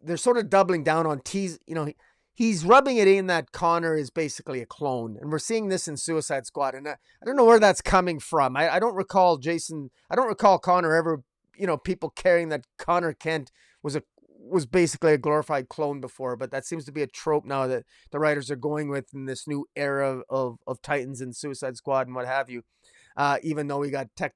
They're sort of doubling down on tease. He's rubbing it in that Connor is basically a clone, and we're seeing this in Suicide Squad. And I don't know where that's coming from. I don't recall Connor ever. People caring that Connor Kent was basically a glorified clone before, but that seems to be a trope now that the writers are going with in this new era of Titans and Suicide Squad and what have you. Even though we got two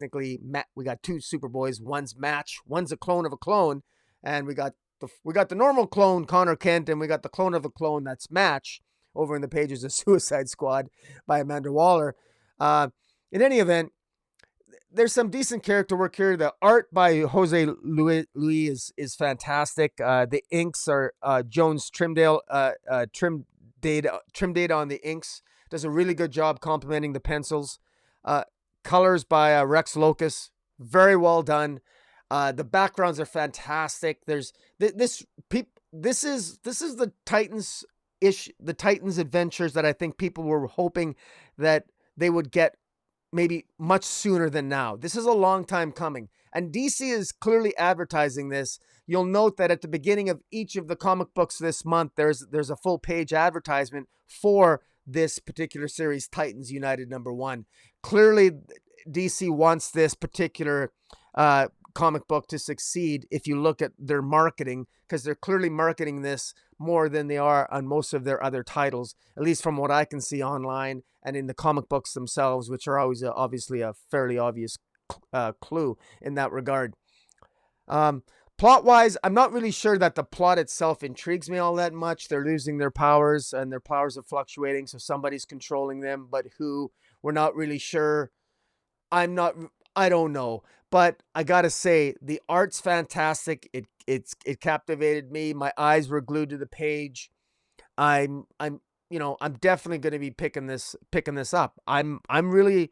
Superboys, one's Match, one's a clone of a clone, and we got the normal clone Connor Kent, and we got the clone of a clone that's Match over in the pages of Suicide Squad by Amanda Waller. In any event, there's some decent character work here. The art by Jose Luis is fantastic. The inks are Jones Trimdale on the inks. Does a really good job complementing the pencils. Colors by Rex Locus, very well done. The backgrounds are fantastic. There's this is the Titans adventures that I think people were hoping that they would get maybe much sooner than now. This is a long time coming. And DC is clearly advertising this. You'll note that at the beginning of each of the comic books this month, there's a full page advertisement for this particular series, Titans United #1. Clearly, DC wants this particular comic book to succeed if you look at their marketing, because they're clearly marketing this more than they are on most of their other titles, at least from what I can see online and in the comic books themselves, which are always obviously a fairly obvious clue in that regard. Plot-wise, I'm not really sure that the plot itself intrigues me all that much. They're losing their powers, and their powers are fluctuating, so somebody's controlling them, but who, we're not really sure. I don't know. But I gotta say, the art's fantastic. It captivated me. My eyes were glued to the page. I'm definitely going to be picking this up. I'm really,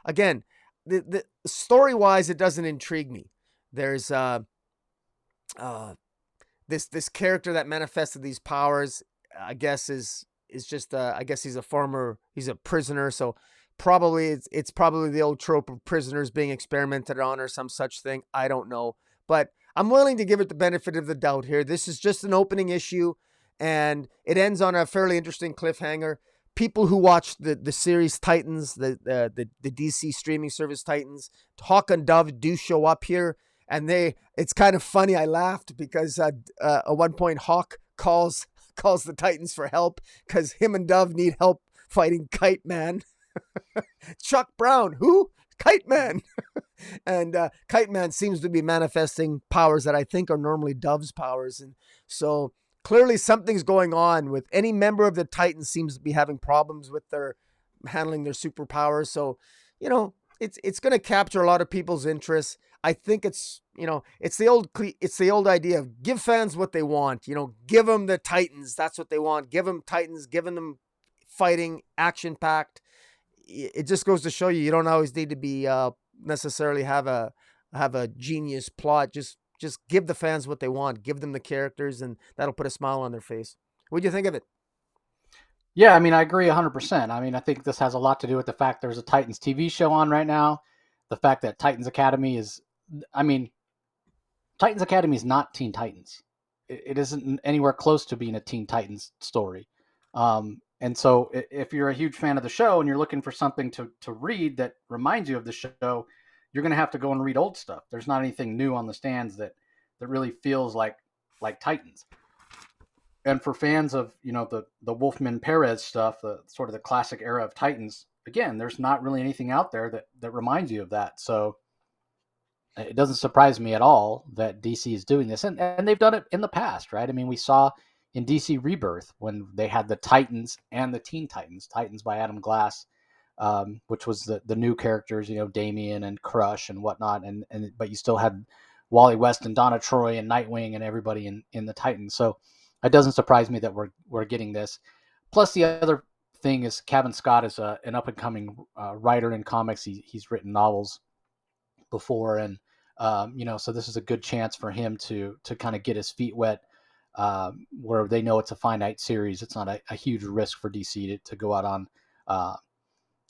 again, the story wise, it doesn't intrigue me. There's this character that manifested these powers, I guess is just I guess he's a prisoner, so probably it's probably the old trope of prisoners being experimented on or some such thing. I don't know, but I'm willing to give it the benefit of the doubt here. This is just an opening issue, and it ends on a fairly interesting cliffhanger. People who watch the series Titans, the DC streaming service Titans, Hawk and Dove do show up here, and it's kind of funny. I laughed because at one point Hawk calls the Titans for help because him and Dove need help fighting Kite Man. Chuck Brown, who? Kite Man. And Kite Man seems to be manifesting powers that I think are normally Dove's powers. And so clearly something's going on with any member of the Titans seems to be having problems with their handling their superpowers. So, it's going to capture a lot of people's interest. I think it's the old idea of give fans what they want, give them the Titans. That's what they want. Give them Titans, giving them fighting, action packed. It just goes to show you don't always need to be necessarily have a genius plot. Just give the fans what they want. Give them the characters, and that'll put a smile on their face. What do you think of it? Yeah, I mean, I agree 100%. I mean, I think this has a lot to do with the fact there's a Titans TV show on right now. The fact that Titans Academy is, I mean, Titans Academy is not Teen Titans. It isn't anywhere close to being a Teen Titans story. And so if you're a huge fan of the show and you're looking for something to read that reminds you of the show, you're going to have to go and read old stuff. There's not anything new on the stands that really feels like Titans. And for fans of, the Wolfman Perez stuff, the sort of the classic era of Titans, again, there's not really anything out there that reminds you of that. So it doesn't surprise me at all that DC is doing this. And they've done it in the past, right? I mean, we saw in DC Rebirth when they had the Titans and the Teen Titans, Titans by Adam Glass, which was the new characters, Damian and Crush and whatnot. But you still had Wally West and Donna Troy and Nightwing and everybody in the Titans. So it doesn't surprise me that we're getting this. Plus, the other thing is Cavan Scott is an up and coming writer in comics. He's written novels before, and so this is a good chance for him to kind of get his feet wet, where they know it's a finite series. It's not a huge risk for DC to go out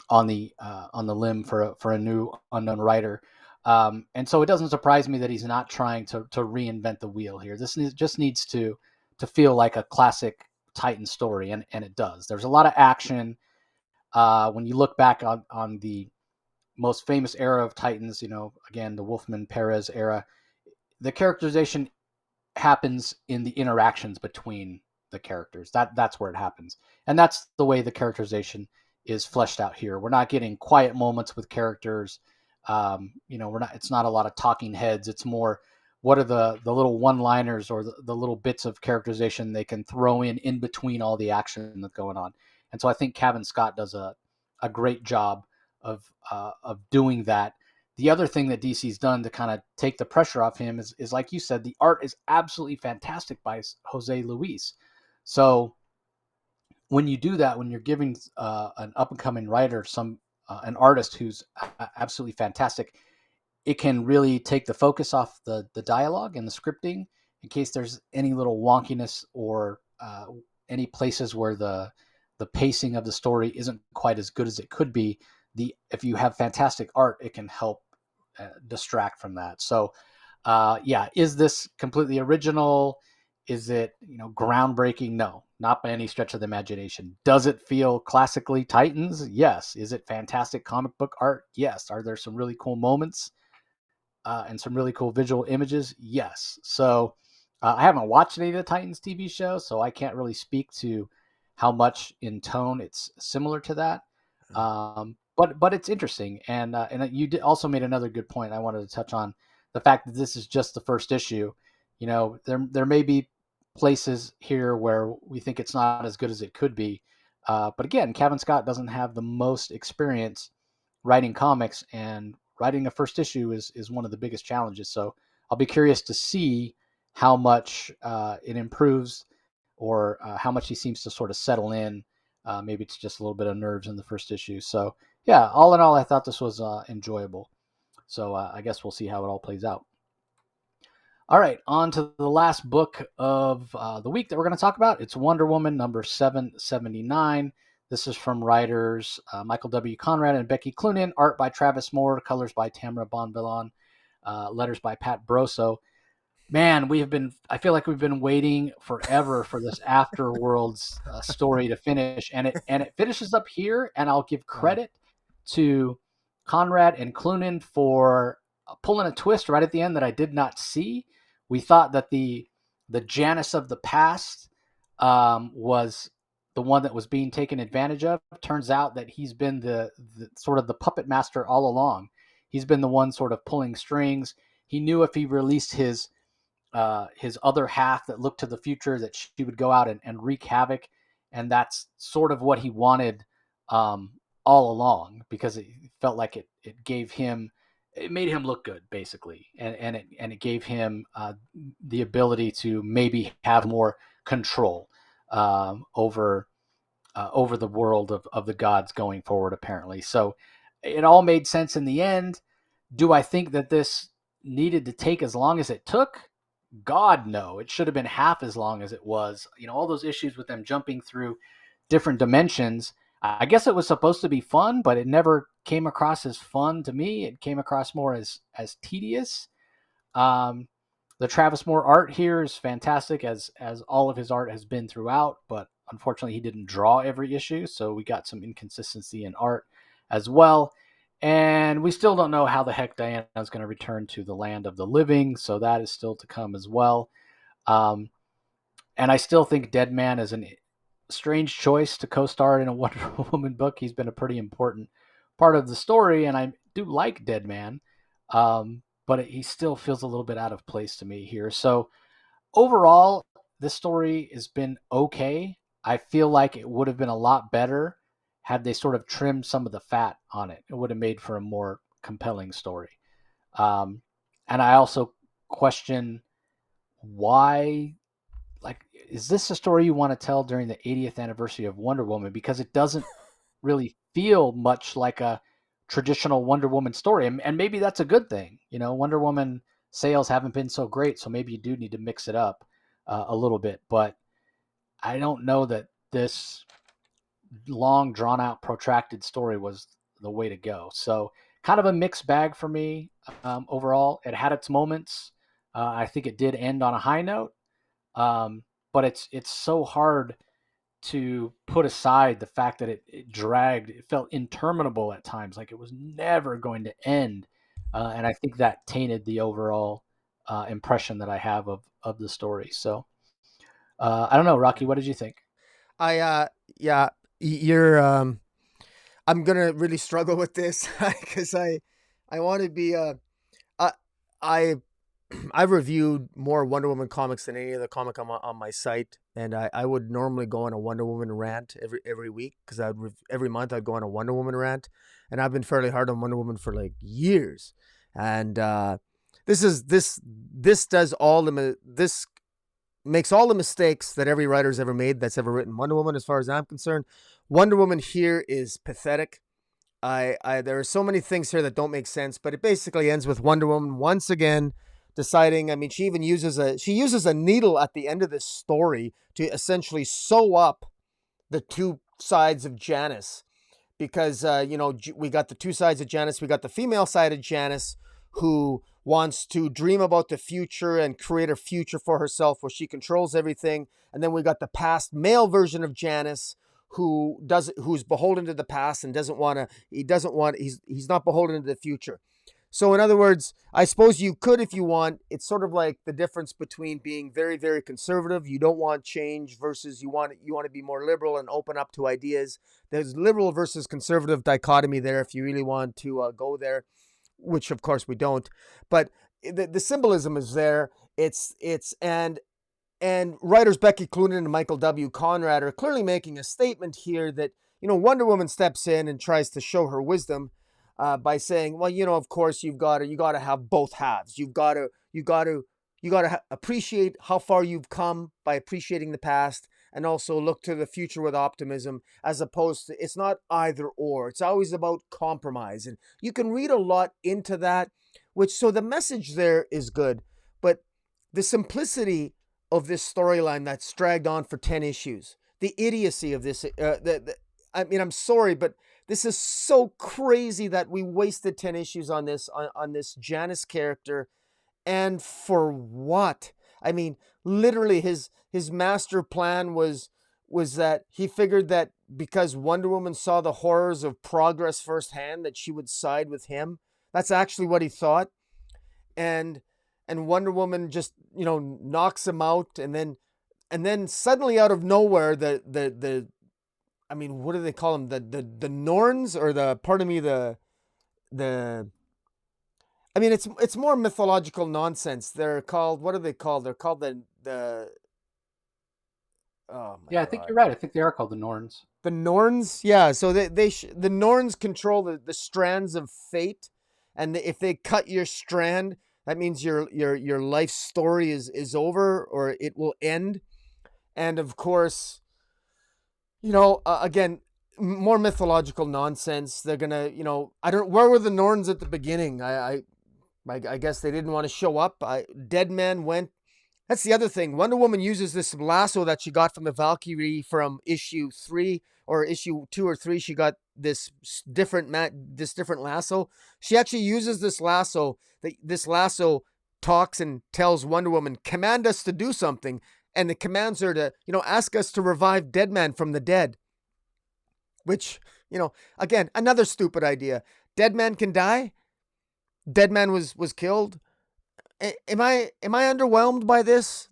on the limb for a new unknown writer. And so it doesn't surprise me that he's not trying to reinvent the wheel here. This just needs to feel like a classic Titan story, and it does. There's a lot of action. When you look back on the most famous era of Titans, again, the Wolfman Perez era, the characterization happens in the interactions between the characters. That's where it happens. And that's the way the characterization is fleshed out here. We're not getting quiet moments with characters. It's not a lot of talking heads. It's more, what are the little one-liners or the little bits of characterization they can throw in between all the action that's going on. And so I think Cavan Scott does a great job of doing that. The other thing that DC's done to kind of take the pressure off him is like you said, the art is absolutely fantastic by Jose Luis. So when you do that, when you're giving an up-and-coming writer an artist who's absolutely fantastic, it can really take the focus off the dialogue and the scripting in case there's any little wonkiness or any places where the the pacing of the story isn't quite as good as it could be, if you have fantastic art, it can help distract from that. So, yeah, is this completely original? Is it, groundbreaking? No, not by any stretch of the imagination. Does it feel classically Titans? Yes. Is it fantastic comic book art? Yes. Are there some really cool moments and some really cool visual images? Yes. So I haven't watched any of the Titans TV show, so I can't really speak to how much in tone it's similar to that. But it's interesting, and you also made another good point. I wanted to touch on the fact that this is just the first issue. There may be places here where we think it's not as good as it could be, but again, Cavan Scott doesn't have the most experience writing comics, and writing a first issue is one of the biggest challenges. So I'll be curious to see how much it improves, or how much he seems to sort of settle in. Maybe it's just a little bit of nerves in the first issue. So yeah, all in all, I thought this was enjoyable. So I guess we'll see how it all plays out. All right, on to the last book of the week that we're going to talk about. It's Wonder Woman number 779. This is from writers Michael W. Conrad and Becky Cloonan, art by Travis Moore, colors by Tamara Bonvillain, letters by Pat Broso. Man, I feel like we've been waiting forever for this Afterworlds story to finish, and it finishes up here, and I'll give credit to Conrad and Cloonan for pulling a twist right at the end that I did not see. We thought that the Janus of the past was the one that was being taken advantage of. Turns out that he's been the sort of the puppet master all along. He's been the one sort of pulling strings. He knew if he released his other half that looked to the future, that she would go out and wreak havoc, and that's sort of what he wanted all along, because it felt like it made him look good, basically, and it gave him the ability to maybe have more control over the world of the gods going forward, apparently. So it all made sense in the end. Do I think that this needed to take as long as it took? God, no. It should have been half as long as it was. All those issues with them jumping through different dimensions. I guess it was supposed to be fun, but it never came across as fun to me. It came across more as tedious. The Travis Moore art here is fantastic, as all of his art has been throughout, but unfortunately he didn't draw every issue, so we got some inconsistency in art as well. And we still don't know how the heck Diana is going to return to the land of the living, so that is still to come as well. And I still think Deadman is a strange choice to co-star in a Wonder Woman book. He's been a pretty important part of the story, and I do like Deadman, but he still feels a little bit out of place to me here. So overall, this story has been okay. I feel like it would have been a lot better had they sort of trimmed some of the fat on it. It would have made for a more compelling story. And I also question why, is this a story you want to tell during the 80th anniversary of Wonder Woman? Because it doesn't really feel much like a traditional Wonder Woman story. And maybe that's a good thing. Wonder Woman sales haven't been so great, so maybe you do need to mix it up a little bit. But I don't know that this long, drawn out, protracted story was the way to go. So kind of a mixed bag for me overall. It had its moments. I think it did end on a high note, but it's so hard to put aside the fact that it dragged. It felt interminable at times, like it was never going to end, and I think that tainted the overall impression that I have of the story. So I don't know, Rocky, what did you think? Yeah, you're I'm gonna really struggle with this because I want to be I I've reviewed more Wonder Woman comics than any other comic on my site, and I would normally go on a Wonder Woman rant every week, because every month I'd go on a Wonder Woman rant, and I've been fairly hard on Wonder Woman for like years, and this makes all the mistakes that every writer's ever made that's ever written Wonder Woman, as far as I'm concerned. Wonder Woman here is pathetic. There are so many things here that don't make sense, but it basically ends with Wonder Woman once again deciding. I mean, she even uses a needle at the end of this story to essentially sew up the two sides of Janice, because we got the two sides of Janice. We got the female side of Janice, who wants to dream about the future and create a future for herself where she controls everything. And then we got the past male version of Janice, who's beholden to the past and he's not beholden to the future. So in other words, I suppose you could, if you want, it's sort of like the difference between being very, very conservative, you don't want change, versus you want to be more liberal and open up to ideas. There's liberal versus conservative dichotomy there, if you really want to go there, which of course we don't. But the symbolism is there. And writers Becky, Cloonan, and Michael W. Conrad are clearly making a statement here that, Wonder Woman steps in and tries to show her wisdom by saying, well, of course you got to have both halves. You got to appreciate how far you've come by appreciating the past, and also look to the future with optimism, as opposed to, it's not either or. It's always about compromise. And you can read a lot into that, so the message there is good. But the simplicity of this storyline that's dragged on for 10 issues, the idiocy of this, I'm sorry, but this is so crazy that we wasted 10 issues on this Janice character. And for what? I mean, literally his master plan was that he figured that because Wonder Woman saw the horrors of progress firsthand, that she would side with him. That's actually what he thought. And Wonder Woman just, knocks him out, and then suddenly out of nowhere, what do they call them? The Norns, or it's more mythological nonsense. They're called, what are they called? They're called the oh my Yeah, I God. think you're right. I think they are called the Norns. The Norns, yeah. So the Norns control the strands of fate, and if they cut your strand, that means your life story is over, or it will end. And of course, again, more mythological nonsense. They're gonna, where were the Norns at the beginning? I guess they didn't want to show up. Dead Man went. That's the other thing. Wonder Woman uses this lasso that she got from the Valkyrie from issue 3 or issue 2 or 3. She got this different lasso. She actually uses this lasso. This lasso talks and tells Wonder Woman, command us to do something. And it commands her to, ask us to revive Dead Man from the dead. Which, again, another stupid idea. Dead Man can die. Dead Man was killed. Am I underwhelmed by this?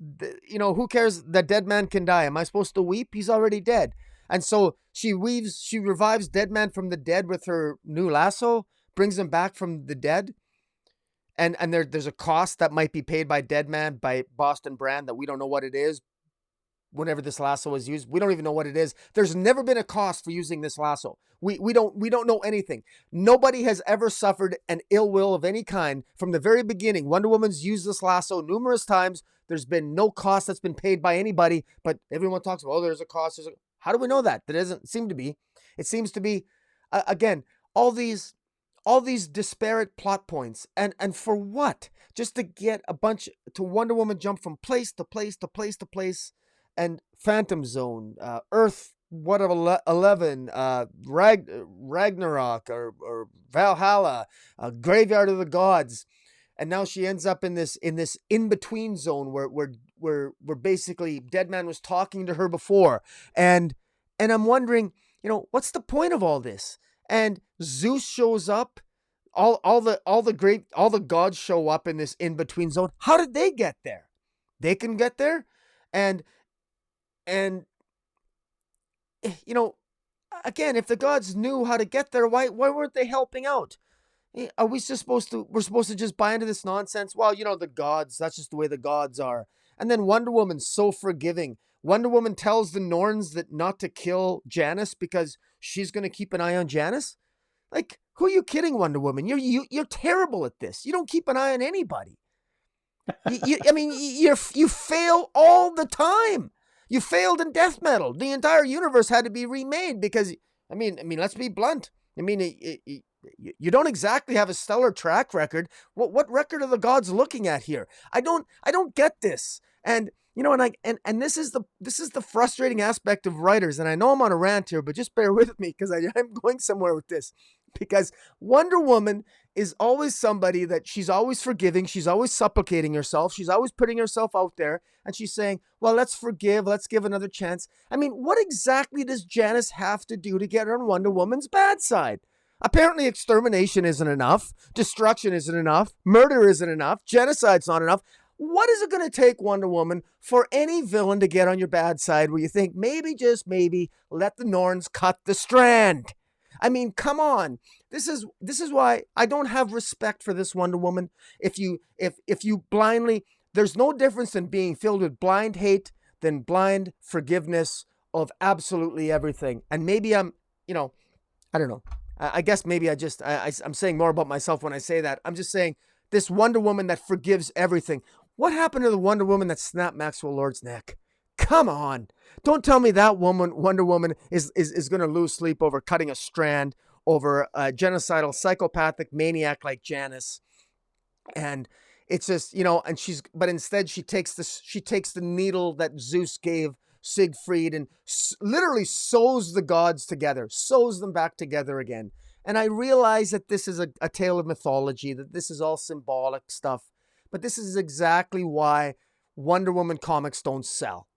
Who cares that Dead Man can die? Am I supposed to weep? He's already dead. And so she revives Dead Man from the dead with her new lasso, brings him back from the dead. And there's a cost that might be paid by Dead Man, by Boston Brand, that we don't know what it is. Whenever this lasso is used, we don't even know what it is. There's never been a cost for using this lasso. We don't know anything. Nobody has ever suffered an ill will of any kind from the very beginning. Wonder Woman's used this lasso numerous times. There's been no cost that's been paid by anybody, but everyone talks about, there's a cost. How do we know that? There doesn't seem to be. It seems to be, again, all these disparate plot points, and for what? Just to get to Wonder Woman jump from place to place to place to place, and Phantom Zone, Earth, 11, Ragnarok, or Valhalla, Graveyard of the Gods, and now she ends up in this in between zone where basically Dead Man was talking to her before, and I'm wondering, what's the point of all this? And Zeus shows up. All the gods show up in this in between zone. How did they get there? They can get there, and again, if the gods knew how to get there, why weren't they helping out? Are we just supposed to just buy into this nonsense? Well, the gods, that's just the way the gods are. And then Wonder Woman's so forgiving. Wonder Woman tells the Norns that not to kill Janice because she's going to keep an eye on Janice. Like, who are you kidding, Wonder Woman? You're terrible at this. You don't keep an eye on anybody. You fail all the time. You failed in death metal. The entire universe had to be remade because, let's be blunt. You don't exactly have a stellar track record. What record are the gods looking at here? I don't get this. And and this is the frustrating aspect of writers. And I know I'm on a rant here, but just bear with me because I'm going somewhere with this. Because Wonder Woman is always somebody that she's always forgiving, she's always supplicating herself, she's always putting herself out there, and she's saying, well, let's forgive, let's give another chance. I mean, what exactly does Janice have to do to get on Wonder Woman's bad side? Apparently extermination isn't enough, destruction isn't enough, murder isn't enough, genocide's not enough. What is it going to take, Wonder Woman, for any villain to get on your bad side where you think maybe, just maybe, let the Norns cut the strand? I mean, come on. This is why I don't have respect for this Wonder Woman. If you blindly, there's no difference in being filled with blind hate than blind forgiveness of absolutely everything. And maybe I'm, I don't know. I guess maybe I'm saying more about myself when I say that. I'm just saying this Wonder Woman that forgives everything. What happened to the Wonder Woman that snapped Maxwell Lord's neck? Come on. Don't tell me that Wonder Woman is going to lose sleep over cutting a strand over a genocidal psychopathic maniac like Janice. And it's just, but instead she takes the needle that Zeus gave Siegfried and literally sews the gods together, sews them back together again. And I realize that this is a tale of mythology, that this is all symbolic stuff, but this is exactly why Wonder Woman comics don't sell.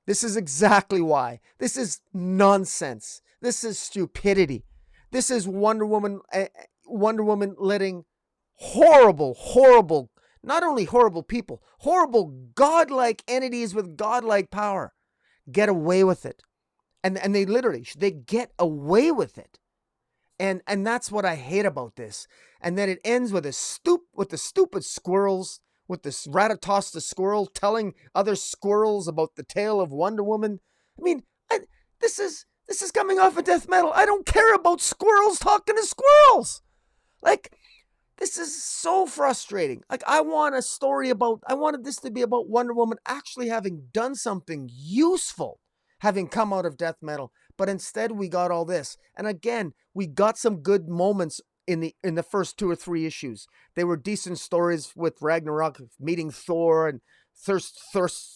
This is exactly why. This is nonsense. This is stupidity. This is Wonder Woman letting horrible, not only horrible people, horrible godlike entities with godlike power get away with it. And they get away with it. And that's what I hate about this. And then it ends with the stupid squirrels, with this Ratatoss the squirrel telling other squirrels about the tale of Wonder Woman. I mean, this is coming off of death metal. I don't care about squirrels talking to squirrels. Like, this is so frustrating. Like, I wanted this to be about Wonder Woman actually having done something useful, having come out of death metal. But instead we got all this. And again, we got some good moments in the first 2 or 3 issues. They were decent stories with Ragnarok meeting Thor and Thirsty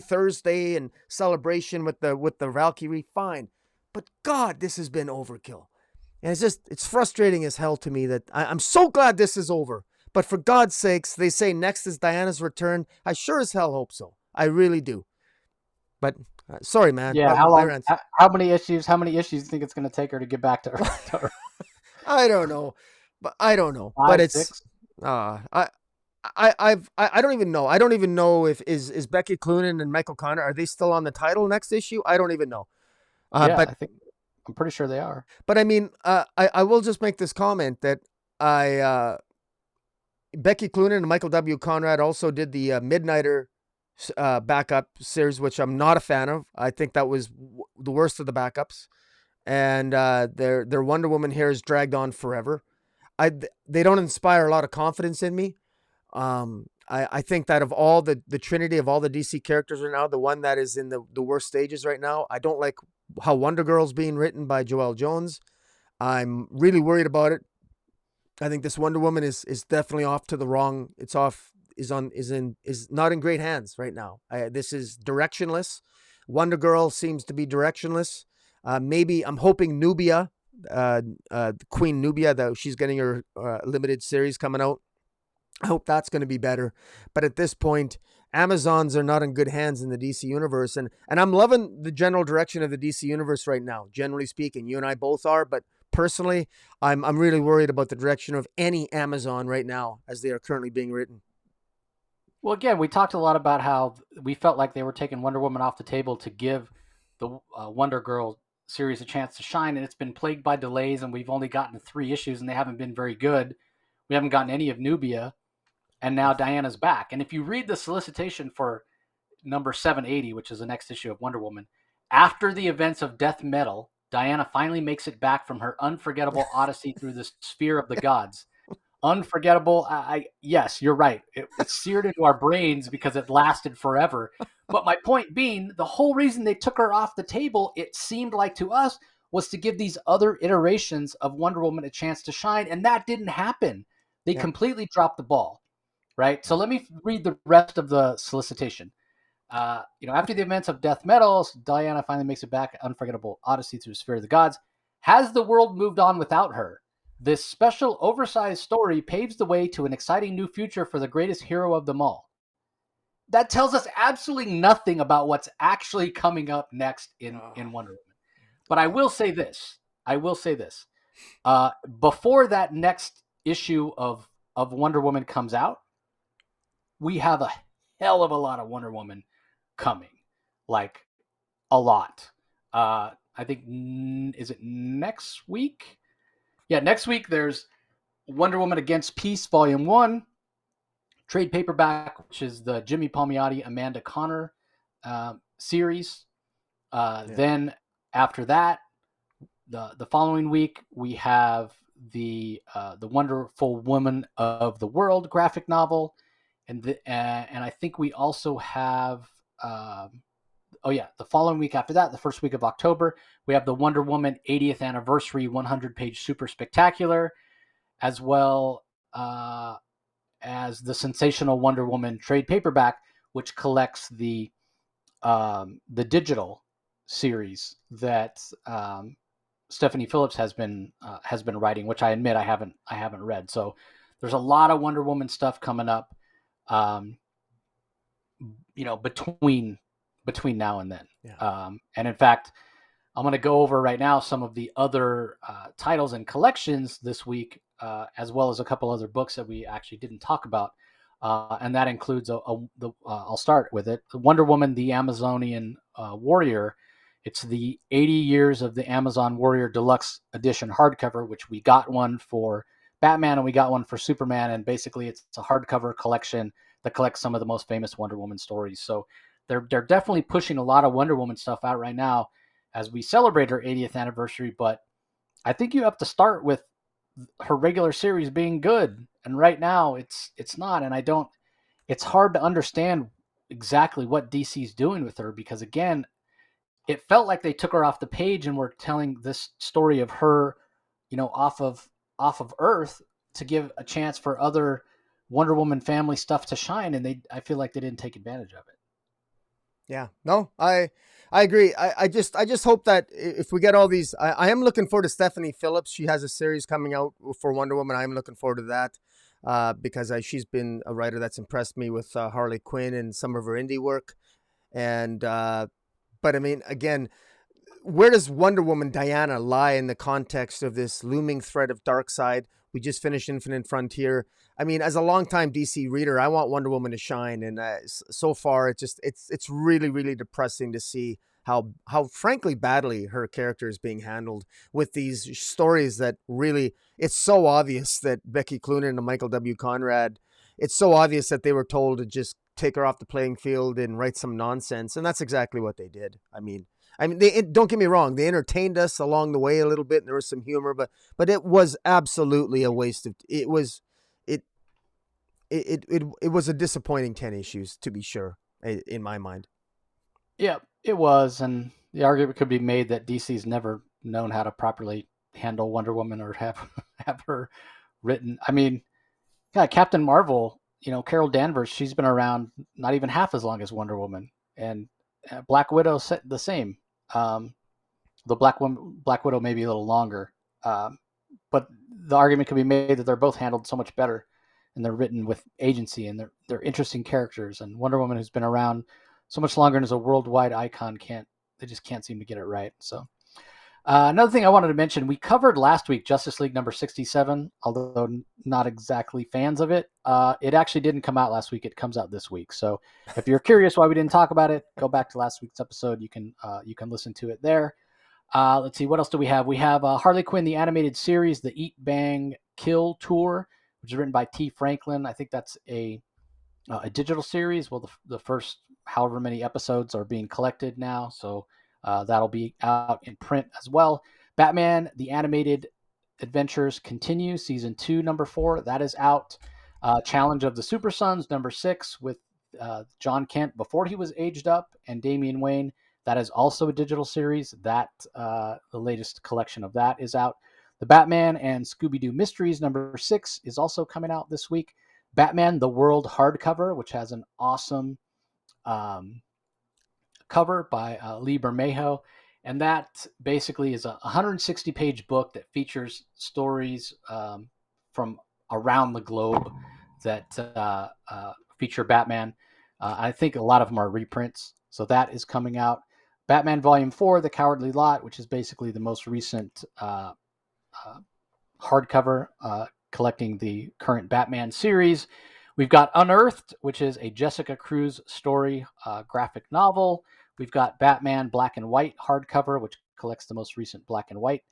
Thursday and Celebration with the Valkyrie. Fine. But God, this has been overkill. And it's frustrating as hell to me that I'm so glad this is over. But for God's sakes, they say next is Diana's return. I sure as hell hope so. I really do. But sorry, man. Yeah, how long? How many issues? How many issues do you think it's going to take her to get back to her? I don't know, but 5, but it's 6? I don't even know. I don't even know if is Becky Cloonan and Michael Conrad, are they still on the title next issue? I don't even know. But I'm pretty sure they are. But I mean, I will just make this comment that Becky Cloonan and Michael W. Conrad also did the Midnighter backup series, which I'm not a fan of. I think that was the worst of the backups. And their Wonder Woman here is dragged on forever. They don't inspire a lot of confidence in me. I think that of all the trinity of all the DC characters right now, the one that is in the worst stages right now, I don't like how Wonder Girl's being written by Joelle Jones. I'm really worried about it. I think this Wonder Woman is definitely off to the wrong. Is not in great hands right now. This is directionless. Wonder Girl seems to be directionless. Maybe I'm hoping Nubia, Queen Nubia, that she's getting her limited series coming out. I hope that's going to be better. But at this point, Amazons are not in good hands in the DC universe. And I'm loving the general direction of the DC universe right now, generally speaking. You and I both are. But personally, I'm really worried about the direction of any Amazon right now as they are currently being written. Well, again, we talked a lot about how we felt like they were taking Wonder Woman off the table to give the Wonder Girl series a chance to shine, and it's been plagued by delays, and we've only gotten 3 issues, and they haven't been very good. We haven't gotten any of Nubia, and now Diana's back. And if you read the solicitation for number 780, which is the next issue of Wonder Woman, after the events of Death Metal, Diana finally makes it back from her unforgettable odyssey through the sphere of the gods. Unforgettable. Yes, you're right. It's seared into our brains because it lasted forever. But my point being, the whole reason they took her off the table, it seemed like to us, was to give these other iterations of Wonder Woman a chance to shine, and that didn't happen. They completely dropped the ball. right? So let me read the rest of the solicitation. After the events of Death Metal, Diana finally makes it back. Unforgettable Odyssey through Sphere of the Gods. Has the world moved on without her? This special, oversized story paves the way to an exciting new future for the greatest hero of them all. That tells us absolutely nothing about what's actually coming up next in Wonder Woman. But I will say this. Before that next issue of Wonder Woman comes out, we have a hell of a lot of Wonder Woman coming. Like, a lot. I think, is it next week? Yeah, next week there's Wonder Woman Against Peace, Volume 1, trade paperback, which is the Jimmy Palmiotti, Amanda Connor series. Then after that, the following week, we have the Wonderful Woman of the World graphic novel. And I think we also have... the following week after that, the first week of October, we have the Wonder Woman 80th anniversary 100-page super spectacular, as well as the Sensational Wonder Woman trade paperback, which collects the digital series that Stephanie Phillips has been writing, which I admit I haven't read. So there's a lot of Wonder Woman stuff coming up, between now and then. Yeah. And in fact, I'm going to go over right now some of the other titles and collections this week, as well as a couple other books that we actually didn't talk about. And that includes I'll start with it. Wonder Woman, the Amazonian Warrior. It's the 80 Years of the Amazon Warrior Deluxe Edition hardcover, which we got one for Batman and we got one for Superman. And basically it's a hardcover collection that collects some of the most famous Wonder Woman stories. So they're definitely pushing a lot of Wonder Woman stuff out right now as we celebrate her 80th anniversary. But I think you have to start with her regular series being good. And right now it's not. And it's hard to understand exactly what DC's doing with her, because again, it felt like they took her off the page and were telling this story of her, off of Earth to give a chance for other Wonder Woman family stuff to shine. And I feel like they didn't take advantage of it. Yeah, no, I agree. I just hope that if we get all these, I am looking forward to Stephanie Phillips. She has a series coming out for Wonder Woman. I am looking forward to that because she's been a writer that's impressed me with Harley Quinn and some of her indie work. And but I mean, again, where does Wonder Woman Diana lie in the context of this looming threat of Darkseid? We just finished Infinite Frontier. I mean, as a longtime DC reader, I want Wonder Woman to shine, and so far, it's really, really depressing to see how frankly badly her character is being handled with these stories that really, it's so obvious that Becky Cloonan and Michael W. Conrad, it's so obvious that they were told to just take her off the playing field and write some nonsense, and that's exactly what they did. I mean, don't get me wrong. They entertained us along the way a little bit, and there was some humor, but it was absolutely a waste of. It was a disappointing 10 issues, to be sure, in my mind. Yeah, it was, and the argument could be made that DC's never known how to properly handle Wonder Woman or have her written. I mean, yeah, Captain Marvel. Carol Danvers. She's been around not even half as long as Wonder Woman, and Black Widow the same. The Black Widow maybe a little longer, but the argument could be made that they're both handled so much better, and they're written with agency, and they're interesting characters. And Wonder Woman, who's been around so much longer and is a worldwide icon, they just can't seem to get it right. So another thing I wanted to mention, we covered last week Justice League number 67, although not exactly fans of it. It actually didn't come out last week. It comes out this week. So if you're curious why we didn't talk about it, go back to last week's episode. You can listen to it there. Let's see, what else do we have? We have Harley Quinn, the animated series, the Eat, Bang, Kill tour, which is written by T. Franklin. I think that's a digital series. Well, the first however many episodes are being collected now. So that'll be out in print as well. Batman, the Animated Adventures continue. Season 2, number 4, that is out. Challenge of the Super Sons, number 6, with John Kent before he was aged up, and Damian Wayne. That is also a digital series. That the latest collection of that is out. The Batman and Scooby-Doo Mysteries, number 6, is also coming out this week. Batman the World hardcover, which has an awesome cover by Lee Bermejo. And that basically is a 160-page book that features stories from around the globe that feature Batman. I think a lot of them are reprints. So that is coming out. Batman Volume 4, The Cowardly Lot, which is basically the most recent hardcover collecting the current Batman series. We've got Unearthed, which is a Jessica Cruz story graphic novel. We've got Batman Black and White hardcover, which collects the most recent Black and White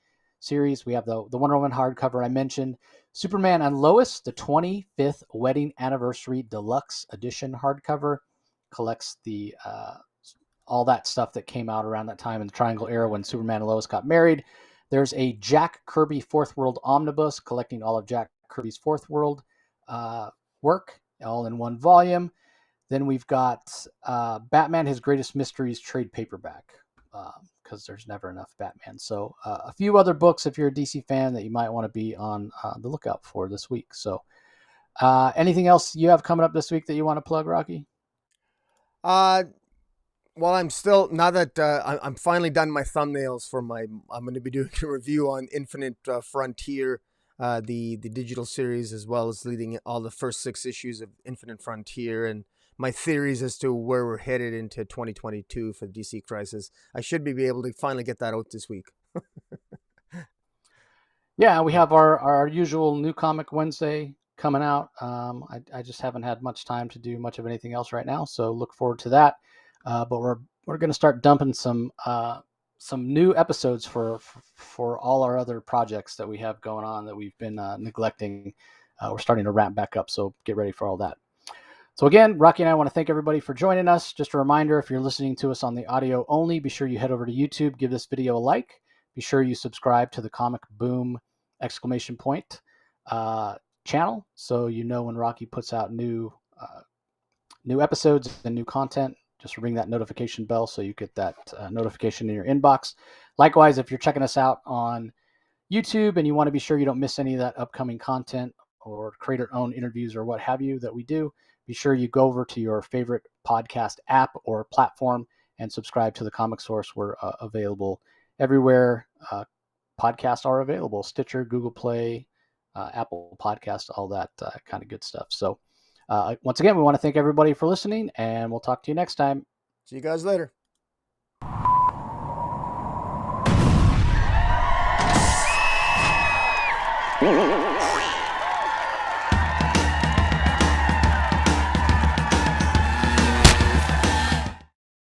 series. We have the Wonder Woman hardcover I mentioned. Superman and Lois, the 25th Wedding Anniversary Deluxe Edition hardcover, collects the all that stuff that came out around that time in the Triangle Era when Superman and Lois got married. There's a Jack Kirby Fourth World Omnibus collecting all of Jack Kirby's Fourth World work, all in one volume. Then we've got Batman, His Greatest Mysteries trade paperback, because there's never enough Batman. So a few other books, if you're a DC fan, that you might want to be on the lookout for this week. So anything else you have coming up this week that you want to plug, Rocky? Well, I'm still, now that I'm finally done my thumbnails for I'm going to be doing a review on Infinite Frontier, the digital series, as well as leading all the first 6 issues of Infinite Frontier, and my theories as to where we're headed into 2022 for the DC Crisis. I should be able to finally get that out this week. Yeah, we have our usual New Comic Wednesday coming out. I just haven't had much time to do much of anything else right now, so look forward to that. But we're going to start dumping some new episodes for all our other projects that we have going on that we've been neglecting. We're starting to ramp back up, so get ready for all that. So again, Rocky and I want to thank everybody for joining us. Just a reminder, if you're listening to us on the audio only, be sure you head over to YouTube, give this video a like. Be sure you subscribe to the Comic Boom ! Channel, so you know when Rocky puts out new episodes and new content. Just ring that notification bell so you get that notification in your inbox. Likewise, if you're checking us out on YouTube and you want to be sure you don't miss any of that upcoming content or creator-owned interviews or what have you that we do, be sure you go over to your favorite podcast app or platform and subscribe to the Comic Source. We're available everywhere podcasts are available: Stitcher, Google Play, Apple Podcast, all that kind of good stuff. So once again, we want to thank everybody for listening, and we'll talk to you next time. See you guys later.